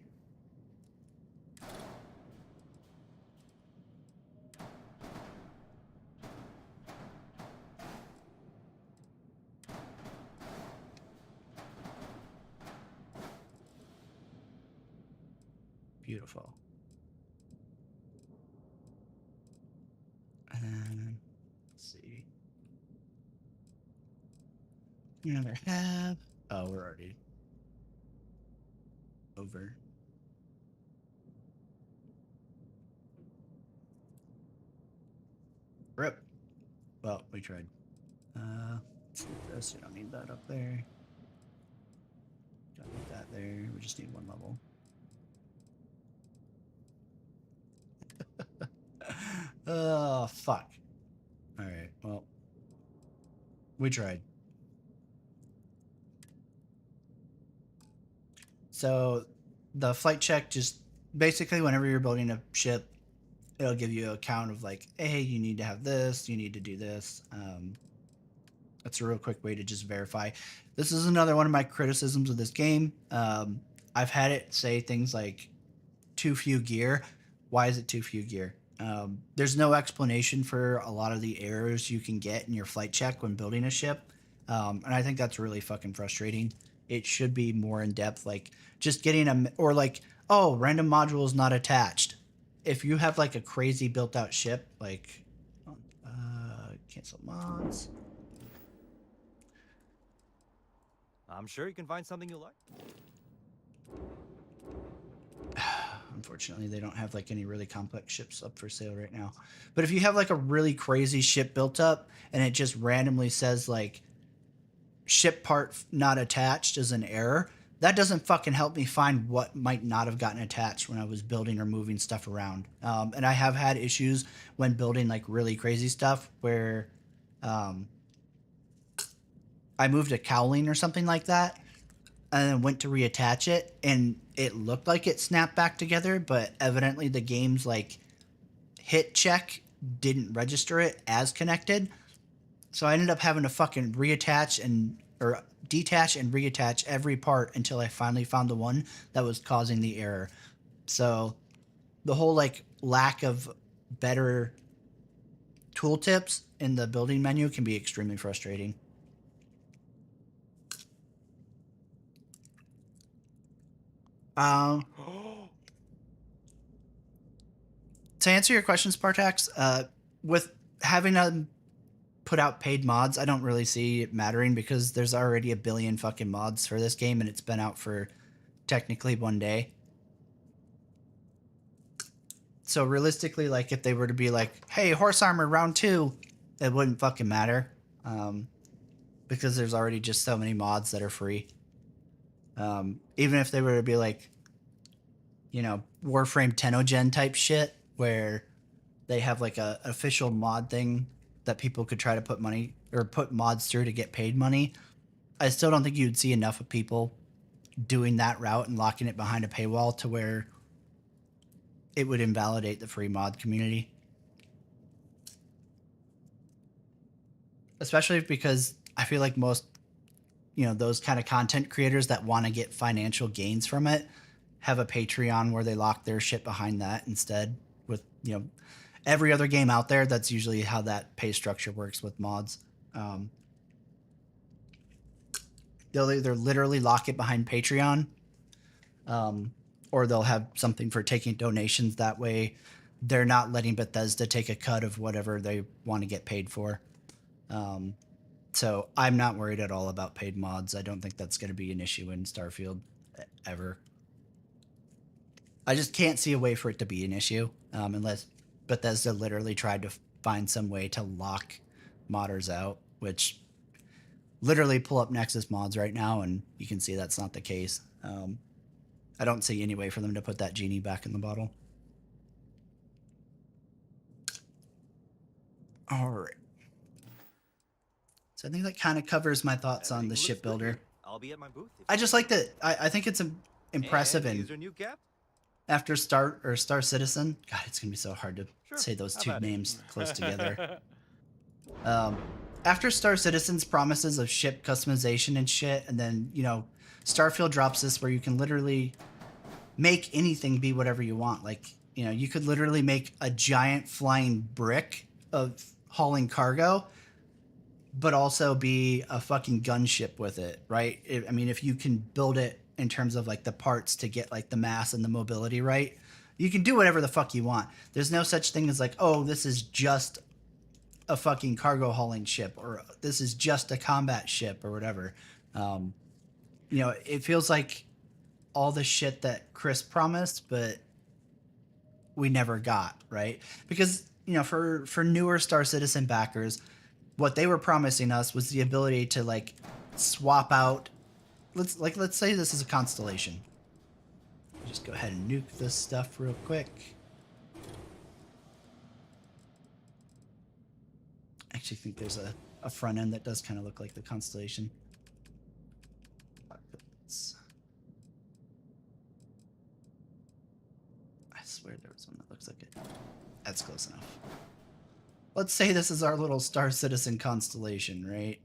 Beautiful. And then, let's see. Another half. Oh, we're already over. Rip. Well, we tried. Let's do this. You don't need that up there. Don't need that there. We just need 1 level. Oh, fuck. Alright, well. We tried. So, the flight check just basically whenever you're building a ship, it'll give you a count of like, hey, you need to have this, you need to do this. That's a real quick way to just verify. This is another one of my criticisms of this game. I've had it say things like too few gear. Why is it too few gear? There's no explanation for a lot of the errors you can get in your flight check when building a ship. And I think that's really fucking frustrating. It should be more in depth, like just getting or like, oh, random module is not attached. If you have like a crazy built out ship, like, cancel mods. I'm sure you can find something you like. unfortunately, they don't have like any really complex ships up for sale right now. But if you have like a really crazy ship built up and it just randomly says like ship part not attached as an error, that doesn't fucking help me find what might not have gotten attached when I was building or moving stuff around. And I have had issues when building like really crazy stuff where I moved a cowling or something like that and then went to reattach it and it looked like it snapped back together, but evidently the game's like hit check didn't register it as connected. So I ended up having to fucking reattach or detach and reattach every part until I finally found the one that was causing the error. So the whole like lack of better tooltips in the building menu can be extremely frustrating. To answer your question, Spartax, with having a put out paid mods, I don't really see it mattering because there's already a billion fucking mods for this game and it's been out for technically 1 day. So realistically, like if they were to be like, hey, horse armor round 2, it wouldn't fucking matter. Because there's already just so many mods that are free. Even if they were to be like, you know, Warframe Tenogen type shit where they have like a official mod thing that people could try to put money or put mods through to get paid money. I still don't think you'd see enough of people doing that route and locking it behind a paywall to where it would invalidate the free mod community. Especially because I feel like most, you know, those kind of content creators that want to get financial gains from it have a Patreon where they lock their shit behind that instead. With, you know, every other game out there, that's usually how that pay structure works with mods. They'll either literally lock it behind Patreon, or they'll have something for taking donations. That way they're not letting Bethesda take a cut of whatever they want to get paid for. So I'm not worried at all about paid mods. I don't think that's going to be an issue in Starfield ever. I just can't see a way for it to be an issue unless Bethesda literally tried to find some way to lock modders out, which literally pull up Nexus mods right now and you can see that's not the case. I don't see any way for them to put that genie back in the bottle. All right. So I think that kind of covers my thoughts on the shipbuilder. I'll be at my booth. I just like that. I think it's impressive and here's our new cap. after Star Citizen. God, it's gonna be so hard to say those two names close together. After Star Citizen's promises of ship customization and shit, and then, you know, Starfield drops this where you can literally make anything be whatever you want. Like, you know, you could literally make a giant flying brick of hauling cargo, but also be a fucking gunship with it, right? I mean, if you can build it in terms of like the parts to get like the mass and the mobility right, you can do whatever the fuck you want. There's no such thing as like, oh, this is just a fucking cargo hauling ship, or this is just a combat ship, or whatever. You know, it feels like all the shit that Chris promised, but we never got, right? Because, you know, for newer Star Citizen backers, what they were promising us was the ability to like swap out. Let's say this is a Constellation. Just go ahead and nuke this stuff real quick. I actually think there's a front end that does kind of look like the Constellation. I swear there was one that looks like it. That's close enough. Let's say this is our little Star Citizen Constellation, right?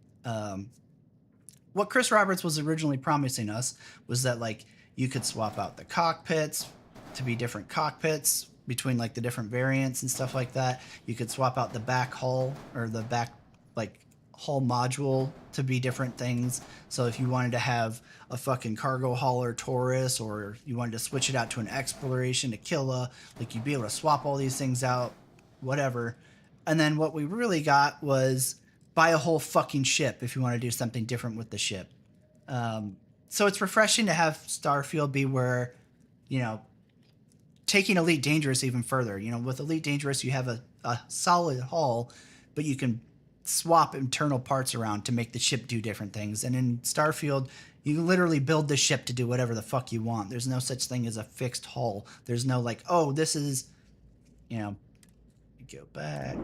What Chris Roberts was originally promising us was that like you could swap out the cockpits to be different cockpits between like the different variants and stuff like that. You could swap out the back hull or the back like hull module to be different things. So if you wanted to have a fucking cargo hauler Taurus, or you wanted to switch it out to an exploration Aquila, like you'd be able to swap all these things out, whatever. And then what we really got was buy a whole fucking ship if you want to do something different with the ship. So it's refreshing to have Starfield be where, you know, taking Elite Dangerous even further. You know, with Elite Dangerous, you have a solid hull, but you can swap internal parts around to make the ship do different things. And in Starfield, you can literally build the ship to do whatever the fuck you want. There's no such thing as a fixed hull. There's no like, oh, this is, you know, go back.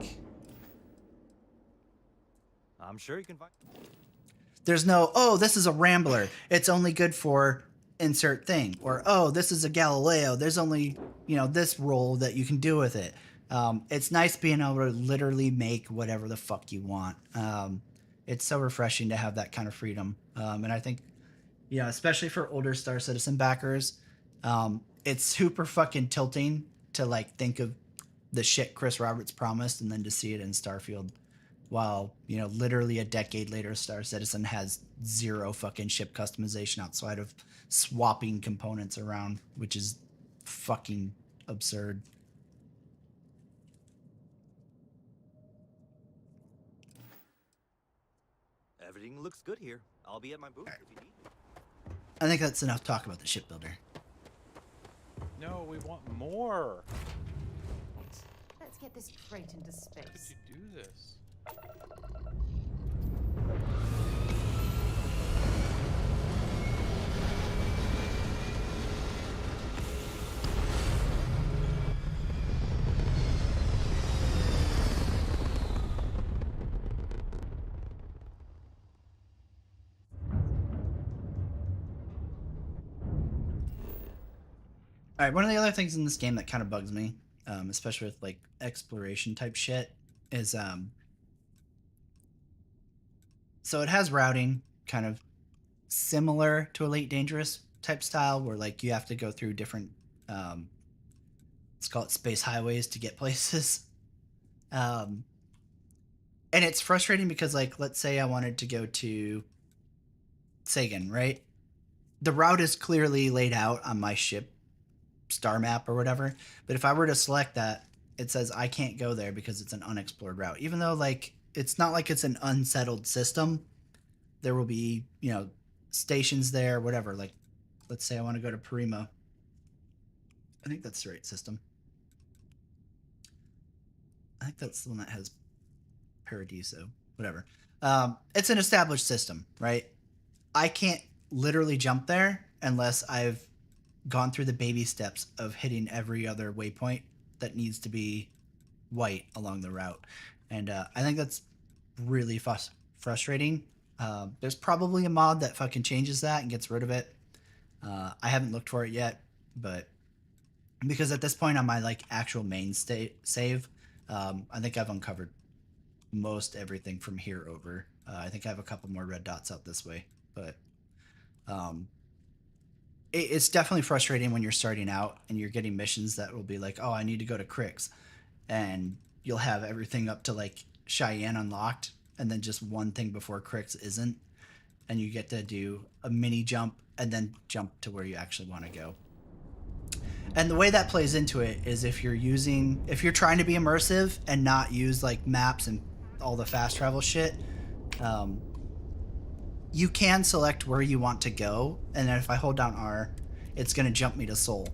I'm sure you can find. There's no, oh, this is a Rambler. It's only good for insert thing. Or, oh, this is a Galileo. There's only, you know, this role that you can do with it. It's nice being able to literally make whatever the fuck you want. It's so refreshing to have that kind of freedom. And I think, you know, especially for older Star Citizen backers, it's super fucking tilting to like think of the shit Chris Roberts promised and then to see it in Starfield. While, you know, literally a decade later, Star Citizen has zero fucking ship customization outside of swapping components around, which is fucking absurd. Everything looks good here. I'll be at my booth if you need me. I think that's enough talk about the shipbuilder. No, we want more. Let's get this crate into space. How did you do this? All right, one of the other things in this game that kind of bugs me, especially with like exploration type shit, is so it has routing kind of similar to Elite Dangerous type style, where like you have to go through different, let's call it space highways to get places. And it's frustrating because like, let's say I wanted to go to Sagan, right? The route is clearly laid out on my ship star map or whatever, but if I were to select that, it says I can't go there because it's an unexplored route, even though like it's not like it's an unsettled system. There will be, you know, stations there, whatever. Like, let's say I want to go to Parima. I think that's the right system. I think that's the one that has Paradiso, whatever. It's an established system, right? I can't literally jump there unless I've gone through the baby steps of hitting every other waypoint that needs to be white along the route. And I think that's really frustrating. There's probably a mod that fucking changes that and gets rid of it. I haven't looked for it yet, but because at this point on my like actual main save, I think I've uncovered most everything from here over. I think I have a couple more red dots out this way, but it's definitely frustrating when you're starting out and you're getting missions that will be like, oh, I need to go to Crix, and you'll have everything up to like Cheyenne unlocked, and then just one thing before Crix isn't, and you get to do a mini jump and then jump to where you actually want to go. And the way that plays into it is if you're trying to be immersive and not use like maps and all the fast travel shit, you can select where you want to go, and then if I hold down R, it's going to jump me to Seoul.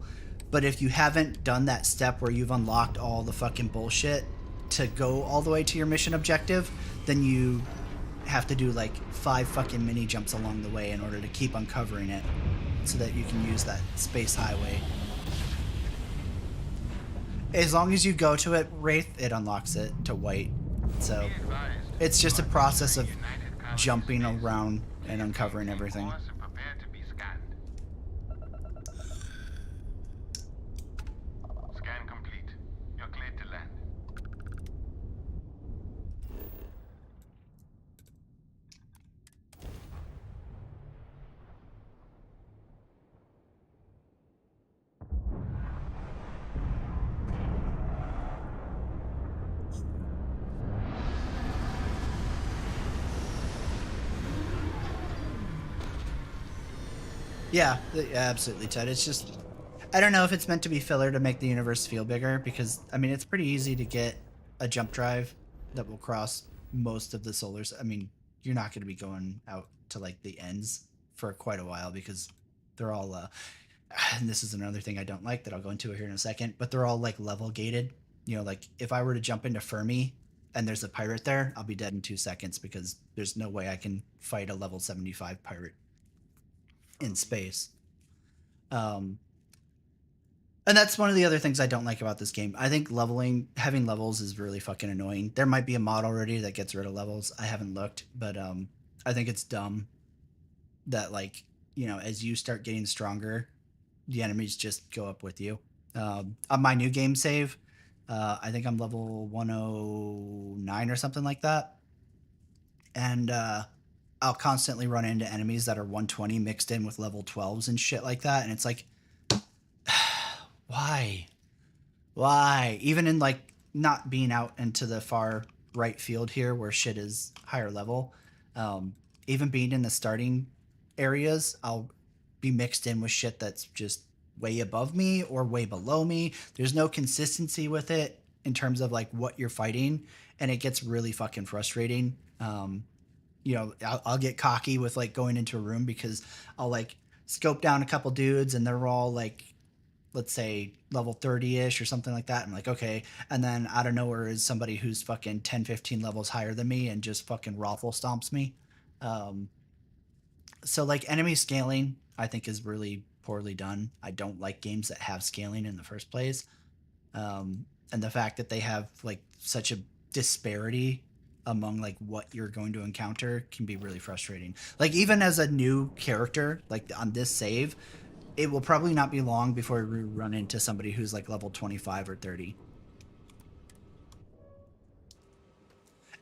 But if you haven't done that step where you've unlocked all the fucking bullshit to go all the way to your mission objective, then you have to do like 5 fucking mini jumps along the way in order to keep uncovering it so that you can use that space highway. As long as you go to it, Wraith, it unlocks it to white. So it's just a process of jumping around and uncovering everything. Scan complete. You're cleared to land. Yeah, absolutely, Ted. It's just, I don't know if it's meant to be filler to make the universe feel bigger, because, I mean, it's pretty easy to get a jump drive that will cross most of the solars. I mean, you're not going to be going out to, like, the ends for quite a while because they're all, and this is another thing I don't like that I'll go into here in a second, but they're all like level gated. You know, like if I were to jump into Fermi and there's a pirate there, I'll be dead in 2 seconds because there's no way I can fight a level 75 pirate in space. And that's one of the other things I don't like about this game. I think having levels is really fucking annoying. There might be a mod already that gets rid of levels. I haven't looked, but I think it's dumb that, like, you know, as you start getting stronger, the enemies just go up with you. On my new game save, I think I'm level 109 or something like that. And I'll constantly run into enemies that are 120 mixed in with level 12s and shit like that. And it's like, why? Why? Even in like not being out into the far right field here where shit is higher level, even being in the starting areas, I'll be mixed in with shit that's just way above me or way below me. There's no consistency with it in terms of like what you're fighting, and it gets really fucking frustrating. You know, I'll get cocky with like going into a room because I'll like scope down a couple dudes and they're all like, let's say level 30-ish or something like that. I'm like, okay. And then out of nowhere is somebody who's fucking 10, 15 levels higher than me and just fucking raffle stomps me. So like enemy scaling, I think is really poorly done. I don't like games that have scaling in the first place. And the fact that they have like such a disparity among like what you're going to encounter can be really frustrating. Like even as a new character, like on this save, it will probably not be long before we run into somebody who's like level 25 or 30.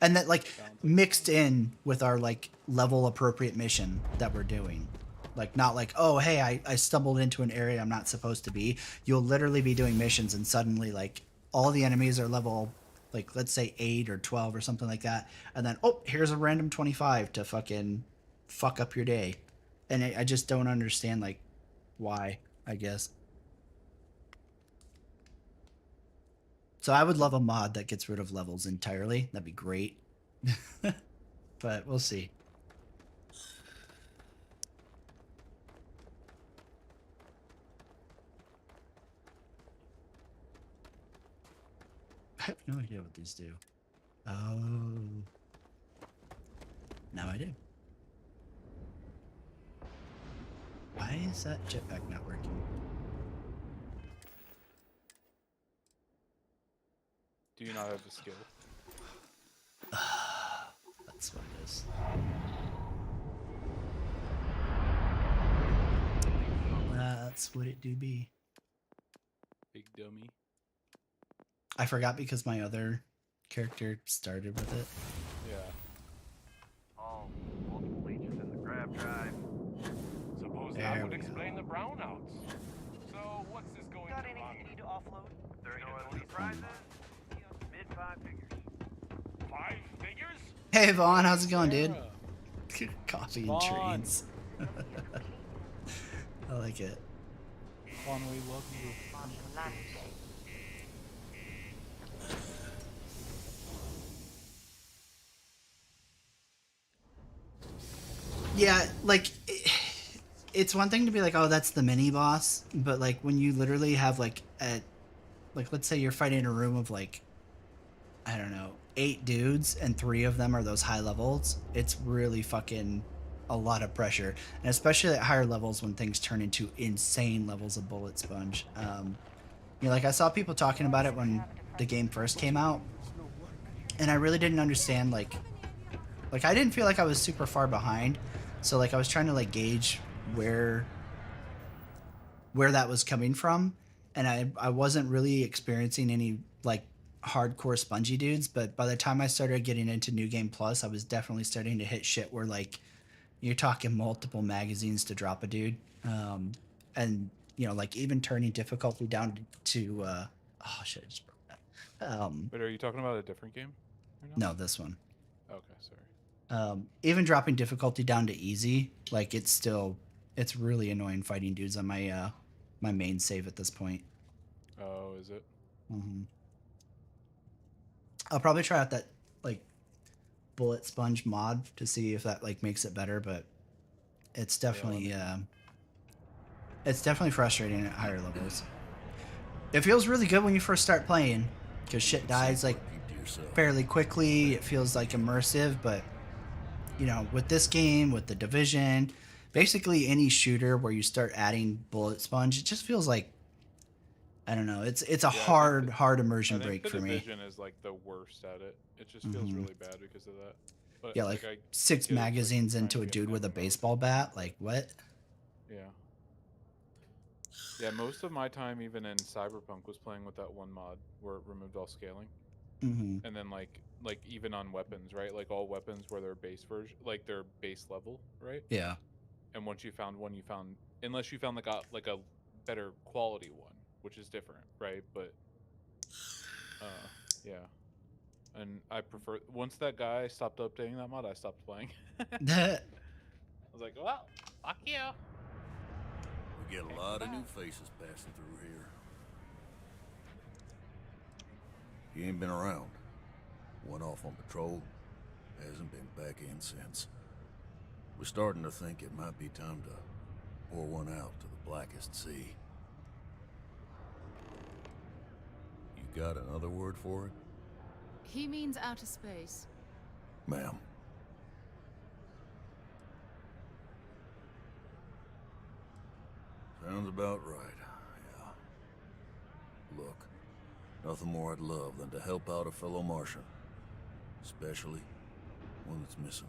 And that like mixed in with our like level appropriate mission that we're doing. Like not like, oh, hey, I stumbled into an area I'm not supposed to be. You'll literally be doing missions and suddenly like all the enemies are level, like let's say 8 or 12 or something like that. And then, oh, here's a random 25 to fucking fuck up your day. And I just don't understand like why, I guess. So I would love a mod that gets rid of levels entirely. That'd be great. But we'll see. I have no idea what these do. Oh. Now I do. Why is that jetpack not working? Do you not have the skill? That's what it is. That's what it do be. Big dummy. I forgot because my other character started with it. Yeah. Oh, multiple leeches in the grab drive. Suppose that would explain the brownouts. So what's this going Got to anything run? you need to offload? 30 to 40 prizes? Mid 5 figures. 5 figures? Hey Vaughn, how's it going, dude? Coffee and Vaughn. trains. I like it. Vaughn, we love you. Yeah, like it's one thing to be like, oh, that's the mini boss, but like when you literally have like like let's say you're fighting in a room of like, I don't know, 8 dudes and 3 of them are those high levels, it's really fucking a lot of pressure, and especially at higher levels when things turn into insane levels of bullet sponge. You know, like I saw people talking about it when the game first came out, and I really didn't understand like I didn't feel like I was super far behind, so like I was trying to like gauge where that was coming from, and I wasn't really experiencing any like hardcore spongy dudes, but by the time I started getting into New Game Plus, I was definitely starting to hit shit where like you're talking multiple magazines to drop a dude, and you know, like even turning difficulty down to oh shit, I just broke that. Wait, are you talking about a different game? Right now? No, this one. Okay, sorry. Even dropping difficulty down to easy, like it's really annoying fighting dudes on my my main save at this point. Oh, is it? Mm-hmm. I'll probably try out that like bullet sponge mod to see if that like makes it better, but it's definitely It's definitely frustrating at higher levels. It feels really good when you first start playing, because shit dies like fairly quickly. It feels like immersive, but you know, with this game, with the Division, basically any shooter where you start adding bullet sponge, it just feels like, I don't know. It's a Yeah, hard I immersion think break the for me. Division is like the worst at it. It just feels Hmm. really bad because of that. But Yeah, like I 6 get it's like magazines trying to into a be dude with a MMO, baseball bat. Like what? yeah. Yeah, most of my time, even in Cyberpunk, was playing with that one mod where it removed all scaling, Hmm. and then like even on weapons, right? Like all weapons were their base version, like their base level, right? Yeah. And once you found one, you found unless you found like a better quality one, which is different, right? But uh, yeah. And I prefer once that guy stopped updating that mod, I stopped playing. I was like, well, fuck you. We get a lot of new faces passing through here. He ain't been around. Went off on patrol. Hasn't been back in since. We're starting to think it might be time to pour one out to the blackest sea. You got another word for it? He means outer space. Ma'am. Sounds about right, yeah. Look, nothing more I'd love than to help out a fellow Martian. Especially one that's missing.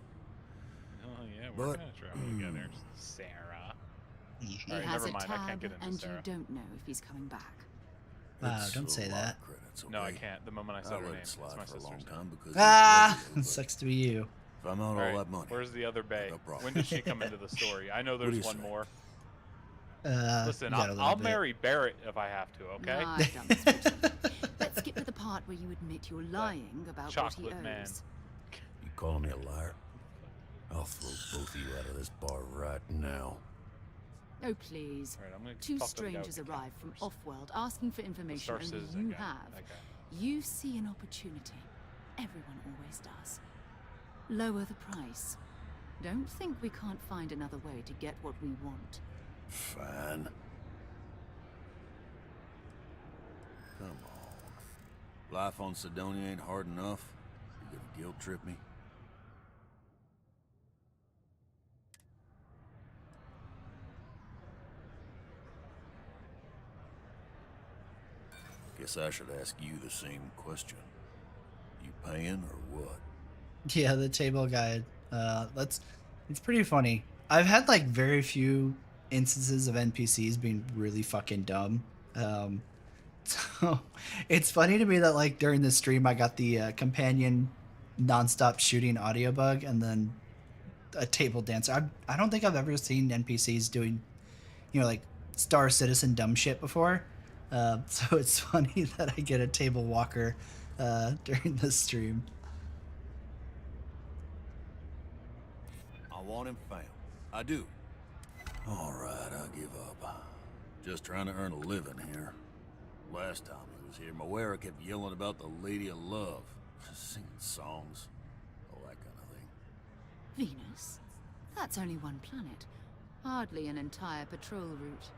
Oh yeah, we're But, gonna travel together, Sarah. He All right, has never a mind. I tab, can't get into and Sarah. you don't know if he's coming back. Wow, It's don't a say lot that. of credits, No, I okay? can't. The moment I said I her let name, it it's slide my for a sister's long name. time because Ah, it was sucks to be you. if I'm out all Alright, that money. where's the other bay? no problem. When did she come into the story? I know What do there's you one say? more. Listen, You got a little I'll bit. marry Barrett if I have to. Okay. No, I've done this routine. Let's skip to the part where you admit you're lying about what he Chocolate man. owes. You calling me a liar? I'll throw both of you out of this bar right now. Oh, please. Alright, I'm gonna Two talk to the guy strangers with the arrived from first. off-world asking for information Star only Citizen you guy, have. that guy. You see an opportunity. Everyone always does. Lower the price. Don't think we can't find another way to get what we want. Fine. Come on. Life on Sidonia ain't hard enough. You gonna guilt trip me? Guess I should ask you the same question. You paying or what? Yeah, the table guide. It's pretty funny. I've had like very few instances of NPCs being really fucking dumb. So it's funny to me that like during the stream I got the companion nonstop shooting audio bug and then a table dancer. I don't think I've ever seen NPCs doing, you know, like Star Citizen dumb shit before. So it's funny that I get a table walker during the stream. I want him found. I do. All right, I'll give up. Just trying to earn a living here. Last time he was here, Moera kept yelling about the Lady of Love. Singing songs. All that kind of thing. Venus? That's only one planet. Hardly an entire patrol route.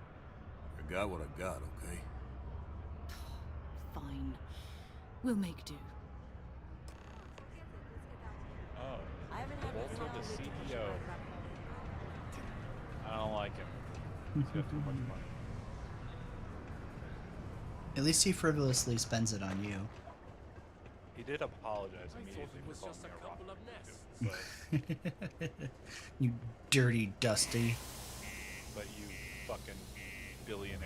I got what I got, okay? Fine. We'll make do. Oh, Walter the CEO. I don't like him. He's got too much money. At least he frivolously spends it on you. He did apologize immediately for calling me a rotten dude, You dirty Dusty. but you fucking billionaire.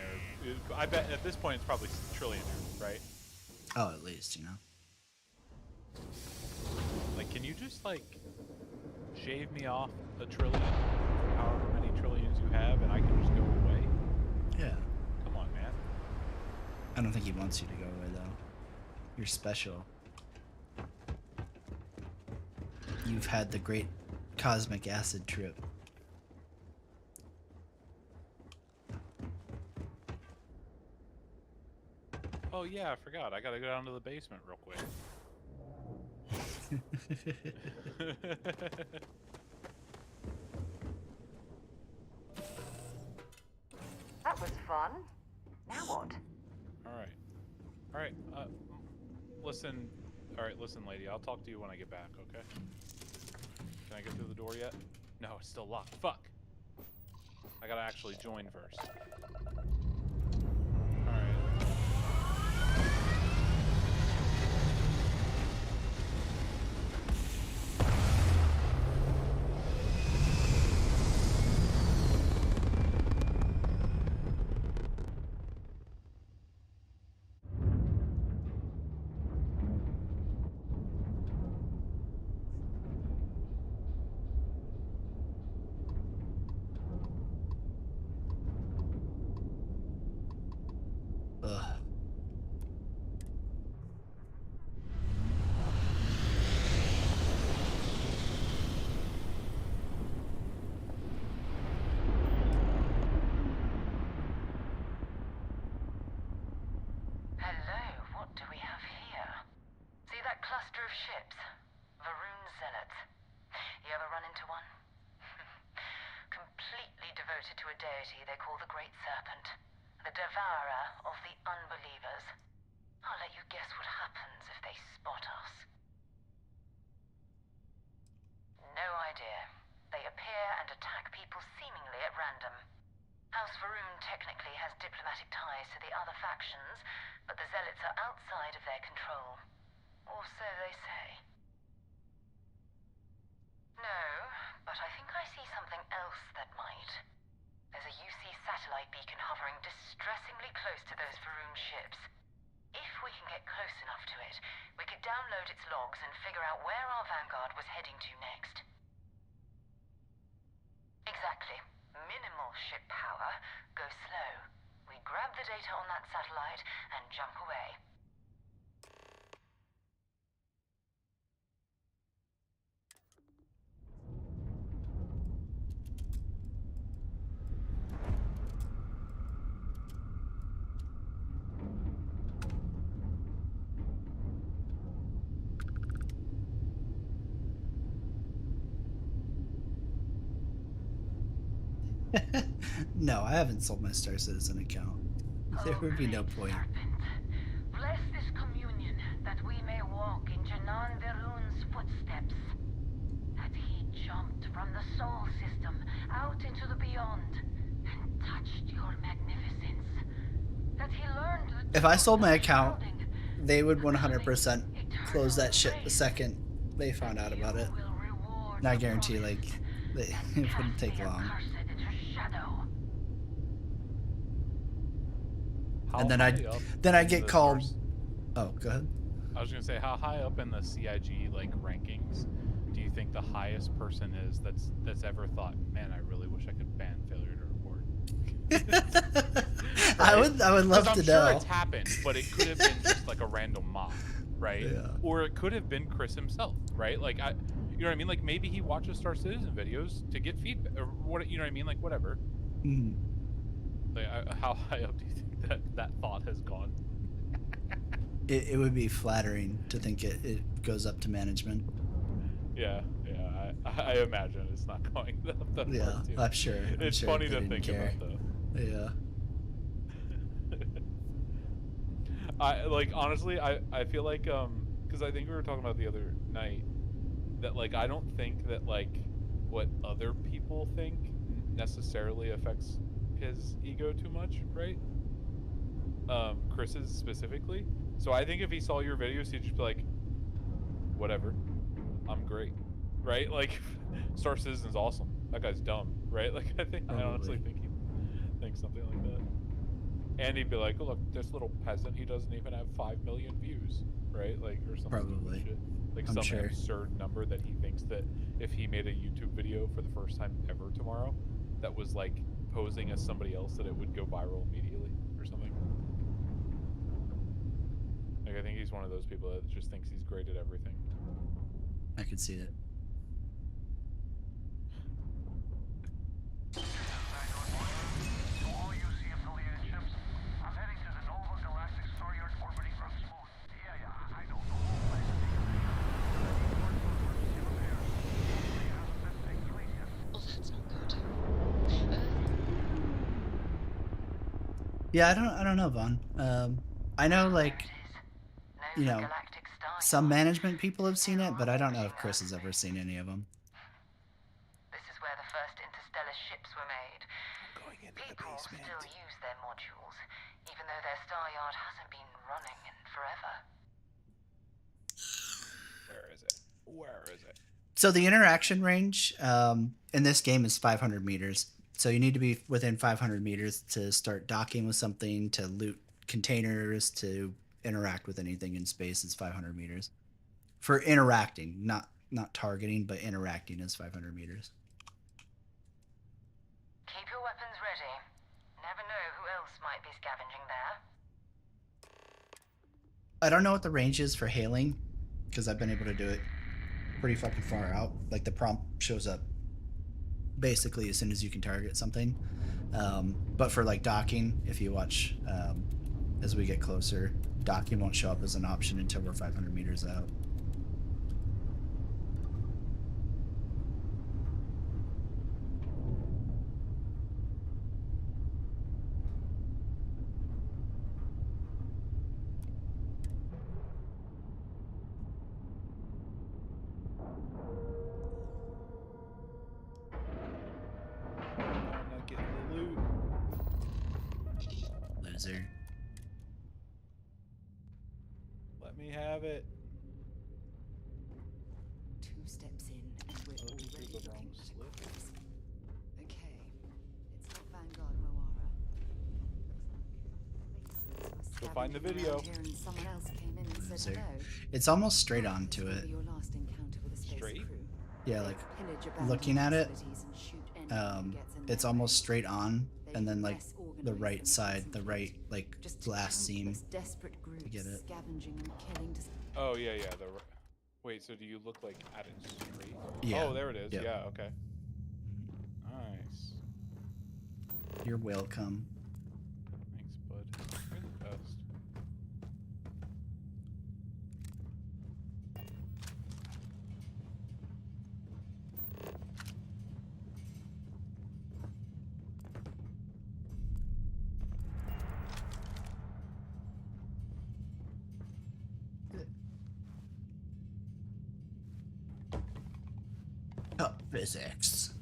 I bet at this point it's probably trillionaire, right? Oh, at least, you know. Like, can you just like shave me off a trillion, however many trillions you have, and I can just go away? Yeah. Come on, man. I don't think he wants you to go away, though. You're special. You've had the great cosmic acid trip. Oh yeah, I forgot. I gotta go down to the basement real quick. fun. Now what? All right. All right. Listen. All right, listen, lady. I'll talk to you when I get back, okay? Can I get through the door yet? No, it's still locked. Fuck. I gotta actually join first. All right. Ugh. Hello, what do we have here? See that cluster of ships? Varun Zealots. You ever run into one? Completely devoted to a deity they call the Great Serpent, the devourer of the unbelievers. I'll let you guess what happens if they spot us. No idea. They appear and attack people seemingly at random. House Varun technically has diplomatic ties to the other factions, but the Zealots are outside of their control. Or so they say. No, but I think I see something else that might. There's a UC satellite beacon hovering distressingly close to those Varun ships. If we can get close enough to it, we could download its logs and figure out where our vanguard was heading to next. Exactly. Minimal ship power. Go slow. We grab the data on that satellite and jump away. No, I haven't sold my Star Citizen account. There would be no point. Bless this communion that we may walk in Janan Verun's footsteps. That he jumped from the soul system out into the beyond and touched your magnificence. That he learned the If I sold my truth of account, shielding. they would 100% close that shit the second they found out about it. And I guarantee, like, it wouldn't take long. And then I'd get called. Oh, go ahead. I was gonna say, how high up in the CIG like rankings do you think the highest person is that's ever thought, man, I really wish I could ban failure to report? I would love to know. I'm sure it's happened, but it could have been just like a random mob, right? Yeah. Or it could have been Chris himself, right? Like you know what I mean? Like maybe he watches Star Citizen videos to get feedback, or what? You know what I mean? Like whatever. Mm-hmm. Like, how high up do you think that thought has gone? It would be flattering to think it goes up to management. Yeah, I imagine it's not going up that Yeah, far too. I'm sure. It's sure funny they to didn't think care. about though. Yeah. I like honestly, I feel like because I think we were talking about the other night that like I don't think that like what other people think necessarily affects his ego too much, right? Chris's specifically. So I think if he saw your videos, he'd just be like, whatever, I'm great, right? Like, Star Citizen's awesome. That guy's dumb, right? Like, I honestly think he thinks something like that. And he'd be like, oh, look, this little peasant, he doesn't even have 5 million views, right? Like, or something. Probably. Shit. Like I'm some sure. absurd number that he thinks that if he made a YouTube video for the first time ever tomorrow, that was like posing as somebody else, that it would go viral immediately or something. Like, I think he's one of those people that just thinks he's great at everything. I could see it. Yeah, I don't know, Vaughn. I know, like, you know, some management people have seen it, but I don't know if Chris has ever seen any of them. This is where the first interstellar ships were made. People still use their modules, even though their star yard hasn't been running in forever. Where is it? Where is it? So the interaction range in this game is 500 meters. So you need to be within 500 meters to start docking with something, to loot containers, to interact with anything in space. It's 500 meters for interacting, not targeting, but interacting is 500 meters. Keep your weapons ready. Never know who else might be scavenging there. I don't know what the range is for hailing, because I've been able to do it pretty fucking far out. Like the prompt shows up basically as soon as you can target something. But for like docking, if you watch as we get closer, docking won't show up as an option until we're 500 meters out. I'm not getting the loot. Loser. Let me have it. 2 steps in, and we're already looking at equipment. Okay, it's not Vanguard Moara. Go find the video. Here and someone else came in and said hello. It's almost straight on to it. Your last encounter with a space Straight? crew. Yeah, like Pillage abandoned looking at it, facilities and shoot anyone who gets in it's their almost way. straight on, They and then like less the organized right than side, the the right like Just glass seam. countless desperate groups to get it. scavenging and killing to Oh yeah, yeah. Wait, so do you look like at it straight? Yeah. Oh, there it is. Yep. Yeah. Okay. Nice. You're welcome. Thanks, bud. You're the best. Oh, physics.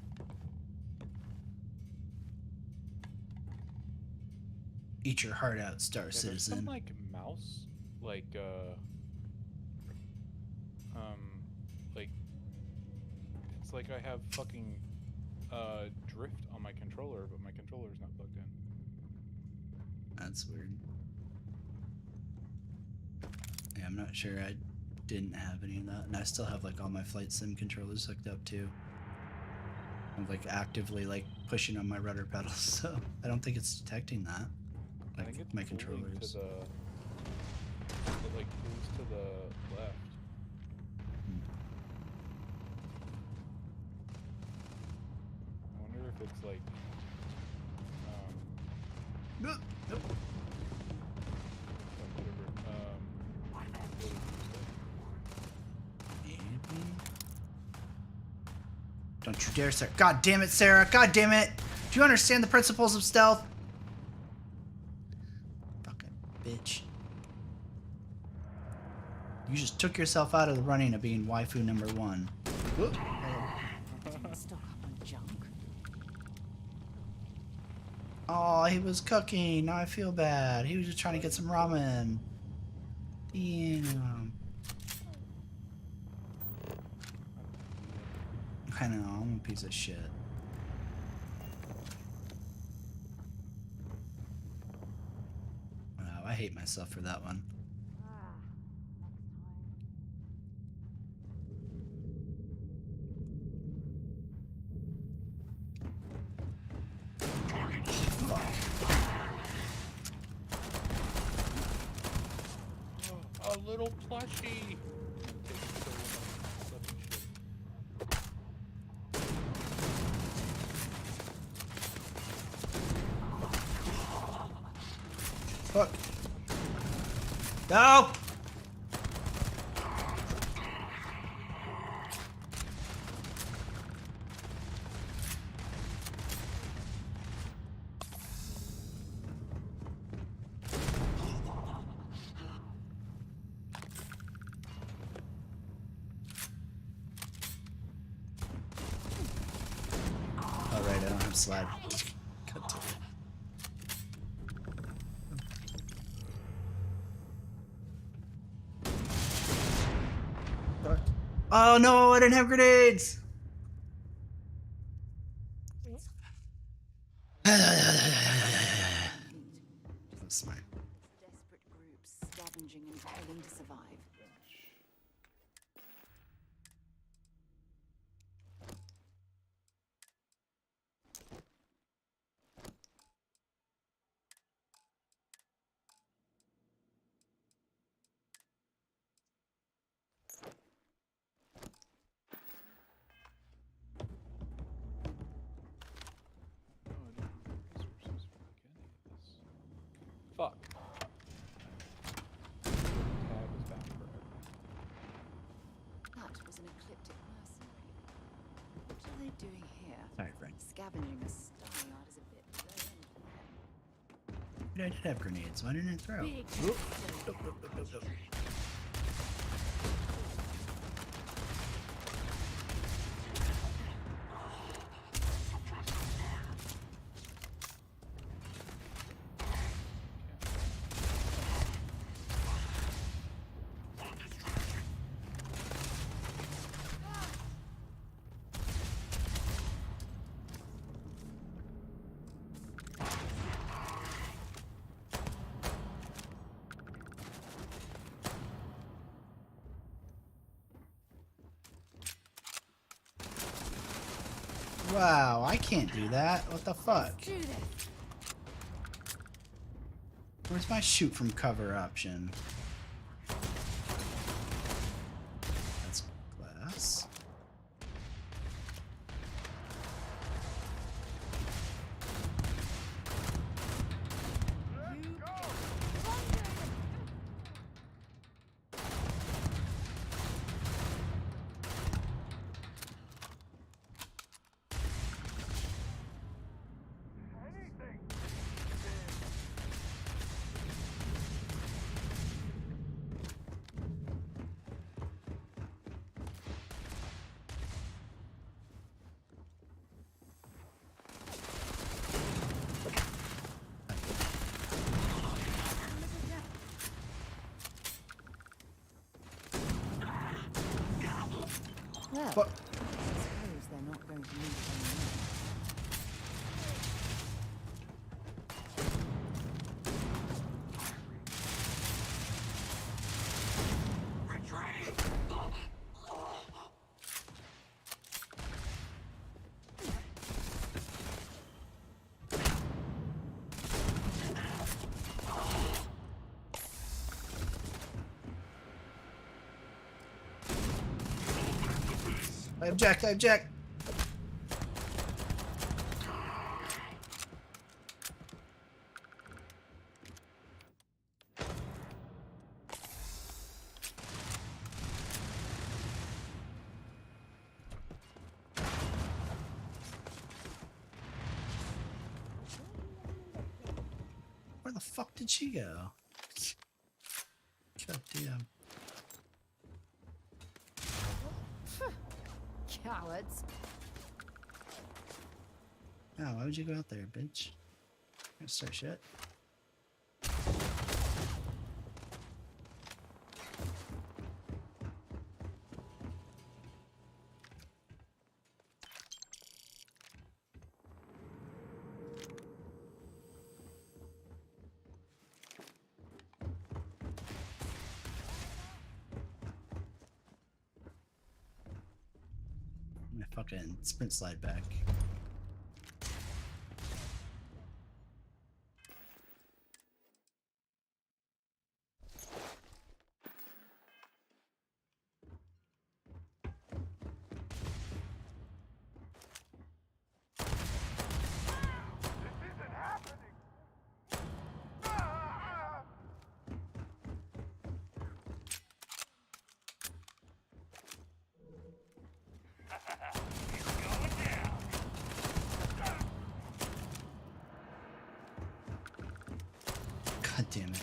Eat your heart out, Star Yeah, there's Citizen. some like mouse, like it's like I have fucking drift on my controller, but my controller's not plugged in. That's weird. Yeah, I'm not sure. I didn't have any of that, and I still have like all my flight sim controllers hooked up too. I'm like actively like pushing on my rudder pedals, so I don't think it's detecting that. I Like think it's my pulling controllers. to the, it like pulls to the left. I wonder if it's like Nope. Don't you dare, Sarah. God damn it, Sarah. God damn it. Do you understand the principles of stealth? Fucking bitch. You just took yourself out of the running of being waifu number 1. Whoop. stock up on junk. Oh, he was cooking. Now I feel bad. He was just trying to get some ramen. Damn. I know, I'm a piece of shit. Wow, I hate myself for that one. a little plushie. Fuck. No! Sprint slide. God damn it. Oh no, I didn't have grenades! That's smart. Desperate groups scavenging and battling to survive. Fuck. Tab is back forever. That was an ecliptic mercenary. What are they doing here? Sorry, Frank. Scavenging a star yard is a bit low end for them. I did have grenades. Why didn't I throw? Big Oop. Wow, I can't do that. What the fuck? Where's my shoot from cover option? That's glass. Well, I What? suppose they're not going to need it anymore. I object, I object. Where the fuck did she go? God damn. Cowards. Oh, why would you go out there, bitch? Gonna start shit. I'm gonna fucking sprint slide back. God damn it.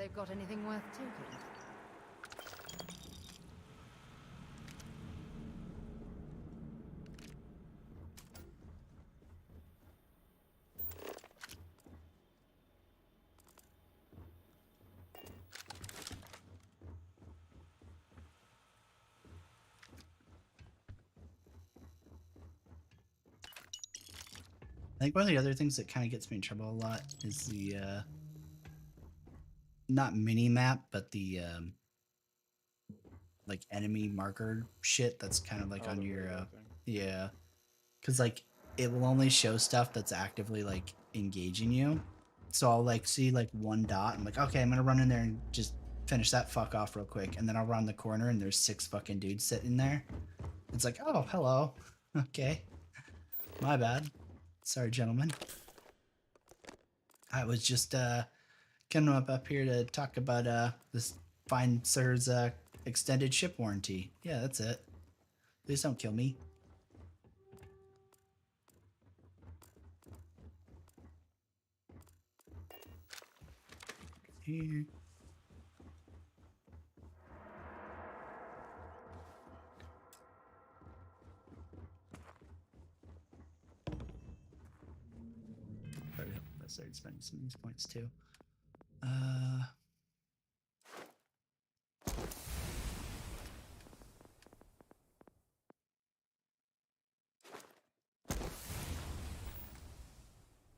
they've got anything worth taking. I think one of the other things that kind of gets me in trouble a lot is the not mini map, but the like enemy marker shit that's kind of like on your yeah, because like it will only show stuff that's actively like engaging you. So I'll like see like one dot. I'm like, okay, I'm gonna run in there and just finish that fuck off real quick, and then I'll run the corner and there's 6 fucking dudes sitting there. It's like, oh, hello. Okay, my bad. Sorry, gentlemen. I was just coming up here to talk about this fine sir's extended ship warranty. Yeah, that's it. Please don't kill me. Here. I started spending some of these points too.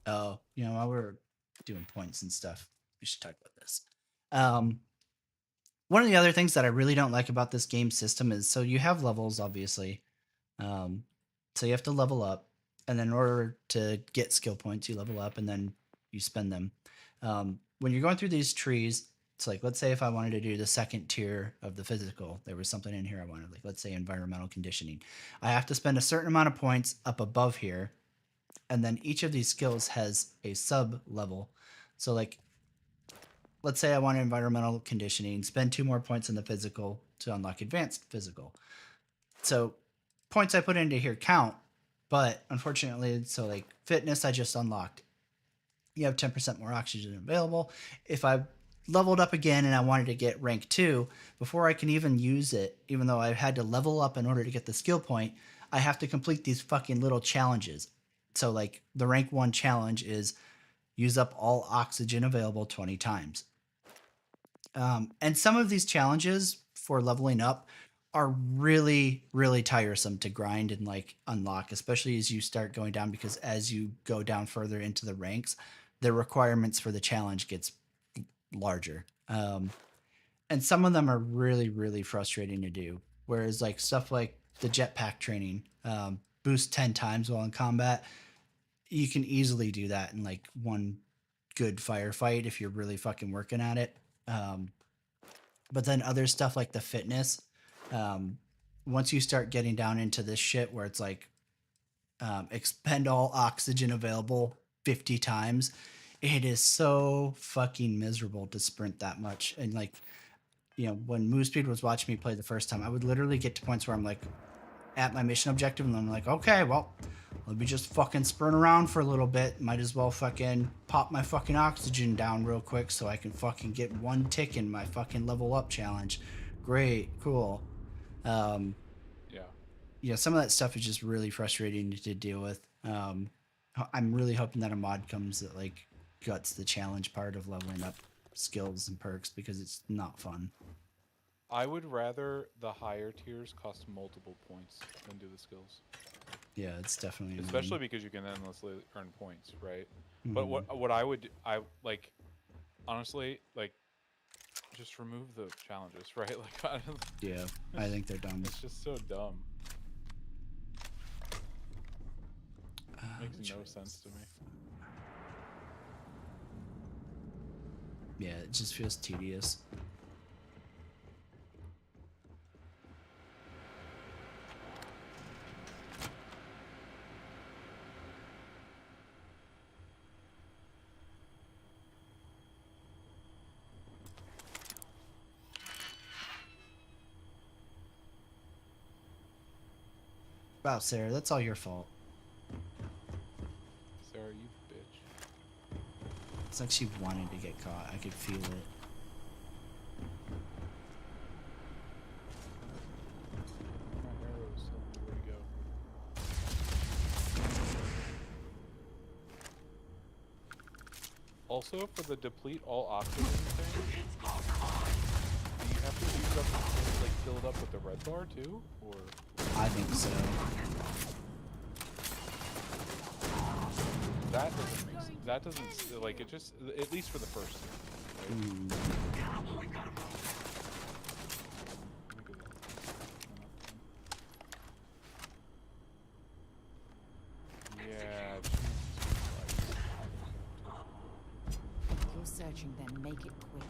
Oh, you know, while we're doing points and stuff, we should talk about this. One of the other things that I really don't like about this game system is, so you have levels, obviously. So you have to level up, and then in order to get skill points, you level up and then you spend them. When you're going through these trees, it's like, let's say if I wanted to do the second tier of the physical, there was something in here I wanted, like let's say environmental conditioning. I have to spend a certain amount of points up above here, and then each of these skills has a sub level. So like, let's say I want environmental conditioning, spend 2 more points in the physical to unlock advanced physical. So points I put into here count, but unfortunately, so like fitness I just unlocked. You have 10% more oxygen available. If I leveled up again and I wanted to get rank 2, before I can even use it, even though I had to level up in order to get the skill point, I have to complete these fucking little challenges. So like the rank 1 challenge is use up all oxygen available 20 times. And some of these challenges for leveling up are really, really tiresome to grind and like unlock, especially as you start going down, because as you go down further into the ranks, the requirements for the challenge gets larger. And some of them are really, really frustrating to do. Whereas like stuff like the jetpack training, boost 10 times while in combat, you can easily do that in like one good firefight if you're really fucking working at it. But then other stuff like the fitness, once you start getting down into this shit where it's like expend all oxygen available 50 times, it is so fucking miserable to sprint that much. And like, you know, when Moospeed was watching me play the first time, I would literally get to points where I'm like at my mission objective and I'm like, okay, well, let me just fucking sprint around for a little bit. Might as well fucking pop my fucking oxygen down real quick so I can fucking get 1 tick in my fucking level up challenge. Great, cool. Yeah, some of that stuff is just really frustrating to deal with. I'm really hoping that a mod comes that like guts the challenge part of leveling up skills and perks, because it's not fun. I would rather the higher tiers cost multiple points than do the skills. Yeah, it's definitely especially annoying. because you can endlessly earn points, right? But what I would like, honestly, like, just remove the challenges, right? Like, yeah, I think they're dumb. It's just so dumb. Makes no sense to me. Yeah, it just feels tedious. Wow, Sarah, that's all your fault. Sarah, you bitch. It's like she wanted to get caught. I could feel it. Also, for the deplete all oxygen thing, do you have to use up, like, fill it up with the red bar too, or? I think so. That doesn't, like, it just, at least for the first two, right? Yeah, If you're searching, then make it quick.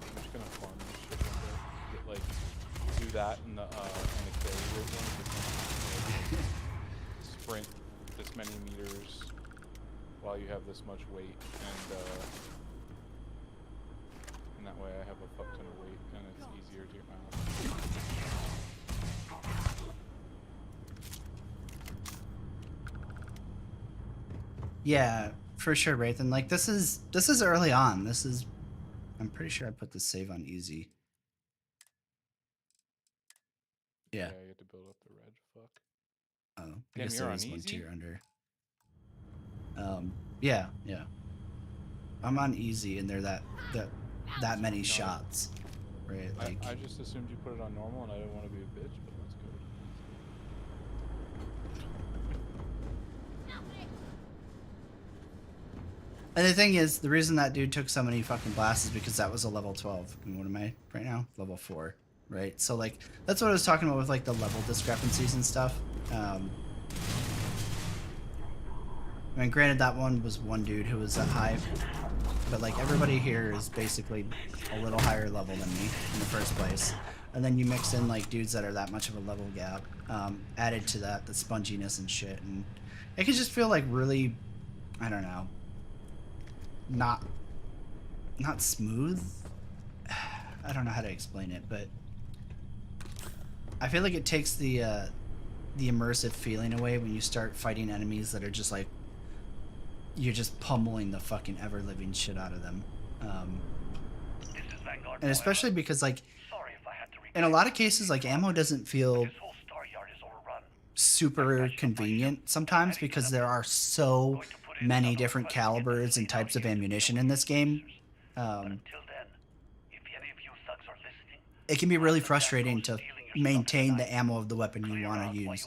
I'm just gonna farm this shit one day. Get, like, do that in the carry rate one. Like, sprint this many meters while you have this much weight, and that way I have a fuck ton of weight, and it's easier to get my own. Yeah, for sure, Rathan. Like this is early on. I'm pretty sure I put the save on easy. Yeah. Yeah, you had to build up the red. Fuck. Oh, I Damn, guess you're there on is one easy? tier under. Yeah. I'm on easy, and they're that many shots, right? Like I just assumed you put it on normal, and I didn't want to be a bitch, but that's good. And the thing is, the reason that dude took so many fucking blasts is because that was a level 12. And what am I right now? Level 4, right? So like that's what I was talking about with like the level discrepancies and stuff. I mean, granted, that one was one dude who was that high, but like everybody here is basically a little higher level than me in the first place. And then you mix in like dudes that are that much of a level gap, added to that the sponginess and shit, and it can just feel like really, I don't know, not smooth. I don't know how to explain it, but I feel like it takes the immersive feeling away when you start fighting enemies that are just like you're just pummeling the fucking ever-living shit out of them. And especially because like in a lot of cases like ammo doesn't feel super convenient sometimes because there are so many different calibers and types of ammunition in this game. It can be really frustrating to maintain the ammo of the weapon you want to use,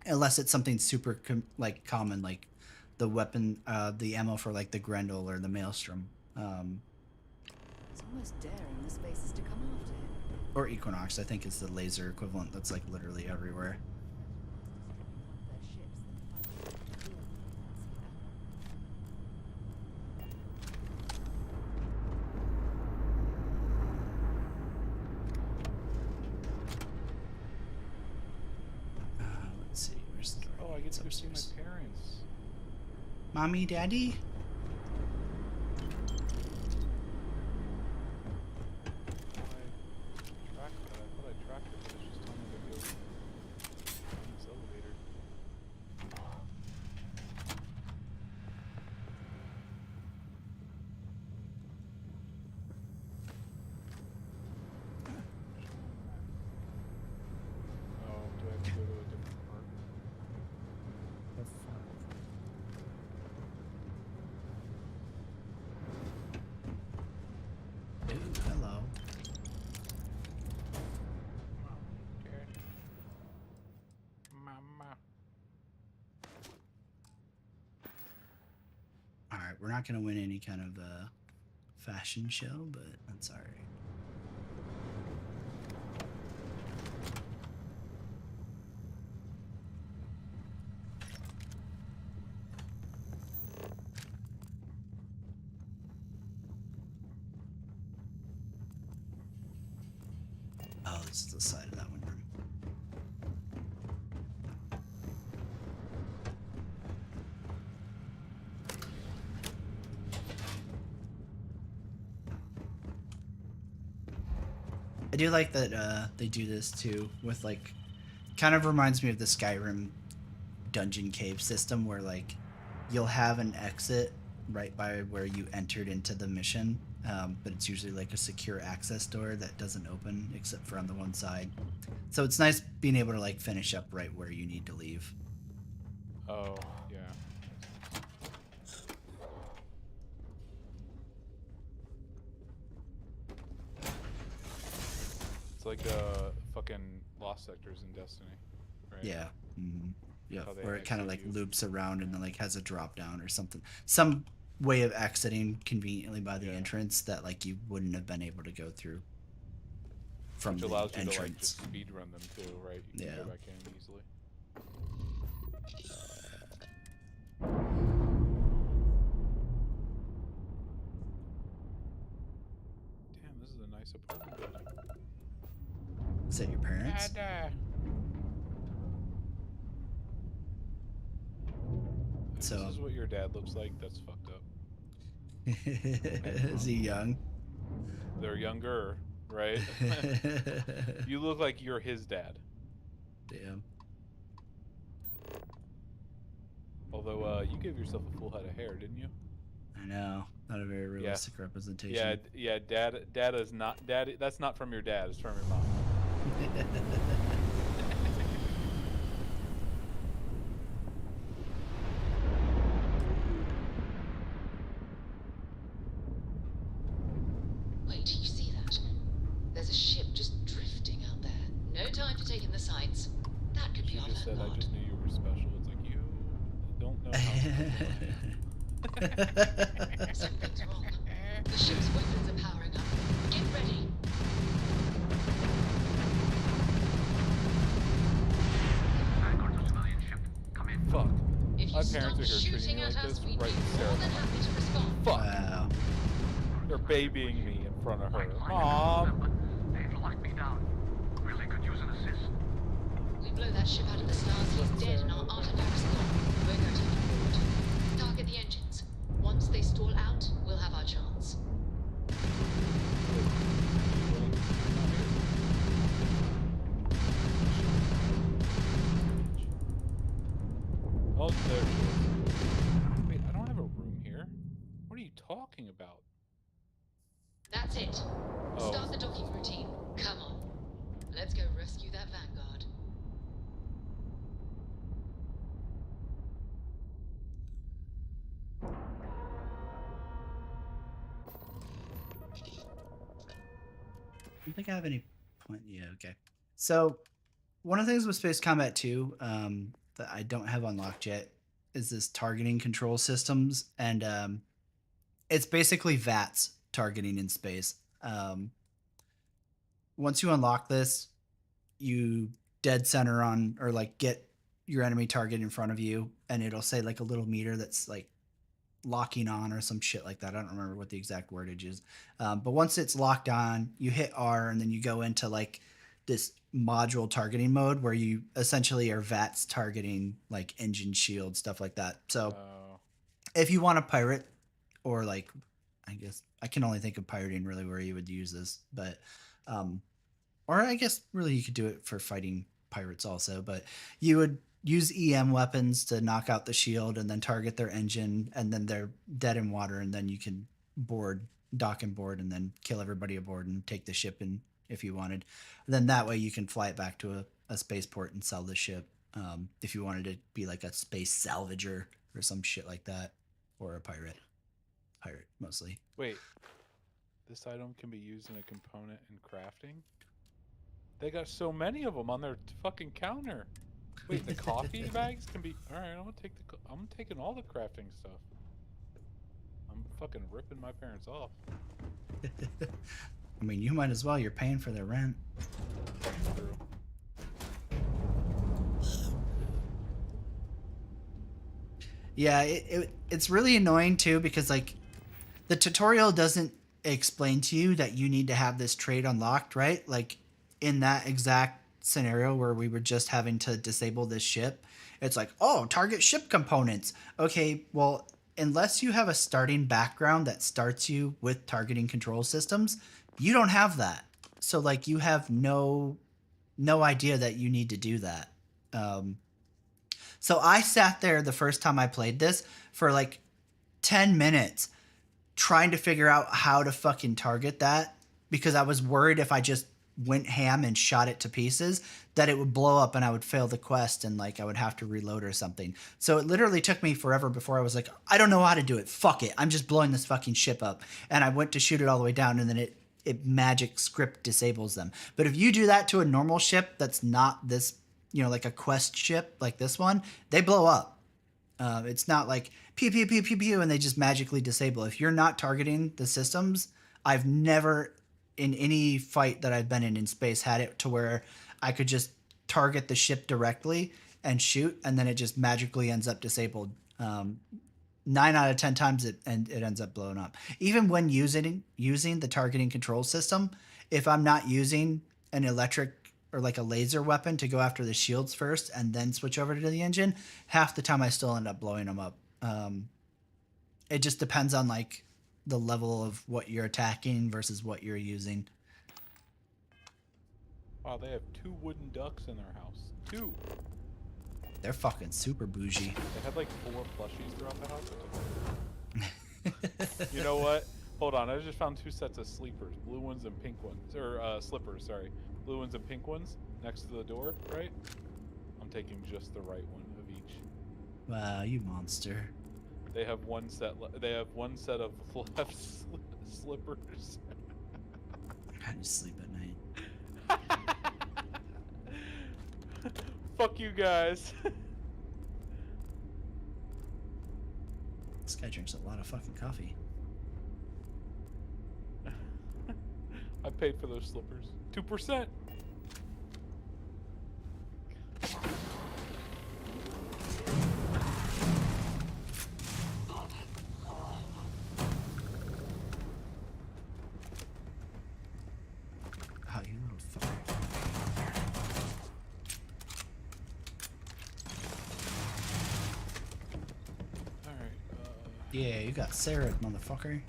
unless it's something super common, like the weapon, the ammo for like the Grendel or the Maelstrom, It's almost daring the spaces to come after him. or Equinox. I think is the laser equivalent. That's like literally everywhere. Let's see. Where's the Oh, I get to go see my parents. Mommy, Daddy? I thought I tracked it, but it's just telling me to go in this elevator. Oh, do I have to go to a different part? Ooh, hello. Okay. Mama. Alright, we're not gonna win any kind of fashion show, but that's alright. Oh, this is the side of that one room. I do like that they do this too with like, kind of reminds me of the Skyrim dungeon cave system where like you'll have an exit right by where you entered into the mission, but it's usually like a secure access door that doesn't open except for on the one side. So it's nice being able to like finish up right where you need to leave. Oh, yeah. It's like fucking Lost Sectors in Destiny, right? Yeah. Mm-hmm. Yeah. How they Where it kind of like exit you. loops around and then like has a drop down or something. Some way of exiting conveniently by the entrance that like you wouldn't have been able to go through from Which the allows you entrance. to like just speed run them too, right? You can go back in easily. Damn, this is a nice apartment building. Is that your parents? So this is what your dad looks like. That's fucked up. is he young? They're younger, right? You look like you're his dad. Damn. Although you gave yourself a full head of hair, didn't you? I know. Not a very realistic representation. Yeah, yeah. Dad is not. Dad. That's not from your dad. It's from your mom. Wait, you see that? There's a ship just drifting out there. No time to take in the sights. That could be our Just said, I vanguard. just knew you were special. It's like you don't know how. Something's wrong. The ship's weapons are powering up. Get ready. Fuck. If you My stop parents are here treating shooting me at like us, this we'd right be in more than happy to respond. Fuck. Wow. They're babying me in front of her. Mom. They've locked me down. Really could use an assist. We blow that ship out of the stars, he's dead and our artifacts gone. We're going to board. Target the engines. Once they stall out, we'll have our chance. Oh, there she is. Wait, I don't have a room here. What are you talking about? That's it. Oh. Start the docking routine. Come on. Let's go rescue that vanguard. I don't think I have any point. Yeah, okay. So, one of the things with Space Combat 2 that I don't have unlocked yet is this targeting control systems, and it's basically VATS targeting in space. Once you unlock this, you dead center on or like get your enemy target in front of you, and it'll say like a little meter that's like locking on or some shit like that. I don't remember what the exact wordage is. But once it's locked on, you hit R and then you go into like this module targeting mode where you essentially are VATS targeting like engine shield, stuff like that. So if you want to pirate or like, I guess I can only think of pirating really where you would use this, but, or I guess really you could do it for fighting pirates also, but you would use EM weapons to knock out the shield and then target their engine, and then they're dead in water, and then you can dock and board, and then kill everybody aboard and take the ship in if you wanted. And then that way you can fly it back to a spaceport and sell the ship if you wanted to be like a space salvager or some shit like that, or a pirate mostly. Wait, this item can be used in a component in crafting? They got so many of them on their fucking counter. Wait, the coffee bags can be. All right, I'm taking all the crafting stuff. I'm fucking ripping my parents off. I mean, you might as well. You're paying for their rent. That's true. Yeah, it's really annoying too because like the tutorial doesn't explain to you that you need to have this trait unlocked, right? Like in that exact scenario where we were just having to disable this ship, it's like, oh, target ship components. Okay, well, unless you have a starting background that starts you with targeting control systems, you don't have that. So like you have no idea that you need to do that. So I sat there the first time I played this for like 10 minutes trying to figure out how to fucking target that because I was worried if I just went ham and shot it to pieces that it would blow up and I would fail the quest and like I would have to reload or something. So it literally took me forever before I was like, I don't know how to do it. Fuck it. I'm just blowing this fucking ship up. And I went to shoot it all the way down and then it magic script disables them. But if you do that to a normal ship that's not this, you know, like a quest ship like this one, they blow up. It's not like pew, pew, pew, pew, pew, and they just magically disable. If you're not targeting the systems, I've never in any fight that I've been in space had it to where I could just target the ship directly and shoot, and then it just magically ends up disabled. 9 out of 10 times it ends up blowing up. Even when using the targeting control system, if I'm not using an electric or like a laser weapon to go after the shields first and then switch over to the engine, half the time I still end up blowing them up. It just depends on like the level of what you're attacking versus what you're using. Wow, they have 2 wooden ducks in their house. 2. They're fucking super bougie. They had like 4 plushies throughout the house. You know what? Hold on, I just found 2 sets of sleepers, blue ones and pink ones, or slippers. Sorry, blue ones and pink ones next to the door. Right? I'm taking just the right one of each. Wow, you monster. They have one set. They have one set of left slippers. How do you sleep at night? Fuck you guys. This guy drinks a lot of fucking coffee. I paid for those slippers. 2%. Oh, you little fucker. Alright, Yeah, you got Sarah, motherfucker.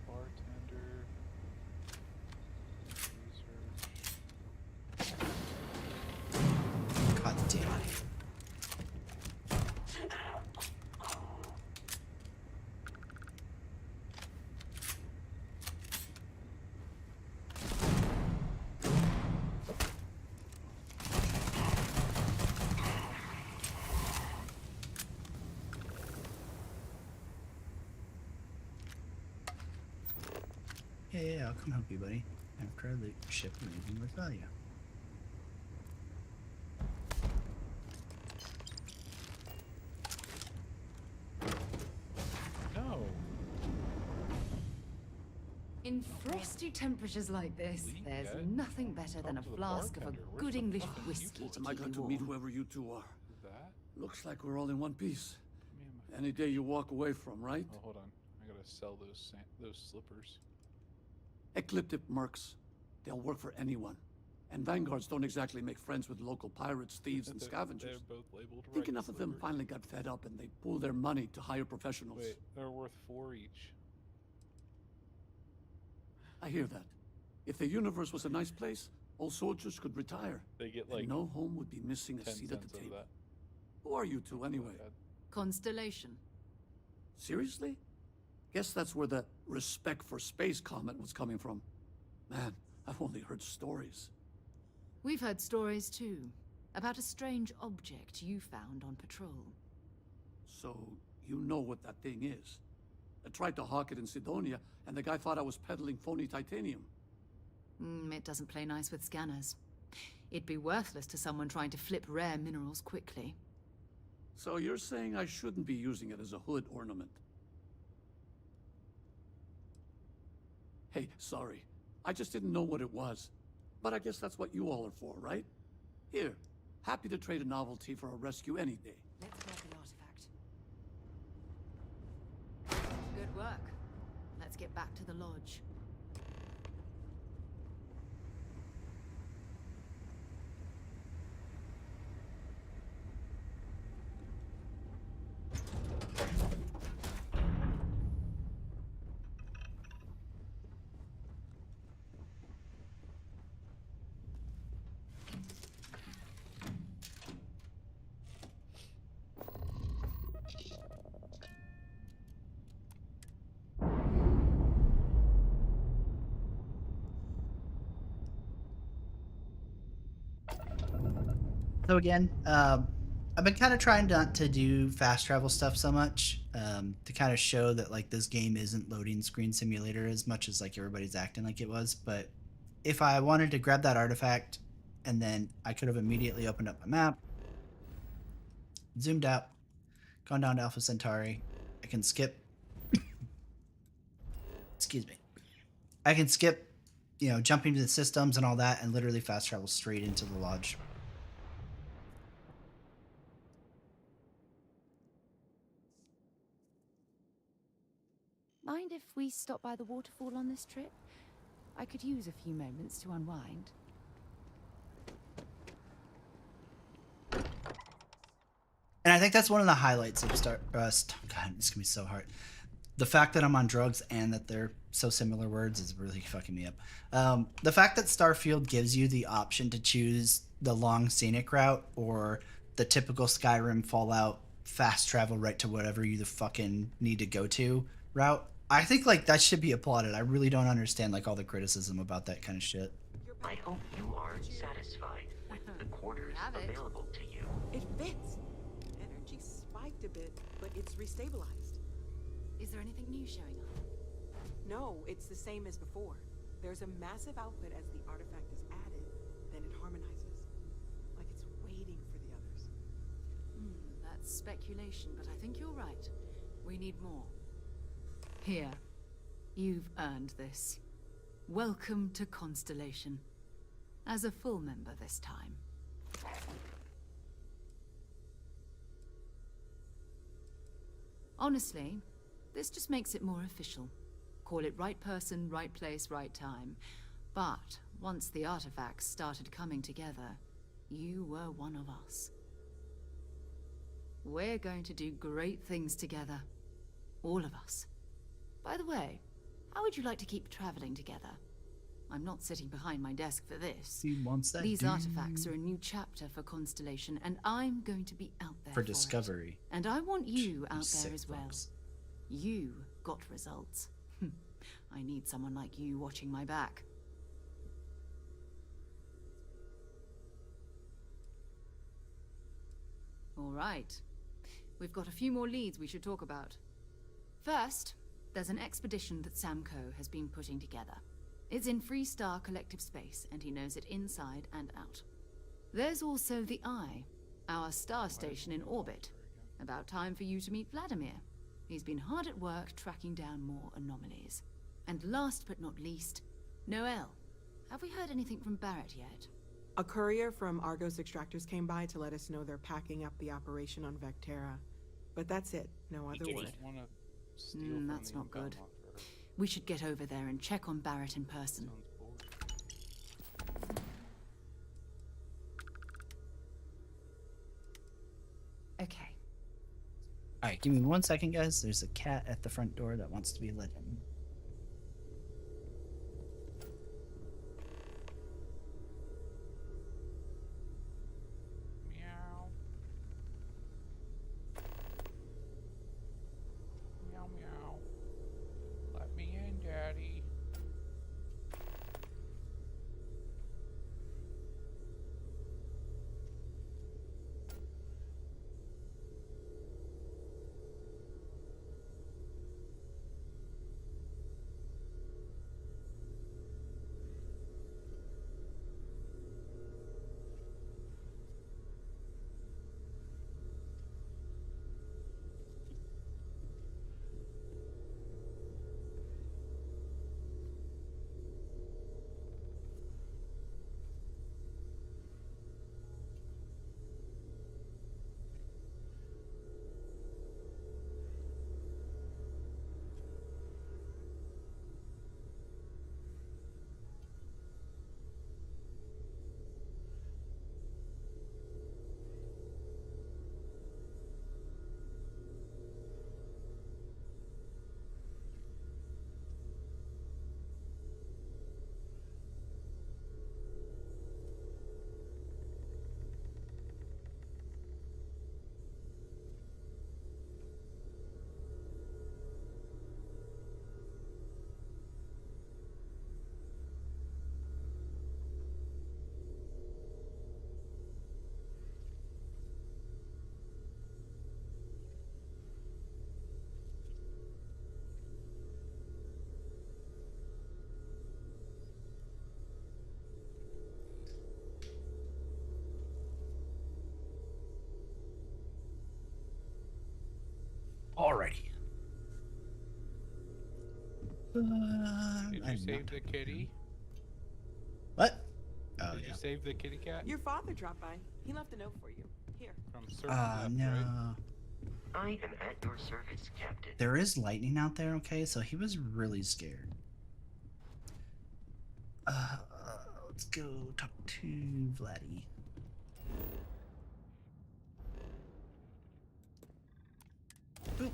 bartender. Research. God damn it. Yeah, I'll come help you, buddy. After I loot your ship and anything with value. No. In frosty temperatures like this, there's get nothing better than a to the flask of a bartender. Where's good the English fucking whiskey to Am I keep going you to meet warm. whoever you two are? That? Looks like we're all in one piece. Any day you walk away from, right? Oh, hold on. I gotta sell those slippers. Ecliptic mercs. They'll work for anyone. And vanguards don't exactly make friends with local pirates, thieves, and scavengers. They're both labeled I think right enough of them slippers. finally got fed up and they pool their money to hire professionals. Wait, they're worth 4 each. I hear that. If the universe was a nice place, all soldiers could retire. They get and like no home would be missing a 10 seat at cents the of table. that. Who are you two anyway? Constellation. Seriously? Guess that's where the respect for space comment was coming from. Man, I've only heard stories. We've heard stories too, about a strange object you found on patrol. So, you know what that thing is. I tried to hawk it in Sidonia, and the guy thought I was peddling phony titanium. It doesn't play nice with scanners. It'd be worthless to someone trying to flip rare minerals quickly. So you're saying I shouldn't be using it as a hood ornament? Hey, sorry. I just didn't know what it was. But I guess that's what you all are for, right? Here, happy to trade a novelty for a rescue any day. Let's grab the artifact. Good work. Let's get back to the lodge. So again, I've been kind of trying not to do fast travel stuff so much, to kind of show that like this game isn't loading screen simulator as much as like everybody's acting like it was. But if I wanted to grab that artifact, and then I could have immediately opened up my map, zoomed out, gone down to Alpha Centauri. I can skip. Excuse me. I can skip, jumping to the systems and all that, and literally fast travel straight into the lodge. Mind if we stop by the waterfall on this trip? I could use a few moments to unwind. And I think that's one of the highlights of God, it's gonna be so hard. The fact that I'm on drugs and that they're so similar words is really fucking me up. The fact that Starfield gives you the option to choose the long scenic route or the typical Skyrim Fallout fast travel right to whatever you the fucking need to go to route, I think like that should be applauded. I really don't understand like all the criticism about that kind of shit. I hope you are satisfied with the quarters available to you. It fits. Energy spiked a bit, but it's restabilized. Is there anything new showing up? No, it's the same as before. There's a massive output as the artifact is added, then it harmonizes. Like it's waiting for the others. That's speculation, but I think you're right. We need more. Here. You've earned this. Welcome to Constellation. As a full member this time. Honestly, this just makes it more official. Call it right person, right place, right time. But once the artifacts started coming together, you were one of us. We're going to do great things together. All of us. By the way, how would you like to keep traveling together? I'm not sitting behind my desk for this. He wants that These dude. artifacts are a new chapter for Constellation, and I'm going to be out there For it. discovery. And I want you out sick there as well. fucks. You got results. I need someone like you watching my back. All right. We've got a few more leads we should talk about. First, there's an expedition that Samco has been putting together. It's in Freestar Collective Space, and he knows it inside and out. There's also the Eye, our star station in orbit. About time for you to meet Vladimir. He's been hard at work tracking down more anomalies. And last but not least, Noel. Have we heard anything from Barrett yet? A courier from Argos Extractors came by to let us know they're packing up the operation on Vectera. But that's it, no other word. That's not good. We should get over there and check on Barrett in person. Okay. Alright, give me 1 second, guys. There's a cat at the front door that wants to be let in. Meow. Meow meow. Let me in, Daddy. Did you save the kitty? What? Oh, Did yeah. you save the kitty cat? Your father dropped by. He left a note for you. Here. From certain Oh, depth, no. right? I am at your service, Captain. There is lightning out there, okay? So he was really scared. Let's go talk to Vladdy. Boop.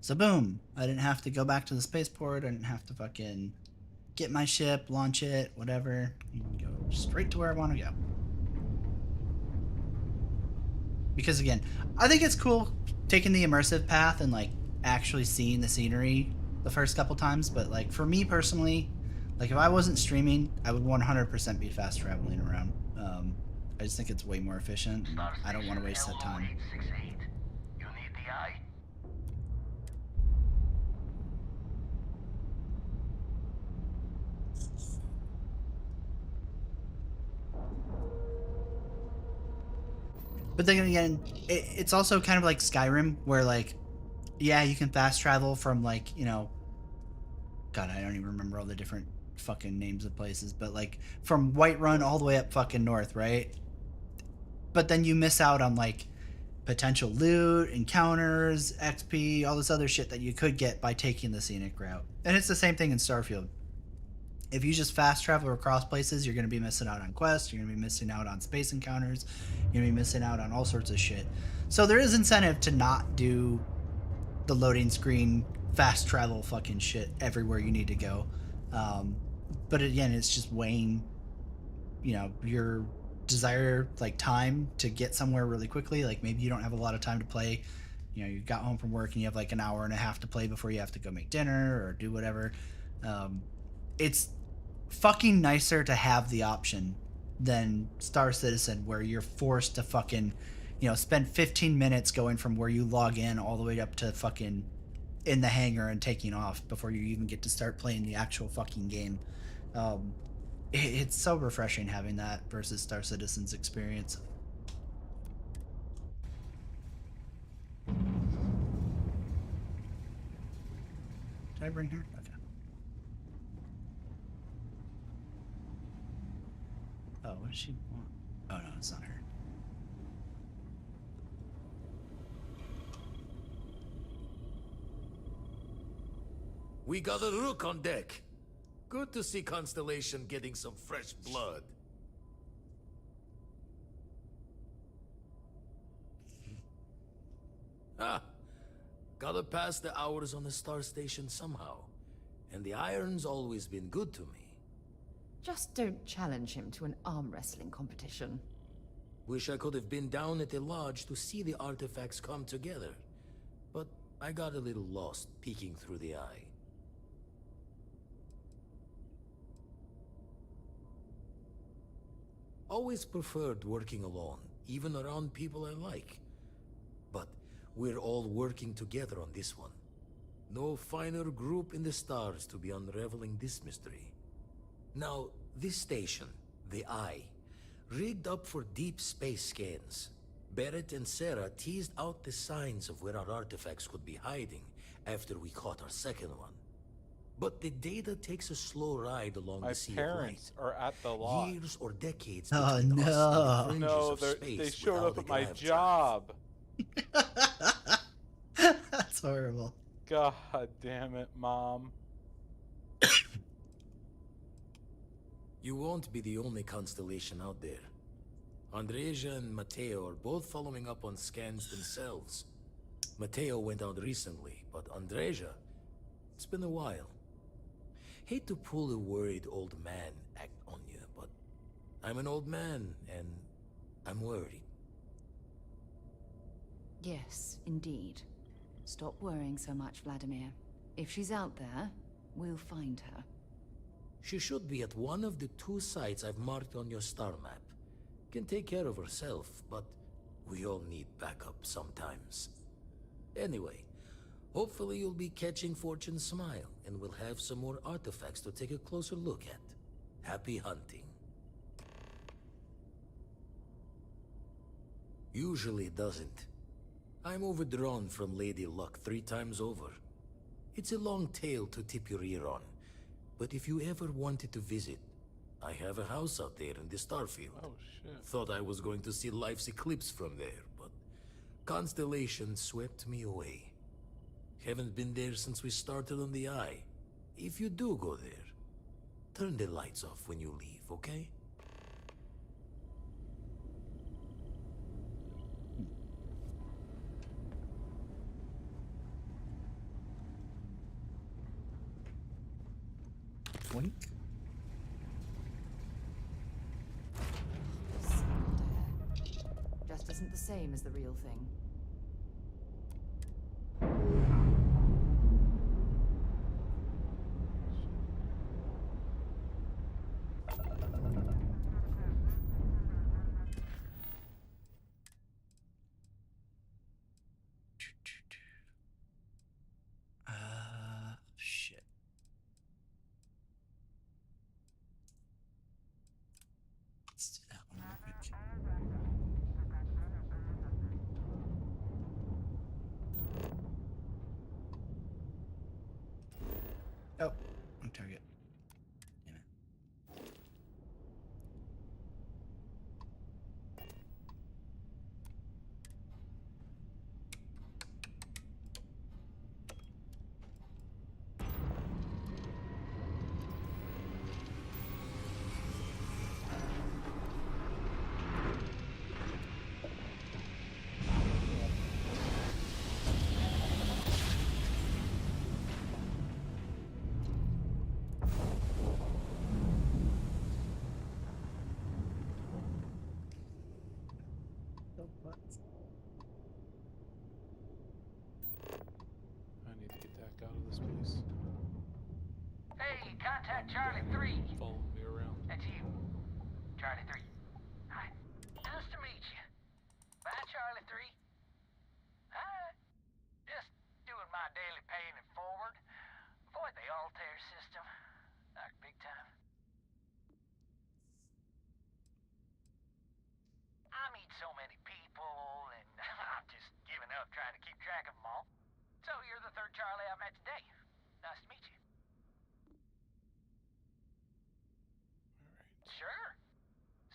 So boom, I didn't have to go back to the spaceport. I didn't have to fucking get my ship, launch it, whatever. You can go straight to where I want to go. Because again, I think it's cool taking the immersive path and like actually seeing the scenery the first couple times. But like for me personally, like if I wasn't streaming, I would 100% be fast traveling around. I just think it's way more efficient. And I don't want to waste that time. You need the eye. But then again, it's also kind of like Skyrim, where like, yeah, you can fast travel from like, you know, God, I don't even remember all the different fucking names of places, but like from Whiterun all the way up fucking north, right? But then you miss out on like potential loot, encounters, XP, all this other shit that you could get by taking the scenic route. And it's the same thing in Starfield. If you just fast travel across places, you're going to be missing out on quests, you're going to be missing out on space encounters, you're going to be missing out on all sorts of shit. So there is incentive to not do the loading screen, fast travel fucking shit everywhere you need to go. But again, it's just weighing, you know, your desire, like time to get somewhere really quickly. Like maybe you don't have a lot of time to play. You know, you got home from work and you have like an hour and a half to play before you have to go make dinner or do whatever. It's fucking nicer to have the option than Star Citizen, where you're forced to fucking, you know, spend 15 minutes going from where you log in all the way up to fucking in the hangar and taking off before you even get to start playing the actual fucking game. It's so refreshing having that versus Star Citizen's experience. Did I bring her? Okay. Oh, what does she want? Oh no, it's not her. We got a rook on deck. Good to see Constellation getting some fresh blood. Ha! Gotta pass the hours on the Star Station somehow. And the Iron's always been good to me. Just don't challenge him to an arm wrestling competition. Wish I could have been down at the lodge to see the artifacts come together. But I got a little lost peeking through the eye. Always preferred working alone, even around people I like. But we're all working together on this one. No finer group in the stars to be unraveling this mystery. Now, this station, the Eye, rigged up for deep space scans. Barrett and Sarah teased out the signs of where our artifacts could be hiding after we caught our second one. But the data takes a slow ride along the sea of light. My parents are at the lodge. Years or decades Oh, between no. us and the fringes No, of space they showed without up a at my grav drive. job. That's horrible. God damn it, Mom. You won't be the only Constellation out there. Andreja and Mateo are both following up on scans themselves. Mateo went out recently, but Andreja, it's been a while. Hate to pull a worried old man act on you, but I'm an old man, and I'm worried. Yes, indeed. Stop worrying so much, Vladimir. If she's out there, we'll find her. She should be at one of the 2 sites I've marked on your star map. Can take care of herself, but we all need backup sometimes. Anyway, hopefully you'll be catching Fortune's smile, and we'll have some more artifacts to take a closer look at. Happy hunting. Usually it doesn't. I'm overdrawn from Lady Luck 3 times over. It's a long tale to tip your ear on, but if you ever wanted to visit, I have a house out there in the Starfield. Oh, shit. Thought I was going to see life's eclipse from there, but Constellation swept me away. Haven't been there since we started on the Eye. If you do go there, turn the lights off when you leave, okay? Wink. Just isn't the same as the real thing. Shit. Let's do that one real quick. Oh, on target. Damn it. I need to get the heck out of this place. Hey, contact Charlie 3. Follow me around. That's you. Charlie 3. Hi. Nice to meet you. Bye, Charlie 3. Hi. Just doing my daily paying it forward. Avoid the Altair system. Like big time. I meet so many people, and I'm just giving up trying to keep track of them all. So you're the third Charlie I met today. Nice to meet you. Sure.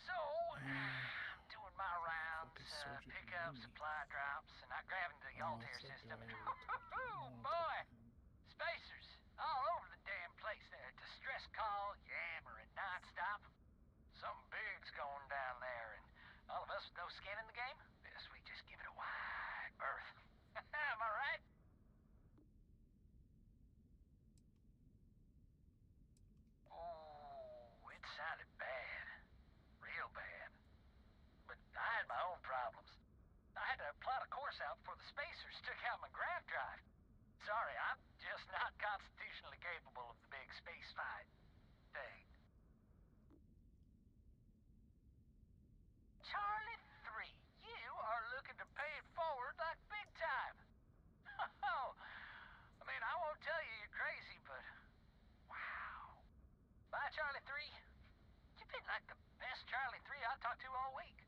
So, I'm doing my rounds, pick up supply drops, and I grab into the Altair system. Boy, spacers all over the damn place there. Distress call, yammering nonstop. Something big's going down there, and all of us with no skin in the game, yes, we just give it a wide berth. Am I right? Oh, it sounded bad. Real bad. But I had my own problems. I had to plot a course out before the spacers took out my grav drive. Sorry, I'm just not constitutionally capable of the big space fight thing. Charlie 3, you are looking to pay it forward like big time. Oh, I mean, I won't tell you you're crazy, but wow. Bye, Charlie 3. You've been like the best Charlie 3 I talked to all week.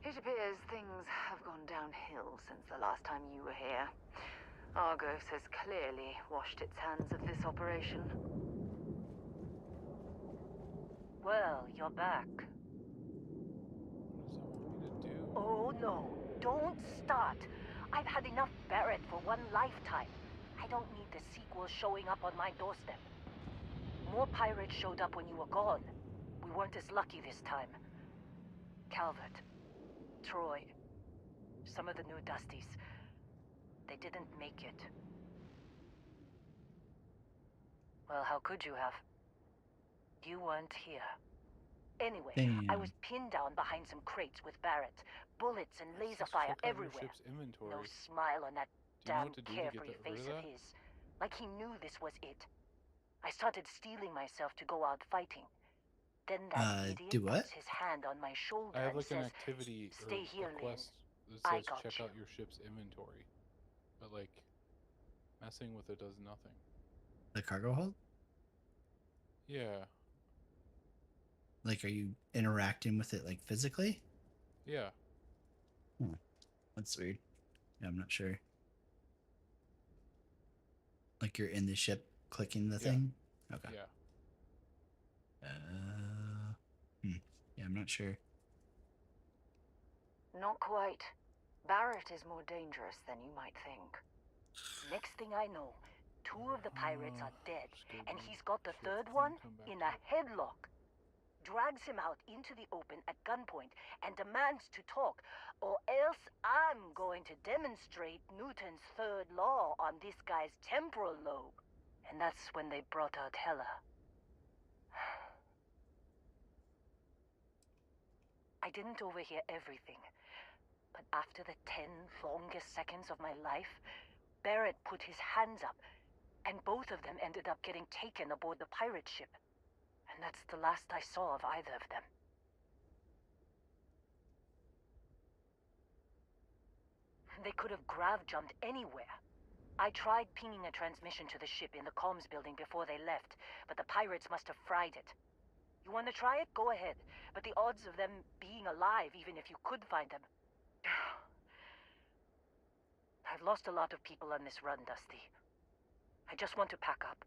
It appears things have gone downhill since the last time you were here. Argos has clearly washed its hands of this operation. Well, you're back. Oh no, don't start. I've had enough Barrett for one lifetime. I don't need the sequel showing up on my doorstep. More pirates showed up when you were gone. We weren't as lucky this time. Calvert, Troy, some of the new Dusties, they didn't make it. Well, how could you have? You weren't here. Anyway, I was pinned down behind some crates with Barrett. Bullets and laser fire everywhere. No smile on that damn carefree face of his. Like he knew this was it. I started steeling myself to go out fighting. Then that idiot do what? puts his hand on my shoulder I have and like an says, activity "Stay or here, a quest Lynn. that I says got check you." out your ship's inventory. But like, messing with it does nothing. The cargo hold? Yeah. Like, are you interacting with it like physically? Yeah. That's weird. Yeah, I'm not sure. Like you're in the ship clicking the thing? Okay. Yeah. Yeah, I'm not sure. Not quite. Barrett is more dangerous than you might think. Next thing I know, 2 of the pirates are dead, and he's got the third one in a headlock. Drags him out into the open at gunpoint and demands to talk, or else I'm going to demonstrate Newton's third law on this guy's temporal lobe. And that's when they brought out Hela. I didn't overhear everything, but after the 10 longest seconds of my life, Barrett put his hands up, and both of them ended up getting taken aboard the pirate ship. And that's the last I saw of either of them. They could have grav-jumped anywhere. I tried pinging a transmission to the ship in the comms building before they left, but the pirates must have fried it. You want to try it? Go ahead. But the odds of them being alive, even if you could find them... I've lost a lot of people on this run, Dusty. I just want to pack up.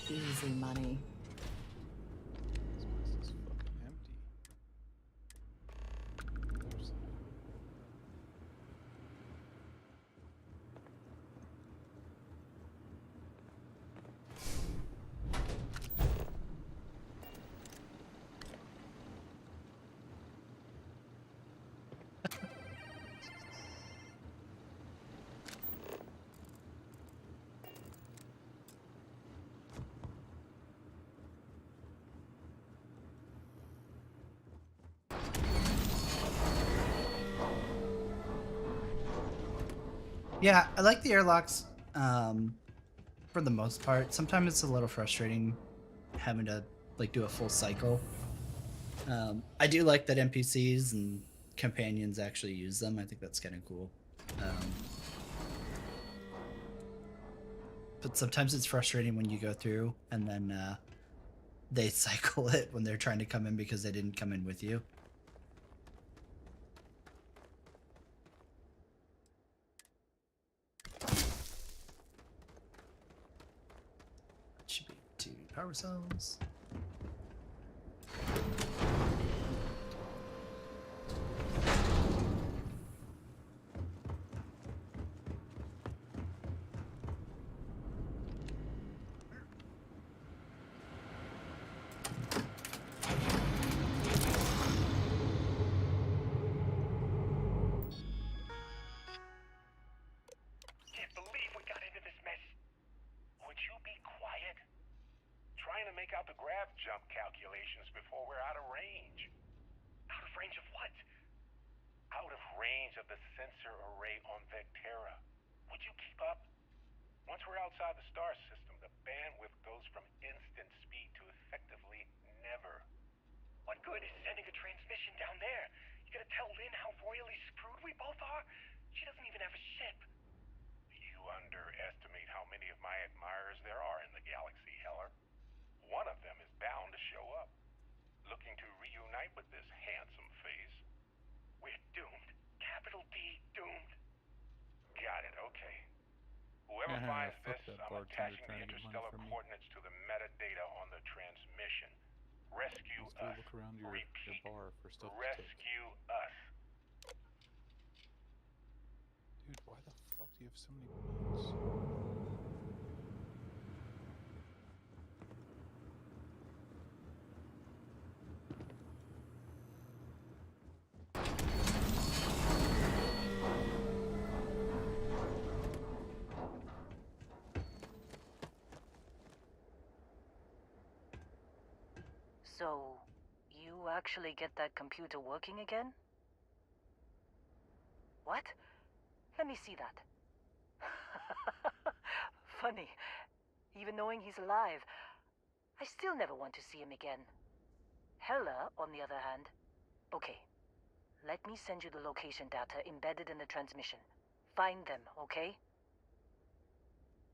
Easy money. This place is fucking empty. Other side. Yeah, I like the airlocks for the most part. Sometimes it's a little frustrating having to like do a full cycle. I do like that NPCs and companions actually use them. I think that's kind of cool. But sometimes it's frustrating when you go through and then they cycle it when they're trying to come in because they didn't come in with you. That should be 2 power cells. Can't believe we got into this mess. Would you be quiet? Trying to make out the grav jump calculations before we're out of range. Out of range of what? Out of range of the sensor array on Vectera. Would you keep up? Once we're outside the star system, the bandwidth goes from instant speed to effectively never. What good is sending a transmission down there? You gonna tell Lynn how royally screwed we both are? She doesn't even have a ship. You underestimate how many of my admirers there are in the galaxy, Heller. One of them is bound to show up, looking to reunite with this handsome face. We're doomed. Capital D doomed. Got it, okay. Whoever finds Fuck this, that I'm bartender attaching the trying to get money interstellar from me. coordinates to the metadata on the transmission. your bar for stuff to take. Rescue us. Dude, why the fuck do you have so many balloons? So, you actually get that computer working again? What? Let me see that. Funny. Even knowing he's alive, I still never want to see him again. Hella, on the other hand. Okay. Let me send you the location data embedded in the transmission. Find them, okay?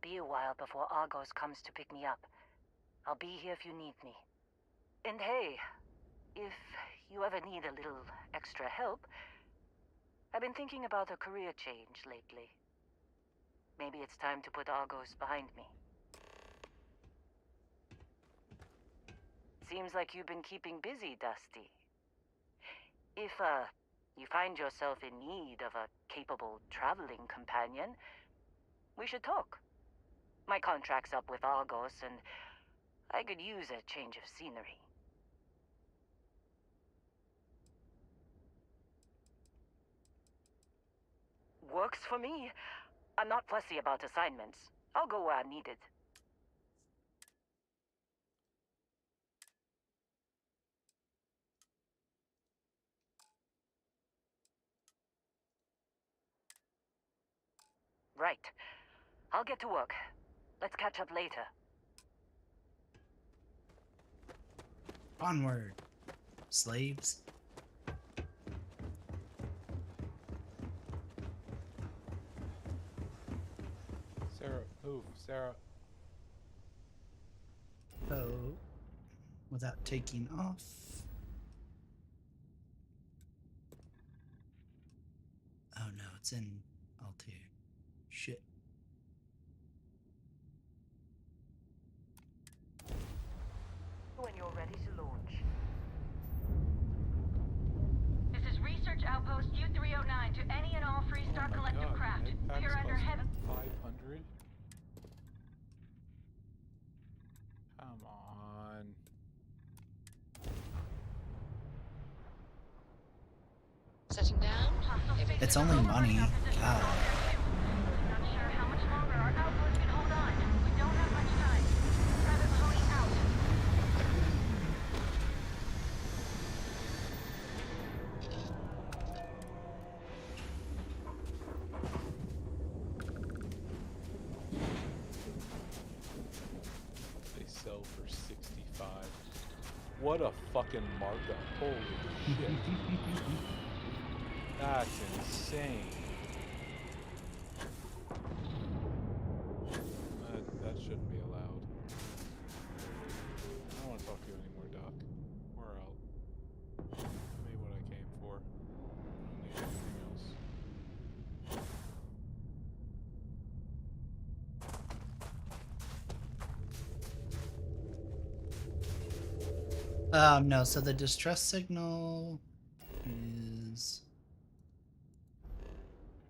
Be a while before Argos comes to pick me up. I'll be here if you need me. And hey, if you ever need a little extra help, I've been thinking about a career change lately. Maybe it's time to put Argos behind me. Seems like you've been keeping busy, Dusty. If, you find yourself in need of a capable traveling companion, we should talk. My contract's up with Argos, and I could use a change of scenery. Works for me. I'm not fussy about assignments. I'll go where I'm needed. Right. I'll get to work. Let's catch up later. Onward, slaves. Sarah, move, Sarah. Oh, without taking off. Oh no, it's in Altair. Shit. When you're ready to launch. This is Research Outpost U-309 to any and all Freestar Collective craft. We are under heavy... 500? Come on. Setting down. It's only money. God. Not sure how much longer our outpost can hold on. We don't have much time. Private Mahoney out. They sell for 65. What a fucking markup. Holy shit. That's insane. That shouldn't be allowed. I don't want to talk to you anymore, Doc. We're out. I made what I came for. I don't need anything else. No, so the distress signal is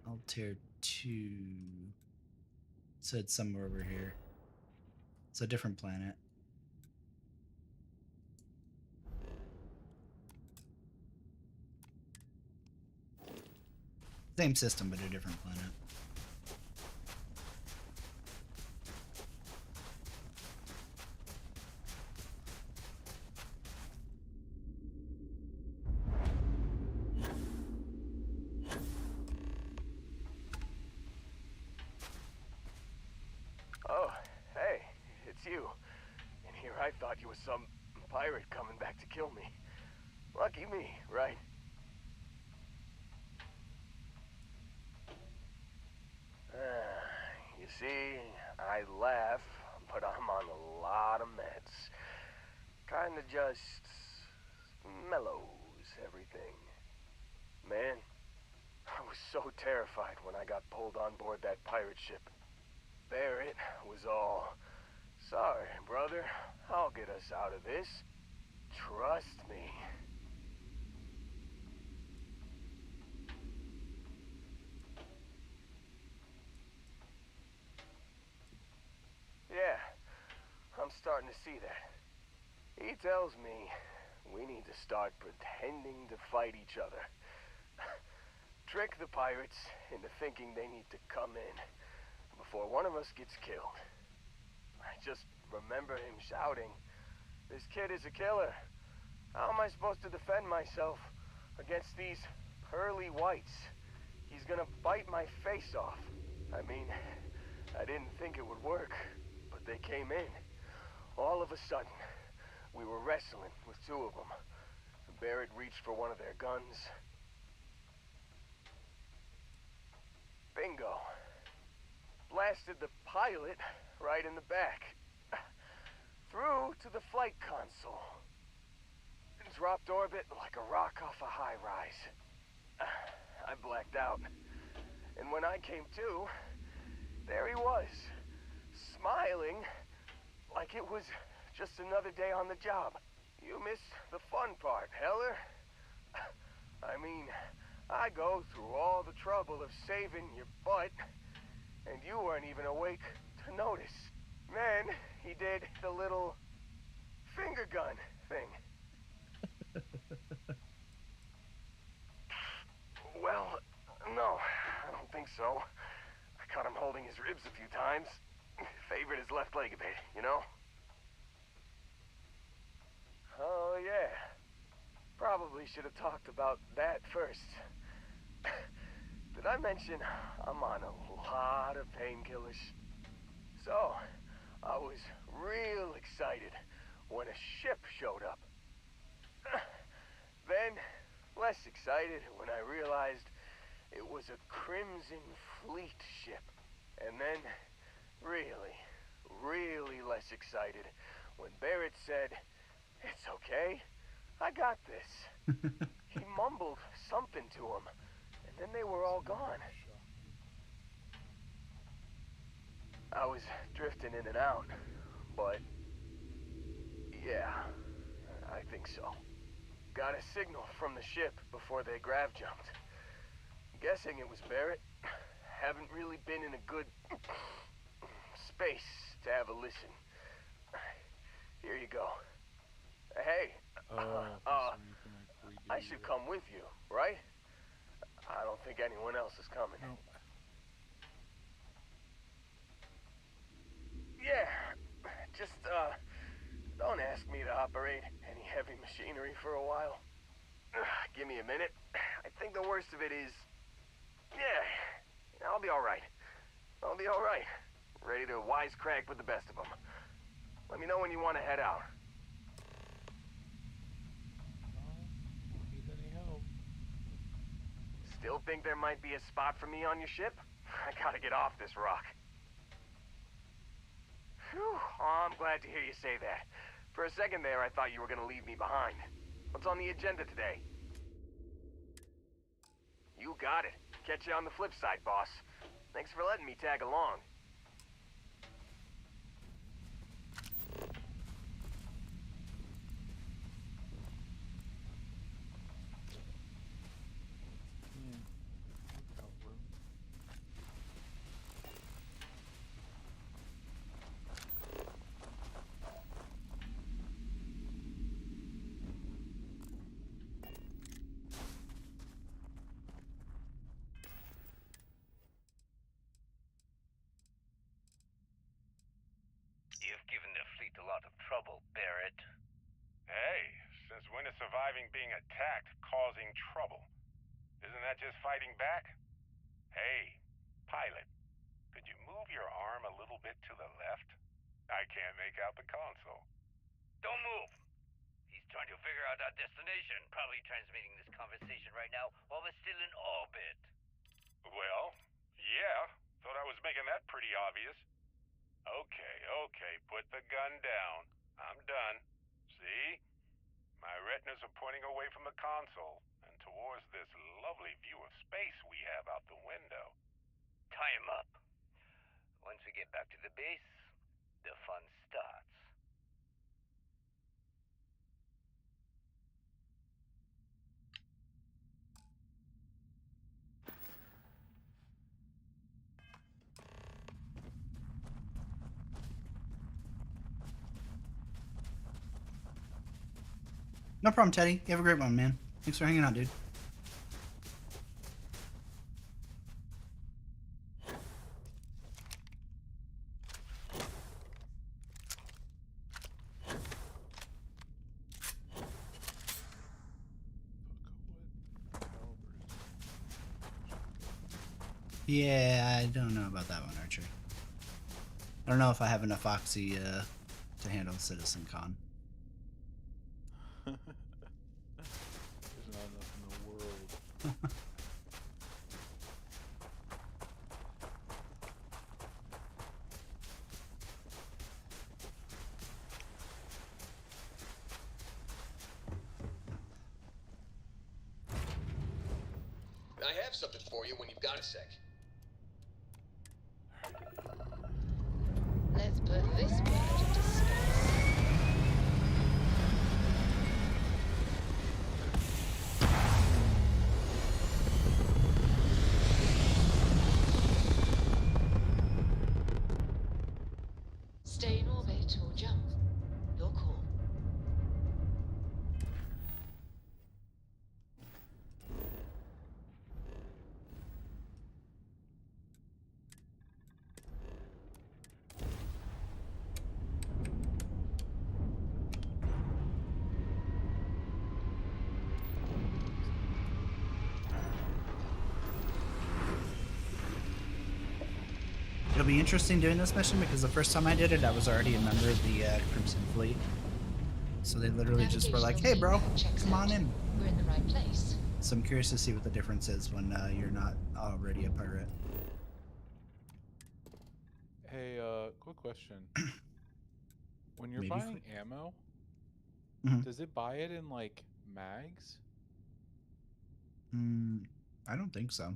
Altair 2. So it's somewhere over here. It's a different planet. Same system, but a different planet. Oh, hey, it's you. And here I thought you was some pirate coming back to kill me. Lucky me, right? You see, I laugh, but I'm on a lot of meds. Kinda just mellows everything. Man, I was so terrified when I got pulled on board that pirate ship. Barrett was all, "Sorry, brother, I'll get us out of this. Trust me." see that. He tells me we need to start pretending to fight each other. Trick the pirates into thinking they need to come in before one of us gets killed. I just remember him shouting, "This kid is a killer. How am I supposed to defend myself against these pearly whites? He's gonna bite my face off." I mean, I didn't think it would work, but they came in. All of a sudden, we were wrestling with two of them. Barrett reached for one of their guns. Bingo. Blasted the pilot right in the back. Through to the flight console. Dropped orbit like a rock off a high rise. I blacked out. And when I came to, there he was, smiling like it was just another day on the job. You missed the fun part, Heller. I mean, I go through all the trouble of saving your butt, and you weren't even awake to notice. Then he did the little finger gun thing. Well, no, I don't think so. I caught him holding his ribs a few times. Favored his left leg a bit, you know? Oh, yeah. Probably should have talked about that first. Did I mention I'm on a lot of painkillers? So, I was real excited when a ship showed up. Then, less excited when I realized it was a Crimson Fleet ship. And then, really, really less excited when Barrett said, "It's okay, I got this." He mumbled something to him, and then they were all gone. I was drifting in and out, but yeah, I think so. Got a signal from the ship before they grav jumped. Guessing it was Barrett. Haven't really been in a good space to have a listen. Here you go. Hey, I should come with you, right? I don't think anyone else is coming. No. Yeah, just, don't ask me to operate any heavy machinery for a while. Give me a minute. I think the worst of it is, yeah, I'll be alright. I'll be alright. Ready to wisecrack with the best of them. Let me know when you want to head out. Need any help? Still think there might be a spot for me on your ship? I gotta get off this rock. Phew, oh, I'm glad to hear you say that. For a second there, I thought you were gonna leave me behind. What's on the agenda today? You got it. Catch you on the flip side, boss. Thanks for letting me tag along. You've given the fleet a lot of trouble, Barrett. Hey, since when is surviving being attacked causing trouble? Isn't that just fighting back? Hey, pilot, could you move your arm a little bit to the left? I can't make out the console. Don't move! He's trying to figure out our destination, probably transmitting this conversation right now while we're still in orbit. Well, yeah, thought I was making that pretty obvious. Okay, put the gun down. I'm done. See? My retinas are pointing away from the console and towards this lovely view of space we have out the window. Tie him up. Once we get back to the base, the fun starts. No problem, Teddy. You have a great one, man. Thanks for hanging out, dude. Yeah, I don't know about that one, Archer. I don't know if I have enough oxy to handle Citizen Con. There's not enough in the world. I have something for you when you've got a sec. Let's put this bird into space. Stay in orbit or jump. Your call. It'll be interesting doing this mission because the first time I did it, I was already a member of the Crimson Fleet. So they literally just were like, "Hey, bro, come on in." We're in the right place. So I'm curious to see what the difference is when you're not already a pirate. Hey, quick question. When you're Maybe buying ammo, Mhm. does it buy it in like mags? I don't think so.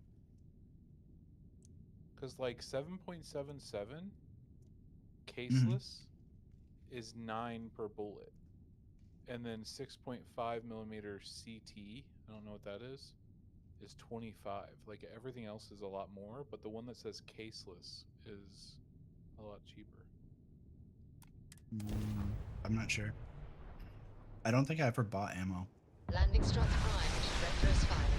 Because like 7.77 caseless is 9 per bullet. And then 6.5 millimeter CT, I don't know what that is 25. Like everything else is a lot more, but the one that says caseless is a lot cheaper. I'm not sure. I don't think I ever bought ammo. Landing struts primed. Retros firing.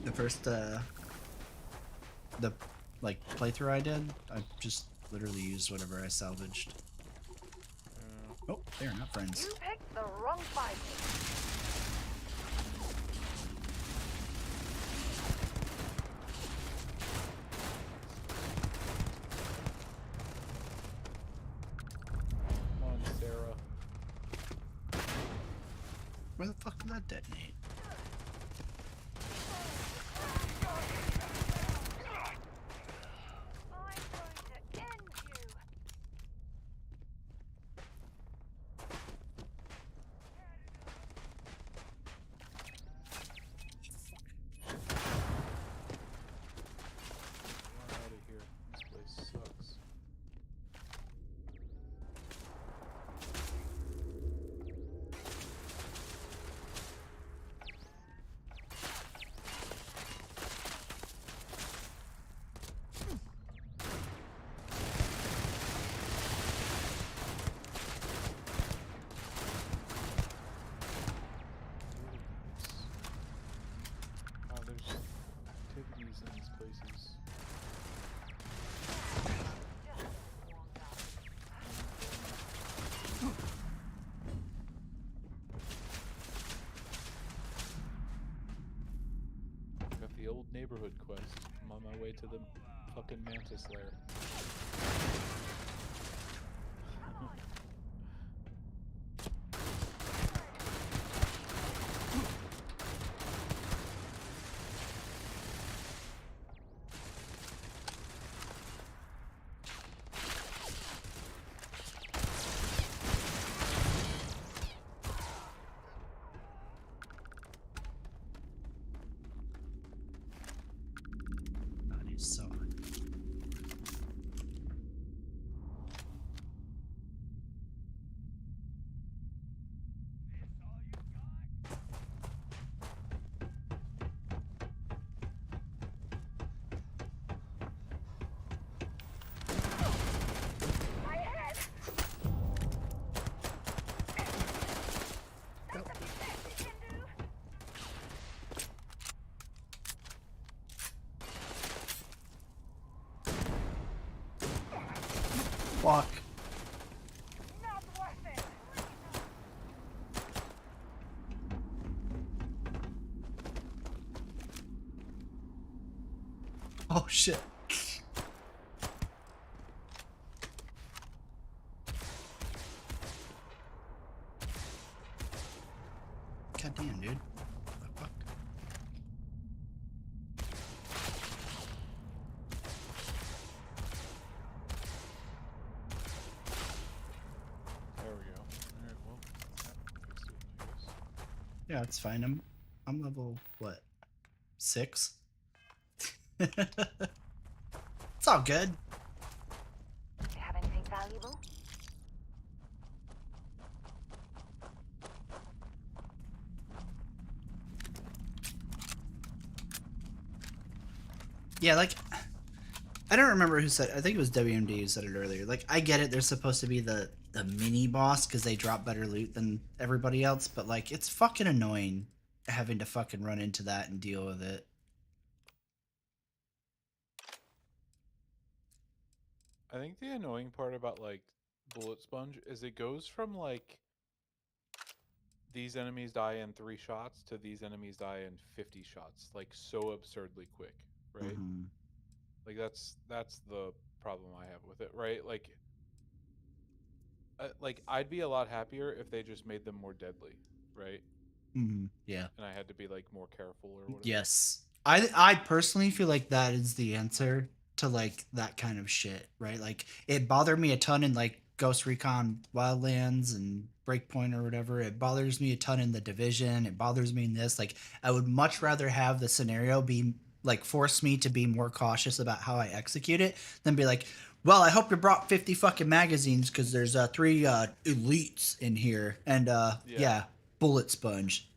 The first the like playthrough I did, I just literally used whatever I salvaged. Oh, they're not friends. You picked the wrong fight. Come on, Sarah. Where the fuck did that detonate? Get out of here. This place sucks. Wow, there's activities in these places. Got the old neighborhood quest. I'm on my way to the fucking mantis lair. God, he's so. fuck? Oh shit. God damn, dude. What the fuck? There we go. Alright, well, that fixed it, I guess. Yeah, it's fine. I'm level what? 6? It's all good. Do you have anything valuable? Yeah, like I don't remember who said. I think it was WMD who said it earlier. Like I get it. They're supposed to be the mini boss because they drop better loot than everybody else. But like, it's fucking annoying having to fucking run into that and deal with it. I think the annoying part about like Bullet Sponge is it goes from like these enemies die in 3 shots to these enemies die in 50 shots, like so absurdly quick, right? Mhm. Like that's the problem I have with it, right? Like I'd be a lot happier if they just made them more deadly, right? Yeah. And I had to be like more careful or whatever. Yes. I personally feel like that is the answer to like that kind of shit, right? Like it bothered me a ton in like Ghost Recon Wildlands and Breakpoint or whatever. It bothers me a ton in The Division. It bothers me in this. Like I would much rather have the scenario be like force me to be more cautious about how I execute it than be like, well, I hope you brought 50 fucking magazines because there's 3 elites in here. And yeah, Bullet Sponge.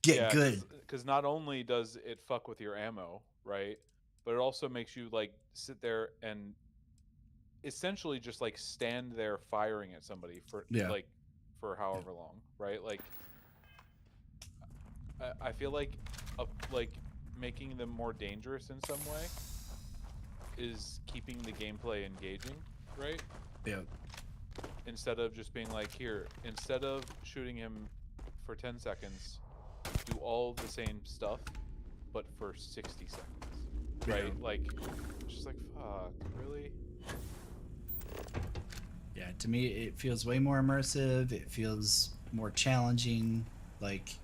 Get good. Because not only does it fuck with your ammo, right? But it also makes you like sit there and essentially just like stand there firing at somebody for Yeah. like for however long, right? Like I feel like making them more dangerous in some way is keeping the gameplay engaging, right? Yeah. Instead of just being like, here, instead of shooting him for 10 seconds, do all the same stuff, but for 60 seconds, right? Yeah. Like, just like, fuck, really? Yeah, to me, it feels way more immersive. It feels more challenging. Like,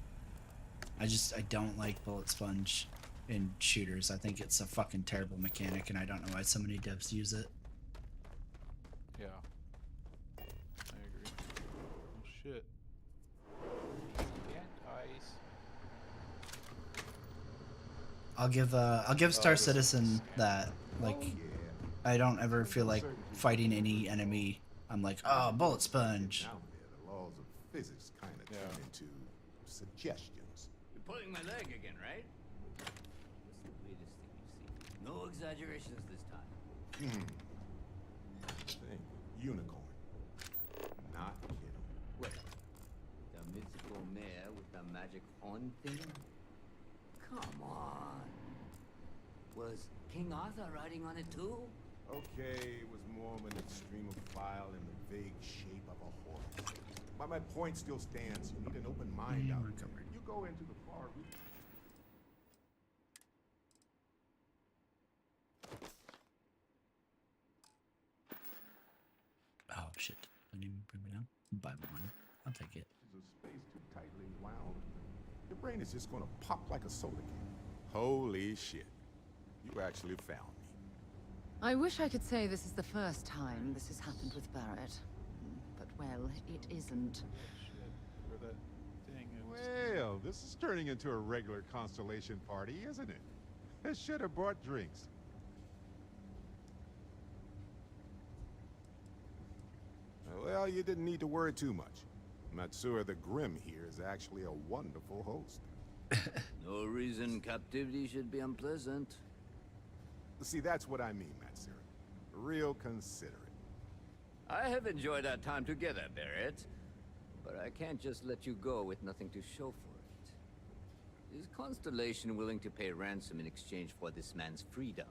I don't like Bullet Sponge in shooters. I think it's a fucking terrible mechanic, and I don't know why so many devs use it. Yeah. I agree. Oh, shit. I'll give Star Citizen that. Like, I don't ever feel like fighting any enemy. I'm like, oh, Bullet Sponge. Down there, the laws of physics kind of turn into suggestions. You're pulling my leg again, right? What's the weirdest thing you've seen? No exaggerations this time. Thing. Unicorn. Not kidding. Wait. The mythical mare with the magic horn thing? Come on. Was King Arthur riding on it too? Okay, it was more of an extremophile in the vague shape of a horse. But my point still stands. You need an open mind out there. You go into the far reach. Oh shit! Didn't even bring me down. Buy one. I'll take it. Is a space too tightly wound. Your brain is just gonna pop like a soda can. Holy shit! You actually found me. I wish I could say this is the first time this has happened with Barrett. But, well, it isn't. Well, this is turning into a regular Constellation party, isn't it? I should have brought drinks. Well, you didn't need to worry too much. Matsura the Grim here is actually a wonderful host. No reason captivity should be unpleasant. See, that's what I mean, Matsura. Real considerate. I have enjoyed our time together, Barrett. But I can't just let you go with nothing to show for it. Is Constellation willing to pay ransom in exchange for this man's freedom?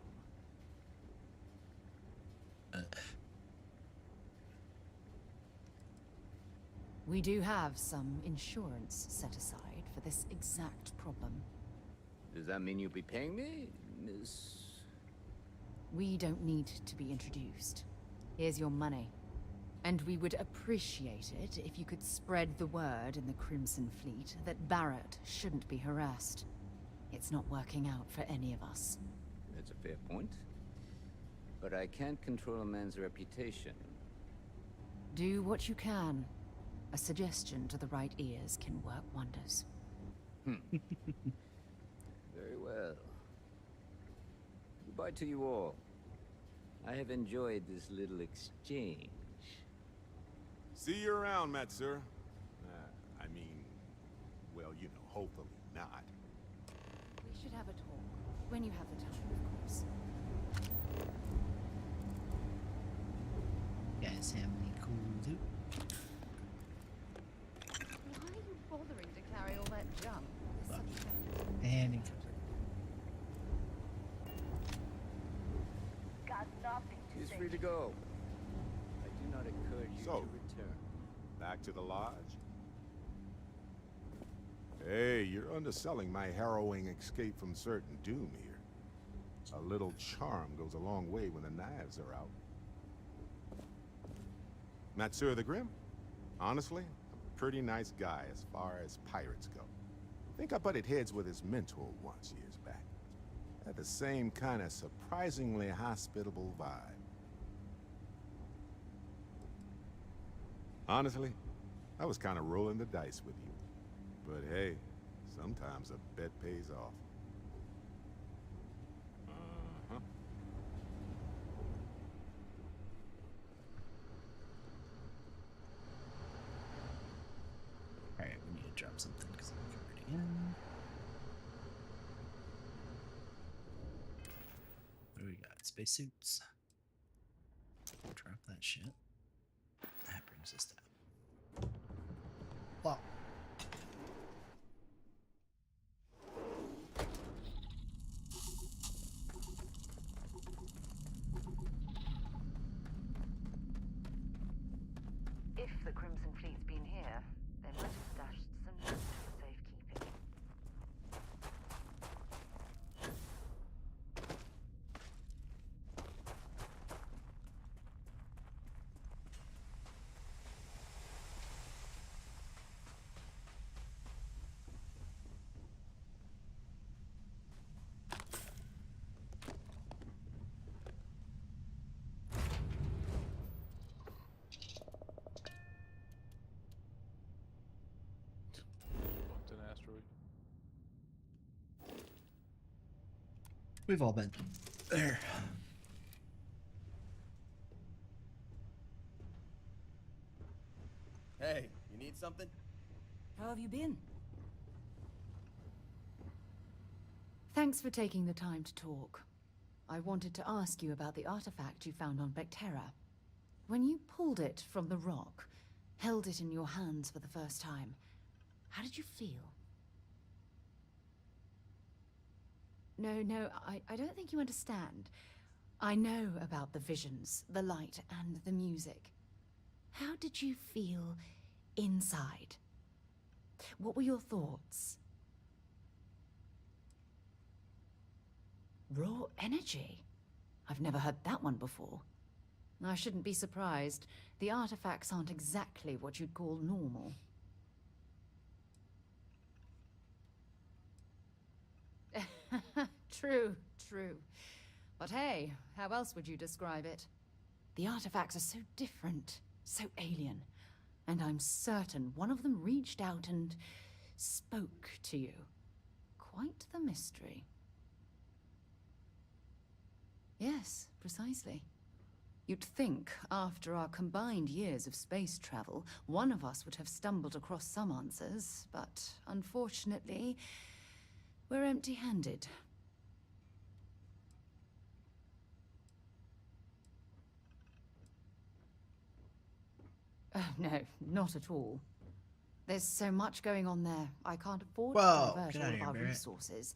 We do have some insurance set aside for this exact problem. Does that mean you'll be paying me, Miss... We don't need to be introduced. Here's your money. And we would appreciate it if you could spread the word in the Crimson Fleet that Barrett shouldn't be harassed. It's not working out for any of us. That's a fair point. But I can't control a man's reputation. Do what you can. A suggestion to the right ears can work wonders. Very well. Goodbye to you all. I have enjoyed this little exchange. See you around, Matsur. I mean, well, you know, hopefully not. We should have a talk. When you have the time, of course. You guys have any cool loot? Why are you bothering to carry all that junk? There's such a And it Got nothing to He's say. free to go. I do not encourage you So, to return. back to the lodge? Hey, you're underselling my harrowing escape from certain doom here. A little charm goes a long way when the knives are out. Matsur the Grim? Honestly, a pretty nice guy as far as pirates go. Think I butted heads with his mentor once years back. Had the same kind of surprisingly hospitable vibe. Honestly, I was kind of rolling the dice with you. But hey, sometimes a bet pays off. Uh-huh. Alright, we need to drop something because I'm already in. What do we got? Spacesuits. Drop that shit. That brings us down. Wow. If the Crimson Fleet's been here, they might have stashed some loot for safekeeping. Bumped an asteroid. We've all been there. Hey, you need something? How have you been? Thanks for taking the time to talk. I wanted to ask you about the artifact you found on Bactera. When you pulled it from the rock, held it in your hands for the first time, how did you feel? No, I don't think you understand. I know about the visions, the light, and the music. How did you feel inside? What were your thoughts? Raw energy? I've never heard that one before. I shouldn't be surprised. The artifacts aren't exactly what you'd call normal. True. But hey, how else would you describe it? The artifacts are so different, so alien. And I'm certain one of them reached out and spoke to you. Quite the mystery. Yes, precisely. You'd think, after our combined years of space travel, one of us would have stumbled across some answers, but unfortunately, we're empty-handed. No, not at all. There's so much going on there, I can't afford to divert all of our resources.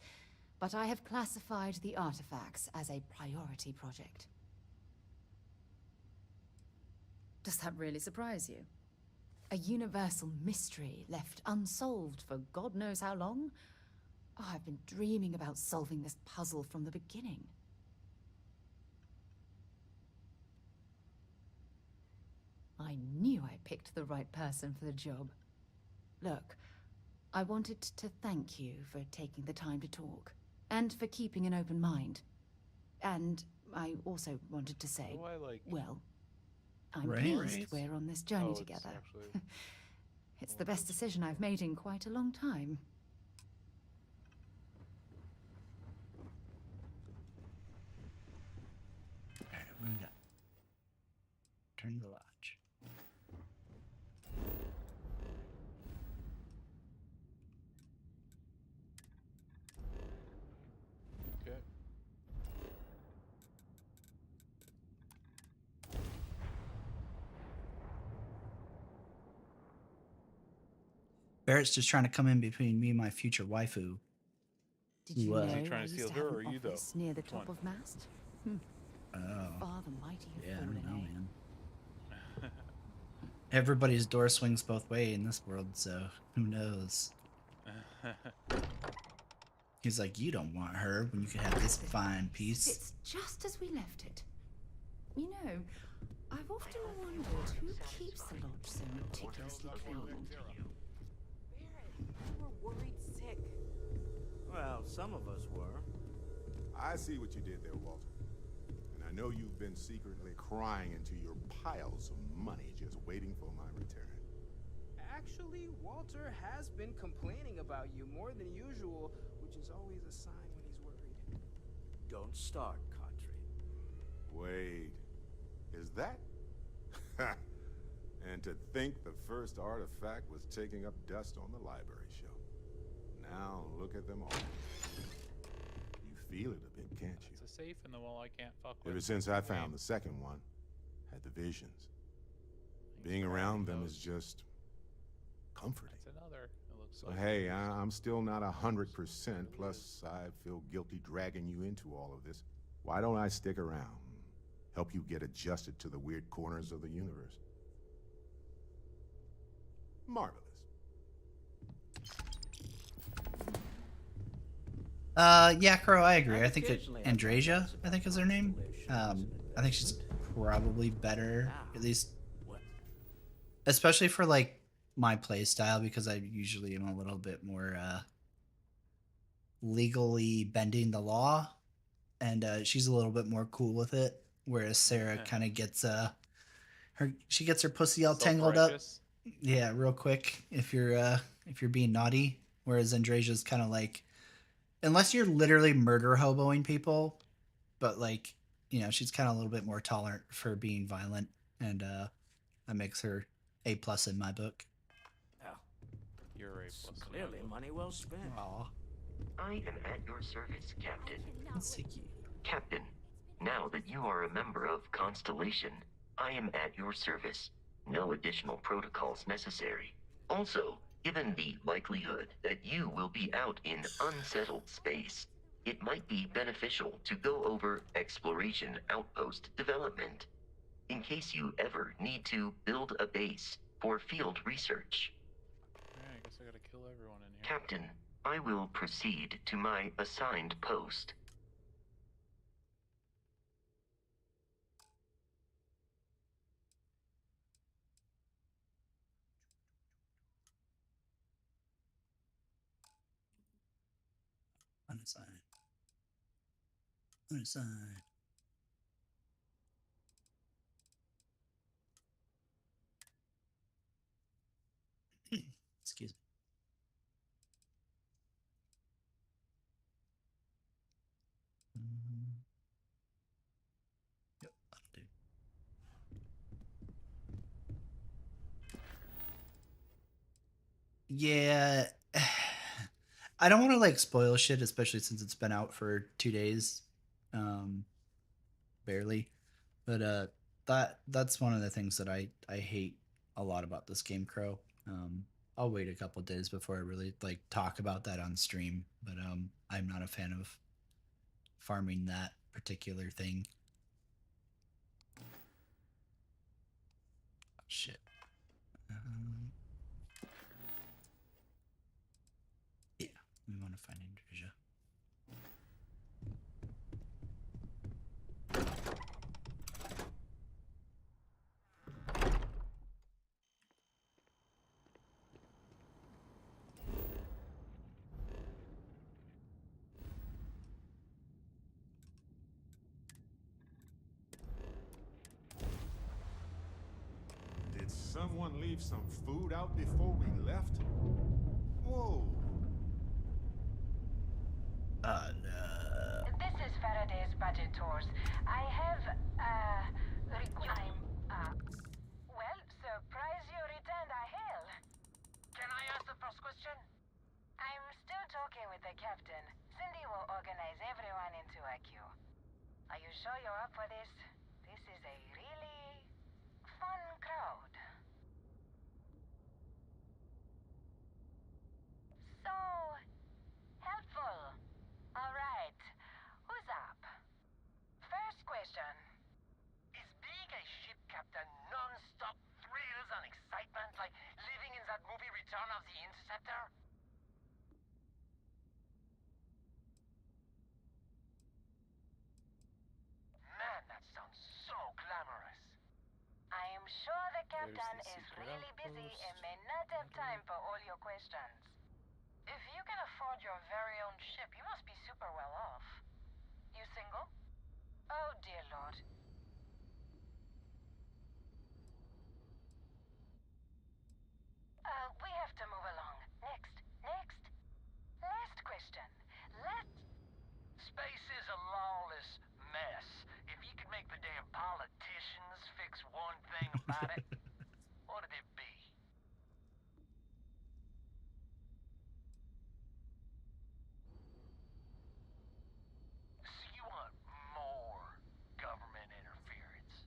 But I have classified the artifacts as a priority project. Does that really surprise you? A universal mystery left unsolved for God knows how long? Oh, I've been dreaming about solving this puzzle from the beginning. I knew I picked the right person for the job. Look, I wanted to thank you for taking the time to talk, and for keeping an open mind. And I also wanted to say, well, I'm pleased we're on this journey together. It's the best decision I've made in quite a long time. Alright, what do we got? Turn the lodge. Okay. Barrett's just trying to come in between me and my future waifu. Did you know Is he trying I to used steal to her have or an you though? office near the Which top one? of mast? Oh. Father mighty have Yeah, I fallen, don't know, eh? man. Everybody's door swings both ways in this world, so who knows? He's like, you don't want her when you can have this fine piece. It's just as we left it. You know, I've often wondered who keeps the lodge so meticulously clean. Barrett, you were worried sick. Well, some of us were. I see what you did there, Walter. And I know you've been secretly crying into your piles of money just waiting for my return. Actually, Walter has been complaining about you more than usual, which is always a sign when he's worried. Don't start, Katrin. Wait, is that? And to think the first artifact was taking up dust on the library shelf. Now look at them all. You feel it a bit, can't you? It's a safe in the wall I can't fuck with. Ever since I found the second one, had the visions. Being around them is just comforting. That's another. It looks So like hey, I'm still not 100%, plus I feel guilty dragging you into all of this. Why don't I stick around? Help you get adjusted to the weird corners of the universe. Marvelous. Yeah, Crow, I agree. I think Andrasia, I think is her name. I think she's probably better, at least, especially for like my play style, because I usually am a little bit more legally bending the law, and she's a little bit more cool with it. Whereas Sarah kind of gets she gets her pussy all tangled up, yeah, real quick if you're being naughty. Whereas Andrasia's kind of like, unless you're literally murder hoboing people, but like, you know, she's kind of a little bit more tolerant for being violent, and that makes her A+ in my book. You're A+. Clearly money well spent. Aw. I am at your service, Captain. Let's take you. Captain, now that you are a member of Constellation, I am at your service. No additional protocols necessary. Also, given the likelihood that you will be out in unsettled space, it might be beneficial to go over exploration outpost development, in case you ever need to build a base for field research. I guess I gotta kill everyone in here. Captain, I will proceed to my assigned post. Unassigned. Unassigned. Excuse me. Yep, that'll do. Yeah. I don't want to like spoil shit, especially since it's been out for 2 days. Barely. But that's one of the things that I hate a lot about this game, Crow. I'll wait a couple days before I really like talk about that on stream, but I'm not a fan of farming that particular thing. Oh, shit. finding treasure. Did someone leave some food out before we left? Whoa. This is Faraday's budget tours. I have, well, surprise you returned a hail. Can I ask the first question? I'm still talking with the captain. Cindy will organize everyone into a queue. Are you sure you're up for this? This is a really fun crowd. So, helpful. All right. Who's up? First question. Is being a ship captain non-stop thrills and excitement like living in that movie Return of the Interceptor? Man, that sounds so glamorous. I am sure the captain the is secret really busy outpost. and may not have time for all your questions. If you can afford your very own ship, you must be super well off. You single? Oh, dear Lord. We have to move along. Next. Last question. Space is a lawless mess. If you could make the damn politicians fix one thing about it, what'd it be? So you want more government interference?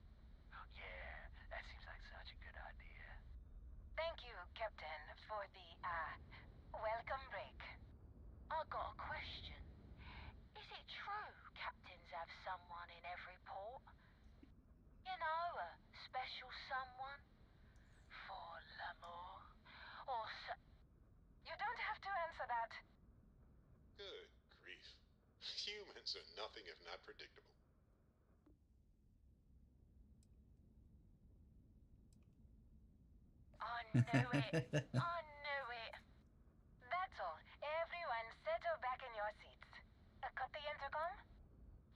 Yeah, that seems like such a good idea. Thank you, Captain, for the, welcome break. I got a question. Is it true captains have someone in every port? You know, a special someone? For l'amour? Or You don't have to answer that. Good grief. Humans are nothing if not predictable. I knew it. I knew it. That's all. Everyone settle back in your seats. Cut the intercom?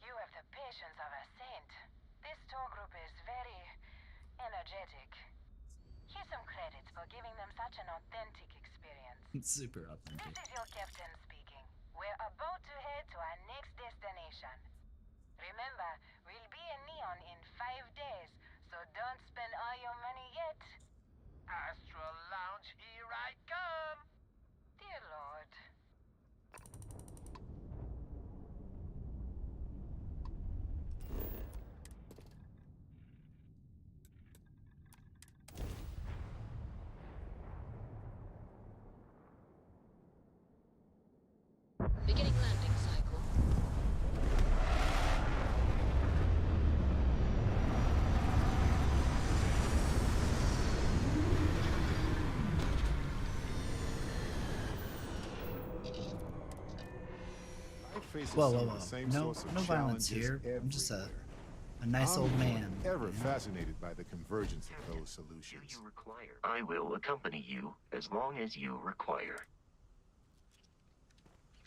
You have the patience of a saint. This tour group is very energetic. Here's some credits for giving them such an authentic experience. It's super authentic. This is your captain speaking. We're about to head to our next destination. Remember, we'll be in Neon in 5 days, so don't spend all your money yet. Astral Lounge, here I come! Dear Lord. beginning landing cycle. Whoa. No violence here. I'm just a nice old man. Ever fascinated by the convergence of those solutions. Do you require? I will accompany you as long as you require.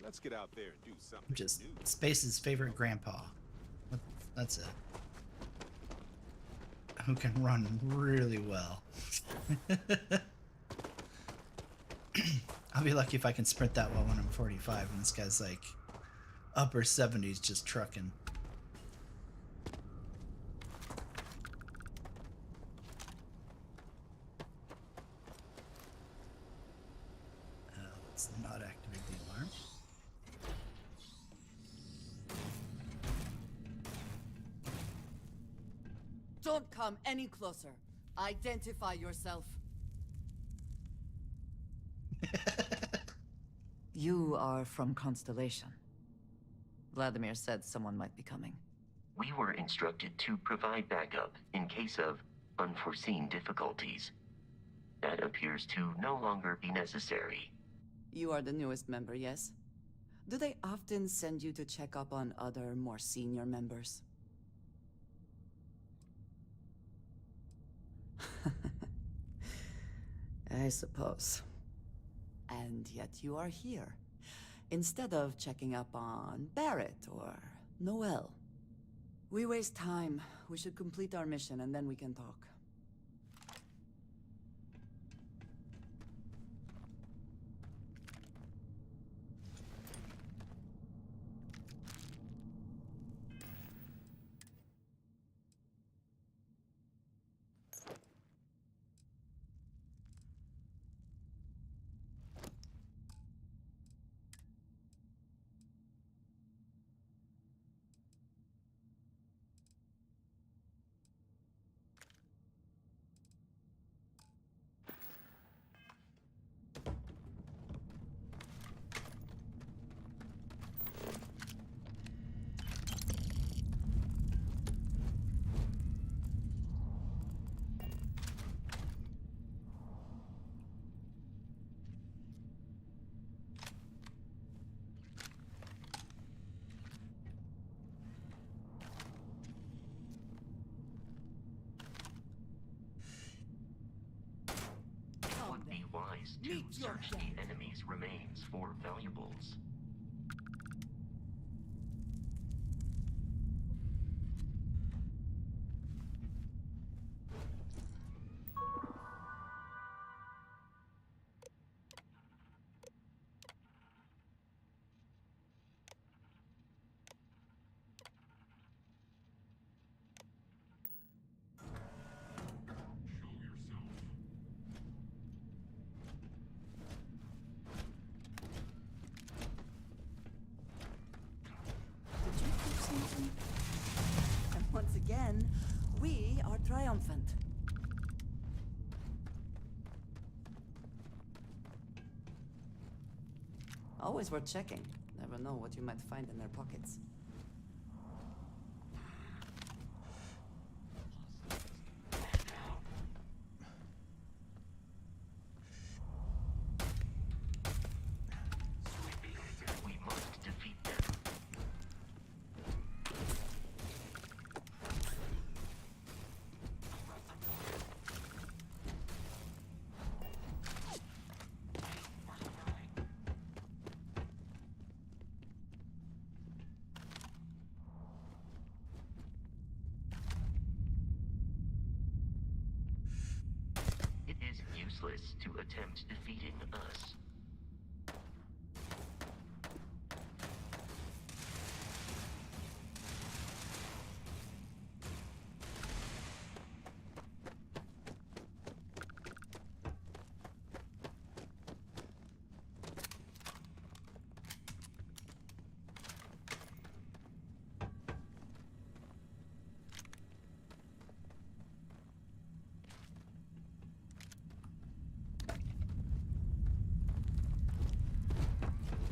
Let's get out there and do something I'm just new. Space's favorite grandpa. That's it. Who can run really well. I'll be lucky if I can sprint that well when I'm 45 and this guy's like upper 70s just trucking. Let's not activate the alarm. Don't come any closer. Identify yourself. You are from Constellation. Vladimir said someone might be coming. We were instructed to provide backup in case of unforeseen difficulties. That appears to no longer be necessary. You are the newest member, yes? Do they often send you to check up on other, more senior members? I suppose. And yet you are here, instead of checking up on Barrett or Noel. We waste time. We should complete our mission and then we can talk. Would be wise to search the enemy's remains for valuables. And once again, we are triumphant. Always worth checking. Never know what you might find in their pockets. We must defeat them. It is useless to attempt defeating us.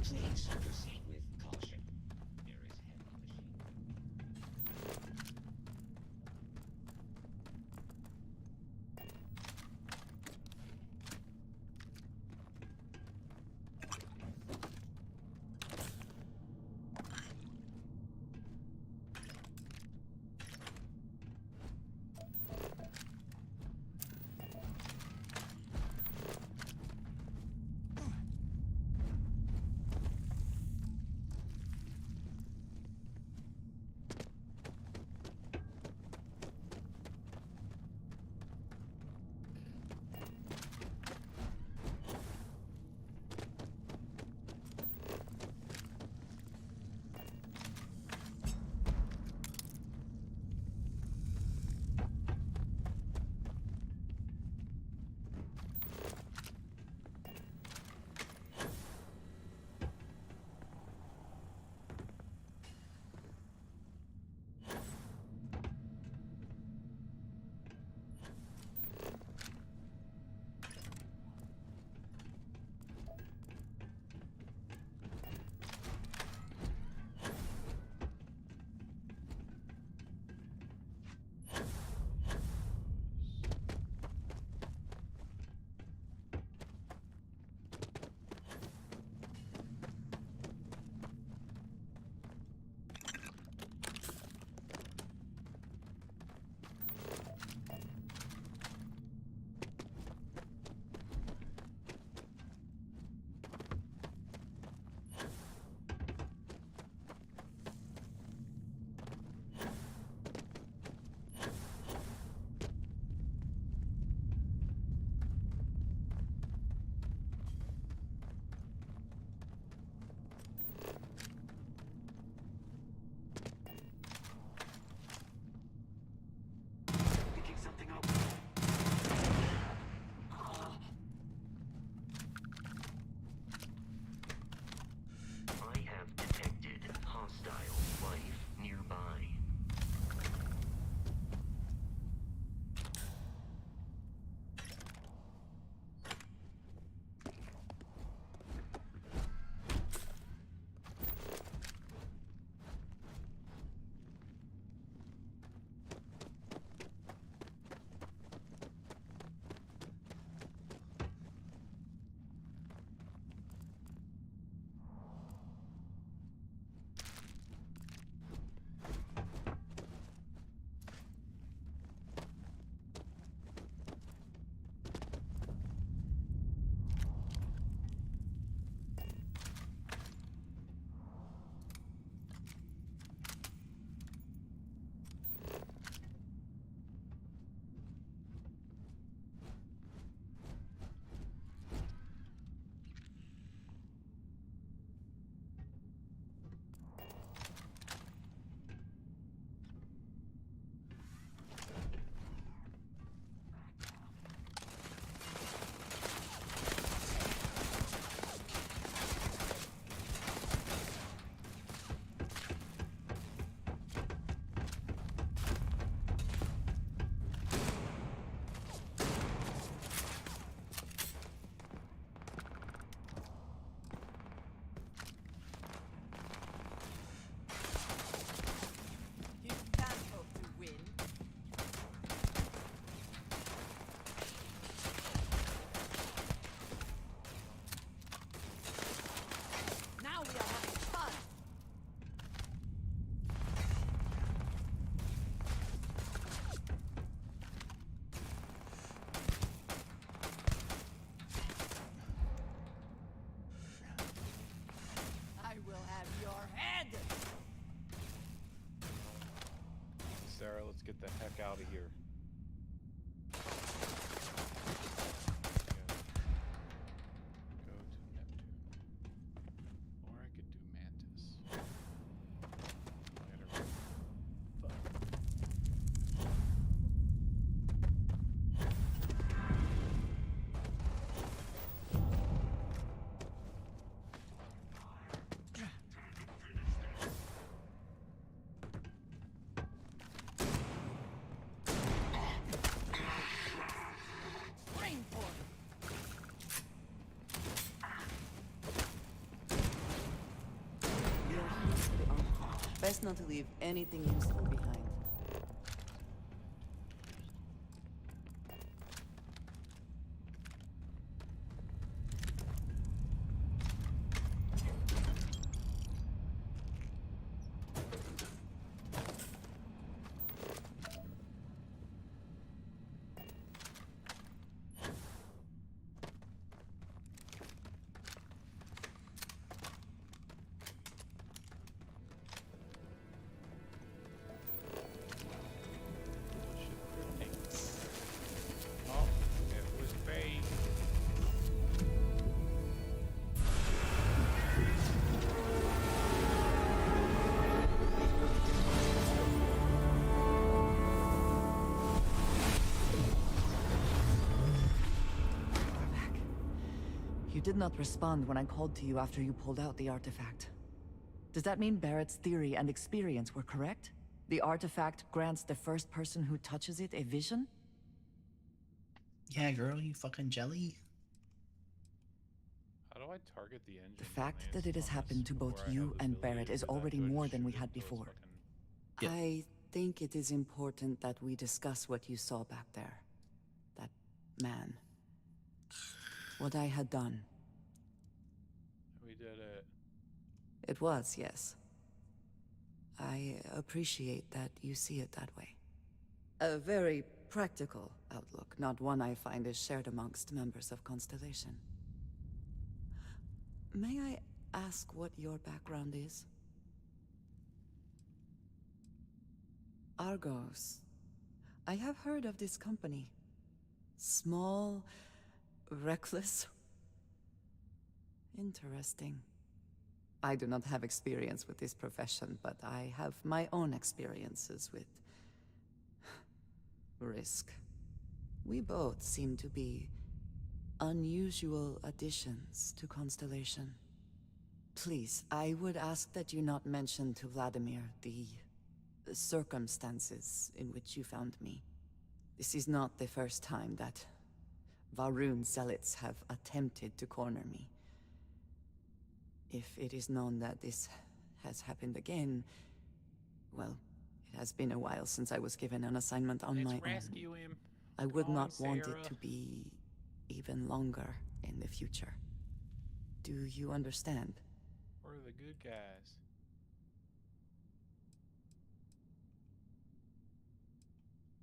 Please proceed with caution. There is heavy machine. get the heck out of here. Go to Neptune. Or I could do Mantis. Whatever. Best not to leave anything useful behind. Oh, it was fake. You did not respond when I called to you after you pulled out the artifact. Does that mean Barrett's theory and experience were correct? The artifact grants the first person who touches it a vision? Yeah, girl, you fucking jelly. How do I target the engine? The fact that it has happened to both you and Barrett is already more than we had before. Yep. I think it is important that we discuss what you saw back there. That man. What I had done. We did it. It was, yes. I appreciate that you see it that way. A very practical outlook, not one I find is shared amongst members of Constellation. May I ask what your background is? Argos. I have heard of this company. Small, reckless. Interesting. I do not have experience with this profession, but I have my own experiences with risk. We both seem to be unusual additions to Constellation. Please, I would ask that you not mention to Vladimir the circumstances in which you found me. This is not the first time that Varun zealots have attempted to corner me. If it is known that this has happened again, well, it has been a while since I was given an assignment on my own. Rescue him. I would Come on, not want Sarah. it to be even longer in the future. Do you understand? We're the good guys.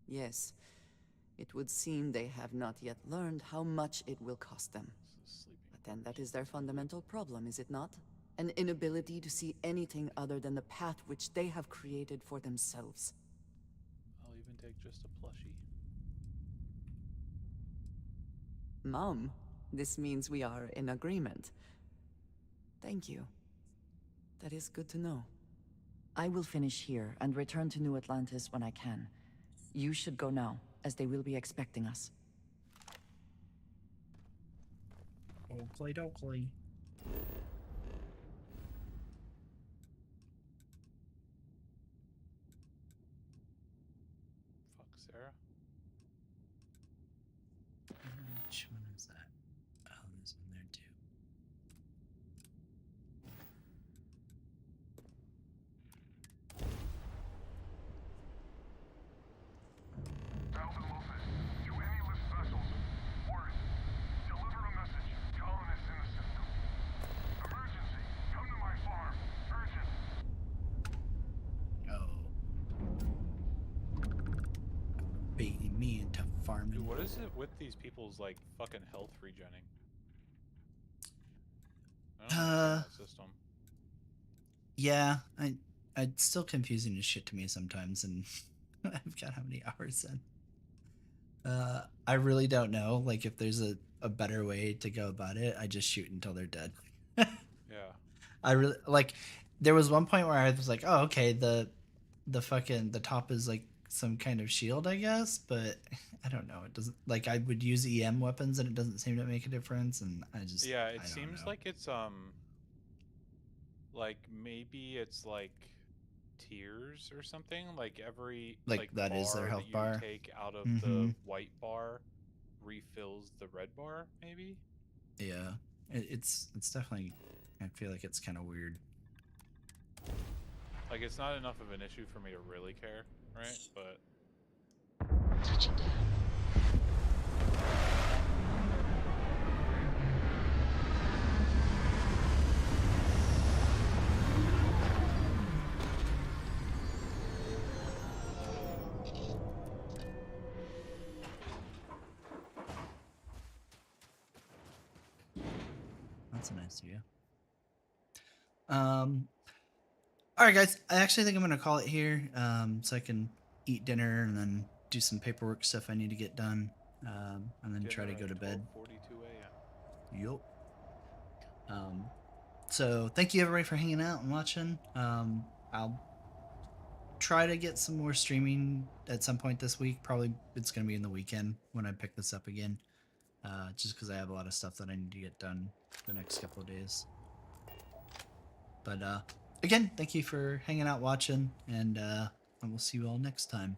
Yes. It would seem they have not yet learned how much it will cost them. But then that is their fundamental problem, is it not? An inability to see anything other than the path which they have created for themselves. I'll even take just a plushie. Mom, this means we are in agreement. Thank you. That is good to know. I will finish here and return to New Atlantis when I can. You should go now, as they will be expecting us. Oakley dokley. Fuck Sarah. Which one is that? Oh, there's one there too. Alvin Lopez, to any lift vessels. Word. Deliver a message. Colonists in the system. Emergency. Come to my farm. Urgent. Oh. Baiting me into farming. Dude, what is it with these people's like fucking health regenning? I don't understand that system. Yeah, it's still confusing as shit to me sometimes, and I've got how many hours in? I really don't know. Like, if there's a better way to go about it, I just shoot until they're dead. Yeah. I really like. There was one point where I was like, "Oh, okay, the top is like some kind of shield, I guess." But I don't know. It doesn't like I would use EM weapons, and it doesn't seem to make a difference. And I just Yeah, I it don't seems know. like it's like maybe it's like tiers or something. Like every Like like that is their bar that health you bar. take out of Mm-hmm. the white bar refills the red bar, maybe? Yeah, it's definitely. I feel like it's kind of weird. Like it's not enough of an issue for me to really care, right? But Touching down. That's a nice view. All right, guys. I actually think I'm gonna call it here, so I can eat dinner and then do some paperwork stuff I need to get done, and then try to go to bed. 12:42 a.m. Yup. So thank you everybody for hanging out and watching. I'll try to get some more streaming at some point this week. Probably it's gonna be in the weekend when I pick this up again, just because I have a lot of stuff that I need to get done the next couple of days. But again, thank you for hanging out, watching, and we'll see you all next time.